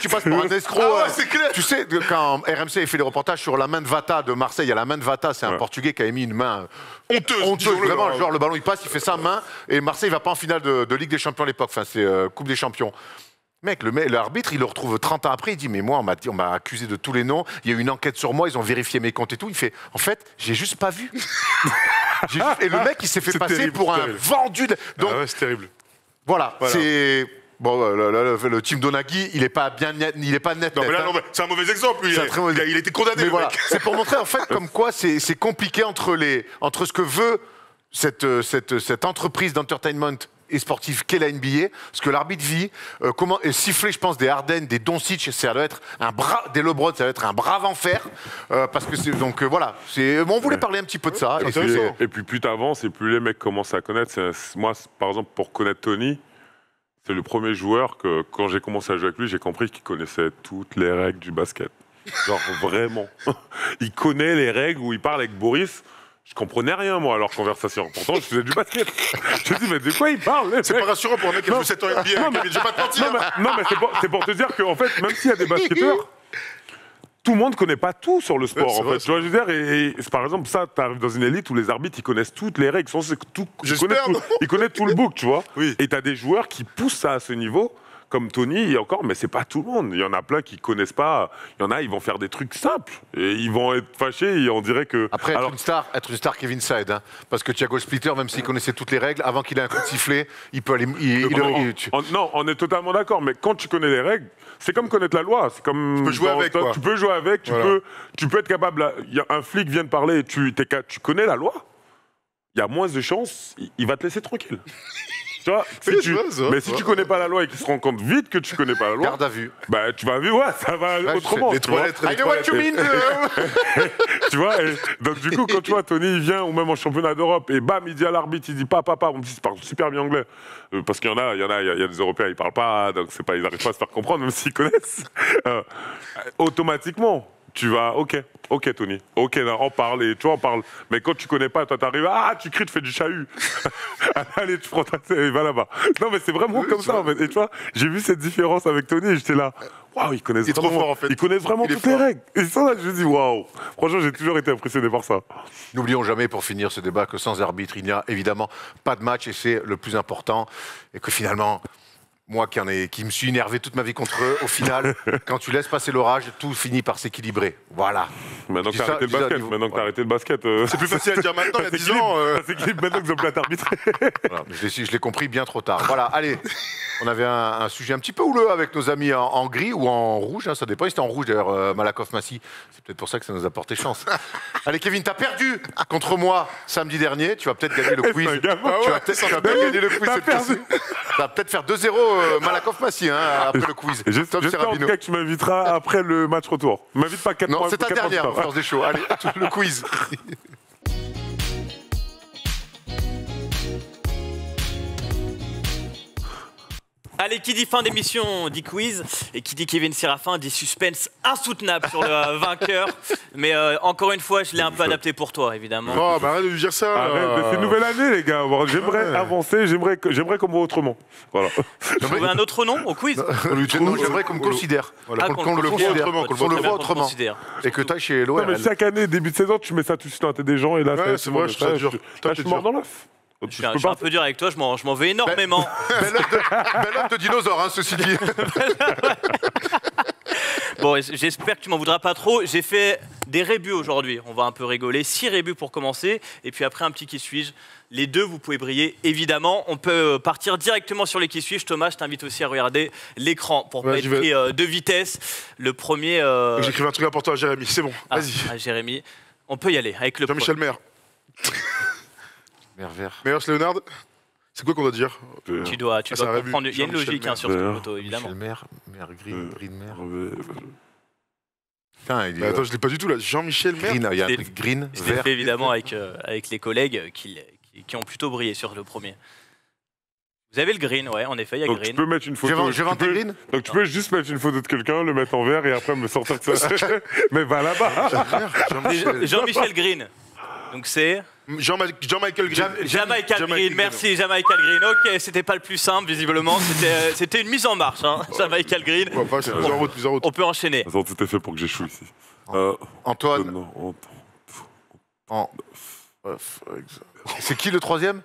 [SPEAKER 1] tu passes pour un escroc.
[SPEAKER 3] C'est clair.
[SPEAKER 1] Tu sais, quand RMC a fait les reportages sur la main de Vata de Marseille, il y a la main de Vata, c'est un Portugais qui a mis une main honteuse, vraiment. Genre le ballon il passe, il fait ça main et Marseille va pas en finale de Ligue des Champions à l'époque. Enfin, c'est Coupe des Champions. Mec, l'arbitre, il le retrouve 30 ans après, il dit mais moi, on m'a accusé de tous les noms, il y a eu une enquête sur moi, ils ont vérifié mes comptes et tout. Il fait, en fait, j'ai juste pas vu. Et le mec, il s'est fait passer pour un vendu. Donc,
[SPEAKER 3] c'est terrible.
[SPEAKER 1] Voilà. C'est... Bon, le team Donaghy, il est pas net.
[SPEAKER 3] Non, mais là, c'est un mauvais exemple. Il a été condamné.
[SPEAKER 1] Mais voilà, c'est pour montrer en fait comme quoi c'est compliqué entre ce que veut cette entreprise d'entertainment et sportif qu'est la NBA, ce que l'arbitre vit, comment siffler, je pense, des Harden, des Doncic, ça doit être des LeBron, ça doit être un brave enfer, parce que c'est donc voilà. On voulait parler un petit peu de ça.
[SPEAKER 2] Et puis plus t'avances et plus les mecs commencent à connaître. Moi, par exemple, pour connaître Tony, c'est le premier joueur que quand j'ai commencé à jouer avec lui, j'ai compris qu'il connaissait toutes les règles du basket. Genre vraiment, il connaît les règles où il parle avec Boris. Je comprenais rien, moi, à leur conversation. Pourtant, je faisais du basket. Je me dis, mais de quoi ils parlent?
[SPEAKER 3] C'est pas rassurant pour un mec qui a fait 7 ans NBA. Je vais pas te mentir.
[SPEAKER 2] Non, mais c'est pour te dire qu'en fait, même s'il y a des basketteurs, tout le monde ne connaît pas tout sur le sport.
[SPEAKER 3] Ouais,
[SPEAKER 2] Tu vois, je veux dire, et par exemple, ça, tu arrives dans une élite où les arbitres, ils connaissent toutes les règles. Ils connaissent tout le book, tu vois.
[SPEAKER 3] Oui.
[SPEAKER 2] Et tu as des joueurs qui poussent ça à ce niveau. Comme Tony, et encore, mais c'est pas tout le monde. Il y en a plein qui connaissent pas. Il y en a, ils vont faire des trucs simples. Et ils vont être fâchés et on dirait que...
[SPEAKER 1] Après, être une star Kevin Side, hein, parce que Thiago Splitter, même s'il connaissait toutes les règles, avant qu'il ait un coup de sifflet, il peut aller...
[SPEAKER 2] Non, on est totalement d'accord, mais quand tu connais les règles, c'est comme connaître la loi. C'est comme...
[SPEAKER 3] Tu peux jouer avec, quoi.
[SPEAKER 2] Tu peux jouer avec, tu peux être capable... Un flic vient de parler et tu connais la loi. Il y a moins de chances, il va te laisser tranquille. Tu vois, si tu connais pas la loi et qu'il se rend compte vite que tu connais pas la loi,
[SPEAKER 1] garde à vue.
[SPEAKER 2] Bah tu vas vivre, ça va autrement.
[SPEAKER 3] Les toilettes.
[SPEAKER 1] I know what you mean.
[SPEAKER 2] Tu vois, et donc du coup quand tu vois Tony il vient ou même en championnat d'Europe et bam il dit à l'arbitre, il dit papa, on me dit il parle super bien anglais parce qu'il y a des Européens ils parlent pas, donc c'est pas, ils arrivent pas à se faire comprendre même s'ils connaissent. Automatiquement. Tu vas, ok Tony, ok, là, on parle, et tu vois, on parle. Mais quand tu connais pas, toi t'arrives, tu cries, tu fais du chahut. Allez, tu prends ta tête et va là-bas. Non, mais c'est vraiment comme ça, en fait. Et tu vois, j'ai vu cette différence avec Tony et j'étais là, waouh, ils connaissent vraiment toutes les règles. Et ça, là, je me dis, waouh. Franchement, j'ai toujours été impressionné par ça.
[SPEAKER 1] N'oublions jamais, pour finir ce débat, que sans arbitre, il n'y a évidemment pas de match et c'est le plus important. Et que finalement. Moi qui me suis énervé toute ma vie contre eux, au final, quand tu laisses passer l'orage, tout finit par s'équilibrer. Voilà.
[SPEAKER 2] Maintenant que t'as arrêté le basket,
[SPEAKER 3] c'est plus facile à dire maintenant, il y a 10 ans.
[SPEAKER 2] Ça s'équilibre maintenant qu'ils ont pu arbitrer.
[SPEAKER 1] Voilà, je l'ai compris bien trop tard. Voilà, allez. On avait un sujet un petit peu houleux avec nos amis en gris ou en rouge, hein, ça dépend. C'était en rouge d'ailleurs, Malakoff-Massy. C'est peut-être pour ça que ça nous a porté chance. Allez, Kevin, t'as perdu contre moi samedi dernier. Tu vas peut-être gagner le quiz. Tu vas peut-être gagner le quiz. Ça va peut-être faire 2-0 Malakoff-Massy après le quiz.
[SPEAKER 2] J'espère en tout cas que tu m'inviteras après le match retour. M'invite pas 4
[SPEAKER 1] Non,
[SPEAKER 2] mois.
[SPEAKER 1] c'est ta dernière, force des shows. Allez, le quiz.
[SPEAKER 5] Allez, qui dit fin d'émission dit quiz, et qui dit Kevin Séraphin dit suspense insoutenable sur le vainqueur. Mais encore une fois, je l'ai un peu adapté pour toi, évidemment.
[SPEAKER 3] Oh, bah arrête de lui dire ça.
[SPEAKER 2] Arrête, c'est une nouvelle année, les gars. Bon, j'aimerais avancer, j'aimerais qu'on voit autrement. Voilà.
[SPEAKER 5] Tu veux un autre nom au quiz?
[SPEAKER 1] Non, j'aimerais qu'on me considère.
[SPEAKER 5] Ah,
[SPEAKER 1] Qu'on le voit autrement. Et que tu ailles chez
[SPEAKER 2] Non, mais
[SPEAKER 1] l'ORL.
[SPEAKER 2] chaque année, début de saison, tu mets ça tout de suite dans la tête des gens, et là,
[SPEAKER 3] Ouais, c'est vrai, je trouve ça dur.
[SPEAKER 2] Là, je suis mort dans l'œuf.
[SPEAKER 5] Je suis un peu dur avec toi, je m'en veux énormément.
[SPEAKER 1] Belle œuf de dinosaure, hein, ceci dit.
[SPEAKER 5] Bon, j'espère que tu m'en voudras pas trop. J'ai fait des rébus aujourd'hui, on va un peu rigoler. 6 rébus pour commencer, et puis après un petit qui suis-je. Les deux, vous pouvez briller, évidemment. On peut partir directement sur les qui suis-je. Thomas, je t'invite aussi à regarder l'écran pour pas être pris de vitesse. Le premier...
[SPEAKER 3] J'écrivais un truc important à Jérémy, c'est bon, vas-y.
[SPEAKER 5] Jérémy, on peut y aller avec le
[SPEAKER 3] Jean-Michel Maire.
[SPEAKER 1] Maire vert.
[SPEAKER 3] Meilleur Léonard. C'est quoi qu'on doit dire?
[SPEAKER 5] Tu dois comprendre. Il y a une logique sur cette
[SPEAKER 2] Maire.
[SPEAKER 5] photo, évidemment.
[SPEAKER 1] Maire Green Maire.
[SPEAKER 3] Mais attends, je l'ai pas du tout là. Jean-Michel Maire.
[SPEAKER 1] Green, il y a un truc green,
[SPEAKER 5] Je l'ai
[SPEAKER 1] vert.
[SPEAKER 5] fait évidemment avec les collègues qui ont plutôt brillé sur le premier. Vous avez le green, ouais, en effet, il y a
[SPEAKER 2] Donc
[SPEAKER 5] green.
[SPEAKER 2] tu peux mettre une photo.
[SPEAKER 1] J'ai vanté green.
[SPEAKER 2] Donc tu peux juste mettre une photo de quelqu'un, le mettre en vert et après me sortir de ça. Mais va là-bas.
[SPEAKER 5] Jean-Michel Green. Donc c'est
[SPEAKER 3] Jean-Michael Green.
[SPEAKER 5] Jamaica Green. Merci Jamaica Green. Ok, c'était pas le plus simple visiblement. C'était une mise en marche, hein. Jamaica Green.
[SPEAKER 3] Ouais, pas, c'est mise en route.
[SPEAKER 5] On peut enchaîner.
[SPEAKER 2] Attends, tout est fait pour que j'échoue ici.
[SPEAKER 1] Antoine. C'est qui le troisième?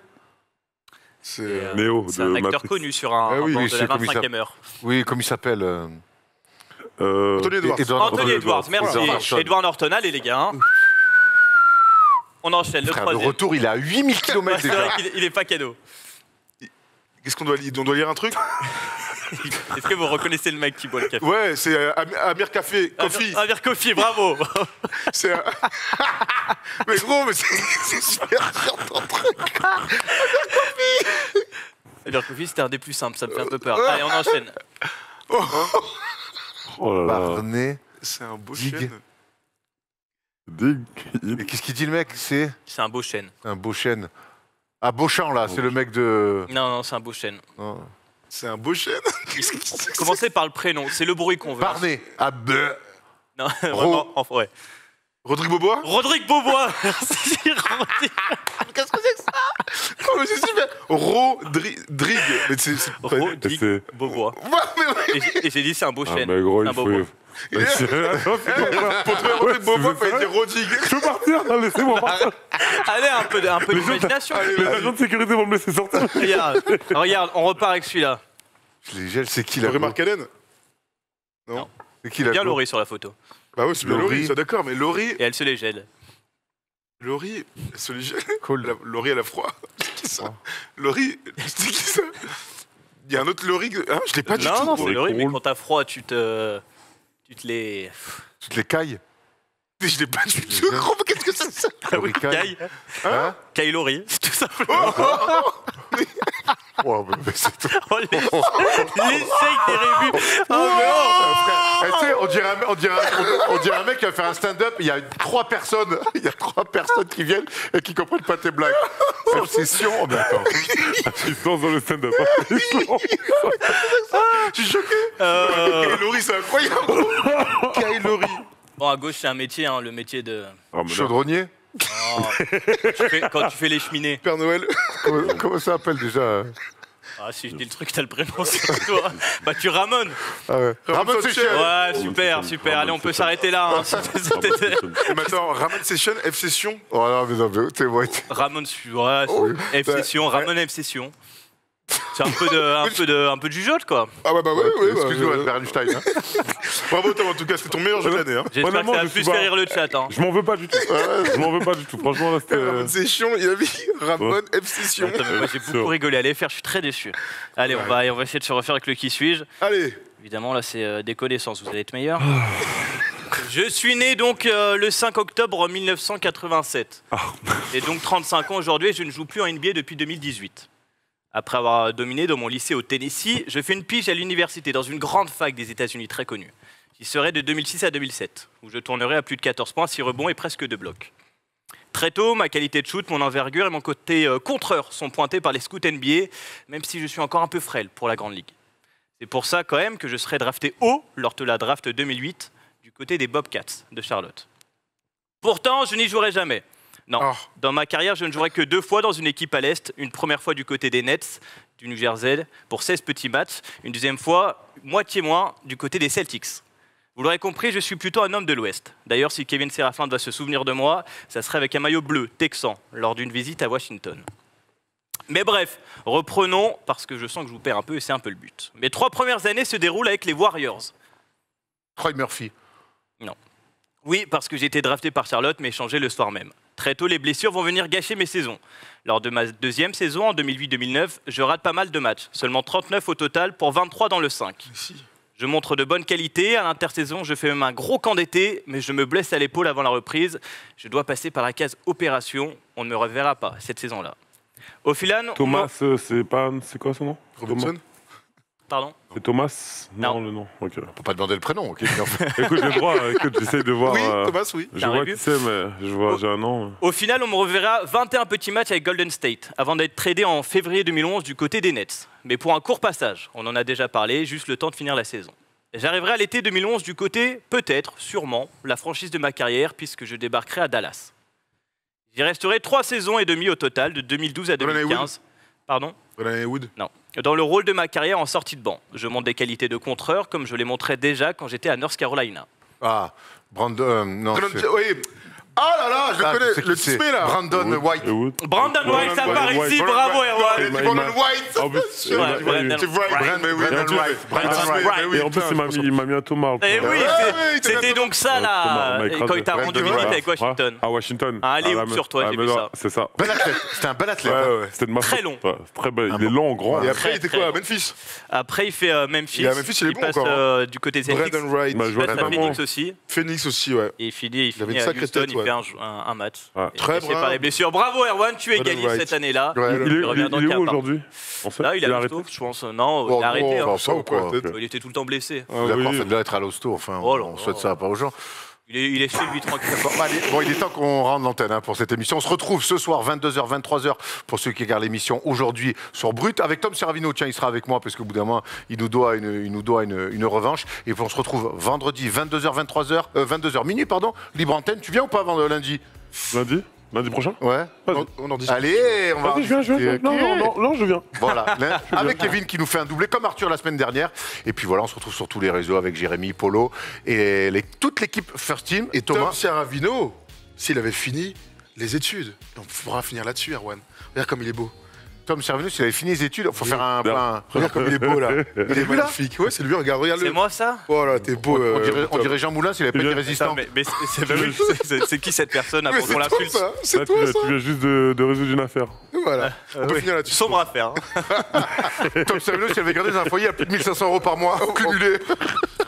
[SPEAKER 3] C'est
[SPEAKER 2] Néo
[SPEAKER 5] C'est
[SPEAKER 2] de
[SPEAKER 5] un acteur
[SPEAKER 2] Matrix.
[SPEAKER 5] connu sur un
[SPEAKER 1] oui,
[SPEAKER 5] bord de
[SPEAKER 1] c'est
[SPEAKER 5] la
[SPEAKER 1] comme il
[SPEAKER 5] 25e heure.
[SPEAKER 1] Oui, comme il s'appelle.
[SPEAKER 3] Anthony Edwards.
[SPEAKER 5] Anthony Edwards, merci. Edward Norton, allez les gars. Hein. On enchaîne, le
[SPEAKER 1] Frère, le
[SPEAKER 5] troisième.
[SPEAKER 1] retour, il est à 8000 km
[SPEAKER 5] C'est vrai
[SPEAKER 1] déjà.
[SPEAKER 5] qu'il est pas cadeau.
[SPEAKER 3] Qu'est-ce qu'on doit lire? On doit lire un truc?
[SPEAKER 5] Est-ce que vous reconnaissez le mec qui boit le café?
[SPEAKER 3] Ouais, c'est Amir Café. Coffee.
[SPEAKER 5] Amir Kofi, bravo.
[SPEAKER 3] C'est mais gros, mais c'est super dur ton truc.
[SPEAKER 5] Amir Kofi, c'était un des plus simples, ça me fait un peu peur. Allez, on enchaîne.
[SPEAKER 2] Oh là là.
[SPEAKER 1] Barnet.
[SPEAKER 3] C'est un beau
[SPEAKER 1] Dig.
[SPEAKER 3] chêne.
[SPEAKER 1] Et qu'est-ce qu'il dit le mec? C'est
[SPEAKER 5] C'est un beau chêne.
[SPEAKER 1] un beau chêne. Ah, Beauchamp là, c'est le mec de.
[SPEAKER 5] Non, c'est un beau chêne.
[SPEAKER 1] Non.
[SPEAKER 3] C'est un beau chêne. Qu'est-ce que c'est?
[SPEAKER 5] Commencez par le prénom, c'est le bruit qu'on veut.
[SPEAKER 1] Barnet. Ah,
[SPEAKER 5] Non, vraiment, enfin, ouais.
[SPEAKER 3] Rodrigue Beaubois.
[SPEAKER 5] Rodrigue Beaubois. Merci, Rodrigue.
[SPEAKER 3] Qu'est-ce que c'est que ça? Oh, mais c'est super. Rodrigue. Mais c'est
[SPEAKER 5] Rodrigue
[SPEAKER 2] C'est-
[SPEAKER 5] Beaubois.
[SPEAKER 3] Ouais, mais
[SPEAKER 5] Et j'ai dit c'est un beau
[SPEAKER 2] Ah,
[SPEAKER 5] chêne.
[SPEAKER 2] mais gros,
[SPEAKER 5] C'est un
[SPEAKER 2] il
[SPEAKER 5] beau
[SPEAKER 2] faut.
[SPEAKER 5] bois.
[SPEAKER 3] pour trouver Rodrigue Beaubois, il faut dire Rodrigue.
[SPEAKER 2] Je peux partir, non, laissez-moi partir.
[SPEAKER 5] Allez, un peu d'imagination.
[SPEAKER 2] Les agents de sécurité vont me laisser sortir.
[SPEAKER 5] Regarde, on repart avec celui-là.
[SPEAKER 1] Je les gèle, c'est qui là?
[SPEAKER 3] Laurie Markkanen. Non.
[SPEAKER 1] C'est qui là?
[SPEAKER 5] Bien Laurie sur la photo.
[SPEAKER 3] Bah oui, c'est bien
[SPEAKER 1] Laurie.
[SPEAKER 3] Laurie, ça d'accord, mais Laurie,
[SPEAKER 5] Et elle se les gèle.
[SPEAKER 3] Laurie, se les gèle.
[SPEAKER 1] Cole.
[SPEAKER 3] Laurie, elle a froid. C'est qui ça? Laurie, c'est qui ça? Il y a un autre Laurie. Ah, je l'ai pas du tout.
[SPEAKER 5] Non, c'est
[SPEAKER 2] Laurie
[SPEAKER 5] Laurie, mais
[SPEAKER 2] Kroll.
[SPEAKER 5] quand t'as froid, tu te les...
[SPEAKER 1] Tu te les cailles?
[SPEAKER 3] Mais je l'ai pas du tout. Gros, mais qu'est-ce que c'est ça?
[SPEAKER 5] Ah oui,
[SPEAKER 1] Caille.
[SPEAKER 5] Caille.
[SPEAKER 1] Hein?
[SPEAKER 5] Caille Laurie, c'est tout simplement.
[SPEAKER 1] Oh, mais c'est tout.
[SPEAKER 5] Oh, l'échec des rébus. Oh, mais oh.
[SPEAKER 1] Eh, tu sais, on dirait un mec qui va faire un stand-up, il y a 3 personnes, qui viennent et qui comprennent pas tes blagues. Obsession, oh, mais attends.
[SPEAKER 2] Ils se lancent dans le stand-up.
[SPEAKER 3] Je suis choqué. Kyle Laurie, c'est incroyable. Kyle Laurie.
[SPEAKER 5] Bon, à gauche, c'est un métier, hein, le métier de...
[SPEAKER 2] Ah, mais là,
[SPEAKER 1] Chaudronnier?
[SPEAKER 5] Oh. Quand tu fais les cheminées.
[SPEAKER 3] Père Noël.
[SPEAKER 1] Comment ça s'appelle déjà?
[SPEAKER 5] Ah, si je dis le truc, t'as le prénom sur toi. Bah, tu Ramon.
[SPEAKER 1] Ah ouais. Ramon Seychelles.
[SPEAKER 5] Ouais, super, super. Allez, on peut s'arrêter là. Hein.
[SPEAKER 3] Et maintenant, Ramon Session, F Session.
[SPEAKER 1] Oh non, mais t'es ouais.
[SPEAKER 5] Ramon, ouais, F Session, Ramon F Session. C'est un peu de jugeote, quoi.
[SPEAKER 3] Ah ouais, bah ouais.
[SPEAKER 1] Excuse-moi, Bernstein. Hein.
[SPEAKER 3] Bravo Tom, en tout cas, c'était ton meilleur jeu de l'année. Hein.
[SPEAKER 5] J'espère que
[SPEAKER 2] Honnêtement,
[SPEAKER 5] ça a
[SPEAKER 2] je
[SPEAKER 5] plus
[SPEAKER 2] suis
[SPEAKER 5] fait
[SPEAKER 2] pas-
[SPEAKER 5] rire le chat. Hein.
[SPEAKER 2] Je m'en veux pas du tout. Je m'en veux pas du tout. Franchement, là, c'était.
[SPEAKER 3] Ramon Session, il a mis Ramon F Session.
[SPEAKER 5] Attends, mais moi, j'ai beaucoup rigolé à les faire, je suis très déçu. Allez, on va essayer de se refaire avec le qui suis-je.
[SPEAKER 3] Allez.
[SPEAKER 5] Évidemment, là, c'est des connaissances, vous allez être meilleurs. Je suis né donc le 5 octobre 1987. Et donc 35 ans aujourd'hui, et je ne joue plus en NBA depuis 2018. Après avoir dominé dans mon lycée au Tennessee, je fais une pige à l'université dans une grande fac des États-Unis très connue. J'y serai de 2006 à 2007, où je tournerai à plus de 14 points, 6 rebonds et presque 2 blocs. Très tôt, ma qualité de shoot, mon envergure et mon côté contreur sont pointés par les scouts NBA, même si je suis encore un peu frêle pour la Grande Ligue. C'est pour ça quand même que je serai drafté haut lors de la draft 2008 du côté des Bobcats de Charlotte. Pourtant, je n'y jouerai jamais. Non, dans ma carrière, je ne jouerai que 2 fois dans une équipe à l'Est. Une première fois du côté des Nets, du New Jersey, pour 16 petits matchs. Une deuxième fois, moitié moins, du côté des Celtics. Vous l'aurez compris, je suis plutôt un homme de l'Ouest. D'ailleurs, si Kevin Serafin doit se souvenir de moi, ça serait avec un maillot bleu, texan, lors d'une visite à Washington. Mais bref, reprenons, parce que je sens que je vous perds un peu et c'est un peu le but. Mes 3 premières années se déroulent avec les Warriors.
[SPEAKER 1] Troy Murphy.
[SPEAKER 5] Non. Oui, parce que j'ai été drafté par Charlotte, mais échangé le soir même. Très tôt, les blessures vont venir gâcher mes saisons. Lors de ma deuxième saison, en 2008-2009, je rate pas mal de matchs. Seulement 39 au total pour 23 dans le 5. Je montre de bonnes qualités. À l'intersaison, je fais même un gros camp d'été, mais je me blesse à l'épaule avant la reprise. Je dois passer par la case opération. On ne me reverra pas cette saison-là. Au final...
[SPEAKER 2] Thomas, c'est quoi son nom?
[SPEAKER 3] Robinson.
[SPEAKER 5] Pardon?
[SPEAKER 2] C'est Thomas?
[SPEAKER 5] Non.
[SPEAKER 2] Le nom. Ok.
[SPEAKER 1] On peut pas demander le prénom. Ok.
[SPEAKER 2] Écoute, j'ai le droit. Écoute, j'essaie de voir.
[SPEAKER 3] Oui, Thomas, oui.
[SPEAKER 2] Je vois qui c'est, mais je vois, j'ai un nom.
[SPEAKER 5] Au final, on me reverra 21 petits matchs avec Golden State, avant d'être tradé en février 2011 du côté des Nets. Mais pour un court passage, on en a déjà parlé, juste le temps de finir la saison. J'arriverai à l'été 2011 du côté, peut-être, sûrement, la franchise de ma carrière, puisque je débarquerai à Dallas. J'y resterai 3 saisons et demie au total, de 2012 à 2015. Pardon?
[SPEAKER 3] Brandon Wood.
[SPEAKER 5] Non. Dans le rôle de ma carrière en sortie de banc. Je montre des qualités de contreur, comme je les montrais déjà quand j'étais à North Carolina.
[SPEAKER 1] Ah, Brandon. Non.
[SPEAKER 3] Oui. Ah là là, je connais
[SPEAKER 1] sais
[SPEAKER 3] le
[SPEAKER 1] qui c'est.
[SPEAKER 3] Tismé là.
[SPEAKER 1] Brandon White.
[SPEAKER 5] Brandon White, ça part ici, bravo Erwan.
[SPEAKER 3] Brandon White.
[SPEAKER 2] En plus,
[SPEAKER 3] C'est vrai, mais oui.
[SPEAKER 1] Brandon Wright. Brandon Wright.
[SPEAKER 2] et en plus, il m'a mis un Thomas.
[SPEAKER 5] Et oui,
[SPEAKER 3] oui,
[SPEAKER 5] c'était donc ça là,
[SPEAKER 2] Thomas,
[SPEAKER 5] quand il t'a rendu
[SPEAKER 3] Brandon
[SPEAKER 5] visite
[SPEAKER 3] Wright.
[SPEAKER 5] avec Washington.
[SPEAKER 2] À Washington.
[SPEAKER 5] Ah, allez, sur toi, j'ai vu ça.
[SPEAKER 2] C'est ça.
[SPEAKER 1] Bel athlète. C'était un bel athlète.
[SPEAKER 3] Ouais.
[SPEAKER 2] C'était de ma
[SPEAKER 5] Très
[SPEAKER 2] faute.
[SPEAKER 5] long.
[SPEAKER 2] Ouais, très bel. Il est long, grand.
[SPEAKER 3] Et après, il
[SPEAKER 5] Très,
[SPEAKER 3] était
[SPEAKER 5] très
[SPEAKER 3] quoi à
[SPEAKER 5] long.
[SPEAKER 3] Memphis?
[SPEAKER 5] Après, il fait Memphis.
[SPEAKER 3] Et à Memphis, il est bon
[SPEAKER 5] passe
[SPEAKER 3] encore,
[SPEAKER 5] du côté des Celtics.
[SPEAKER 3] Brandon Wright.
[SPEAKER 2] Bah, je
[SPEAKER 5] Il
[SPEAKER 2] vois
[SPEAKER 5] passe à
[SPEAKER 2] vraiment.
[SPEAKER 5] Phoenix aussi.
[SPEAKER 3] Phoenix aussi, ouais.
[SPEAKER 5] Et il finit
[SPEAKER 3] avait une
[SPEAKER 5] à
[SPEAKER 3] sacrée
[SPEAKER 5] Houston,
[SPEAKER 3] tête,
[SPEAKER 5] il
[SPEAKER 3] ouais.
[SPEAKER 5] fait un match.
[SPEAKER 2] Ouais.
[SPEAKER 5] Et
[SPEAKER 3] Très
[SPEAKER 5] blessé
[SPEAKER 3] brave.
[SPEAKER 5] par les blessures. Bravo Erwan, tu
[SPEAKER 3] Brandon
[SPEAKER 5] égalises
[SPEAKER 3] Wright.
[SPEAKER 5] cette année-là.
[SPEAKER 3] Ouais,
[SPEAKER 2] Il est
[SPEAKER 5] revient dans le
[SPEAKER 2] où
[SPEAKER 5] cap,
[SPEAKER 2] aujourd'hui?
[SPEAKER 5] Là, il
[SPEAKER 2] a
[SPEAKER 5] a
[SPEAKER 2] arrêté.
[SPEAKER 5] l'hosto, je pense. Non,
[SPEAKER 1] Oh,
[SPEAKER 5] il a arrêté.
[SPEAKER 1] bon,
[SPEAKER 5] hein.
[SPEAKER 1] ça ou quoi.
[SPEAKER 3] peut-être.
[SPEAKER 5] Il était tout le temps blessé.
[SPEAKER 3] Ah,
[SPEAKER 1] Vous avez
[SPEAKER 3] oui.
[SPEAKER 1] pas fait de l'être à l'hosto. Enfin,
[SPEAKER 5] Oh là
[SPEAKER 1] on
[SPEAKER 5] là.
[SPEAKER 1] souhaite ça pas aux gens.
[SPEAKER 5] Il est chez lui tranquille.
[SPEAKER 1] Bon, il est temps qu'on rende l'antenne pour cette émission. On se retrouve ce soir, 22h, 23h, pour ceux qui regardent l'émission aujourd'hui sur Brut, avec Tom Serravino. Tiens, il sera avec moi, parce qu'au bout d'un moment, il nous doit une revanche. Et puis on se retrouve vendredi, 22h, 22h minuit, pardon, libre antenne. Tu viens ou pas lundi?
[SPEAKER 2] Lundi prochain?
[SPEAKER 1] Ouais.
[SPEAKER 3] On en discute.
[SPEAKER 1] Allez, on va...
[SPEAKER 2] Vas-y, je viens. Non, je viens.
[SPEAKER 1] Voilà, avec Kevin qui nous fait un doublé, comme Arthur la semaine dernière. Et puis voilà, on se retrouve sur tous les réseaux avec Jérémy, Polo et toute l'équipe First Team. Et Thomas.
[SPEAKER 3] Tom Serravino, s'il avait fini les études, on pourra finir là-dessus, Erwan. Regarde comme il est beau.
[SPEAKER 1] Tom Servinus, il avait fini les études. Il faut faire un.
[SPEAKER 3] Regarde comme il est beau là. Il est
[SPEAKER 1] lui, là
[SPEAKER 3] magnifique. Ouais, c'est lui, regarde-le.
[SPEAKER 5] C'est moi ça?
[SPEAKER 3] Oh là, t'es beau.
[SPEAKER 1] On dirait Jean Moulin s'il avait pas été résistant.
[SPEAKER 5] Mais c'est qui cette personne
[SPEAKER 3] Mais
[SPEAKER 5] pour qu'on
[SPEAKER 3] c'est toi
[SPEAKER 5] l'insulte?
[SPEAKER 3] ça. C'est
[SPEAKER 2] Là,
[SPEAKER 3] toi ça.
[SPEAKER 2] tu viens juste de résoudre une affaire.
[SPEAKER 3] Voilà. On peut finir là-dessus.
[SPEAKER 5] Sombre affaire. Hein.
[SPEAKER 1] Tom Servinus, il avait gardé dans un foyer à plus de 1500 € par mois, cumulé.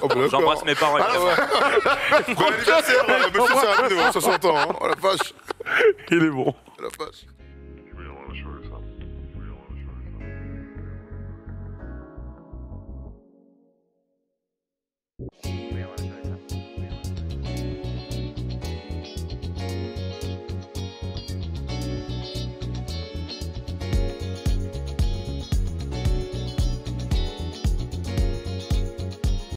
[SPEAKER 3] Oh, bah, d'accord.
[SPEAKER 5] J'embrasse mes parents.
[SPEAKER 3] Bon anniversaire, monsieur Serravino, 60 ans. Oh la vache.
[SPEAKER 2] Il est bon.
[SPEAKER 3] Oh la vache.
[SPEAKER 2] Oui, on va jouer ça.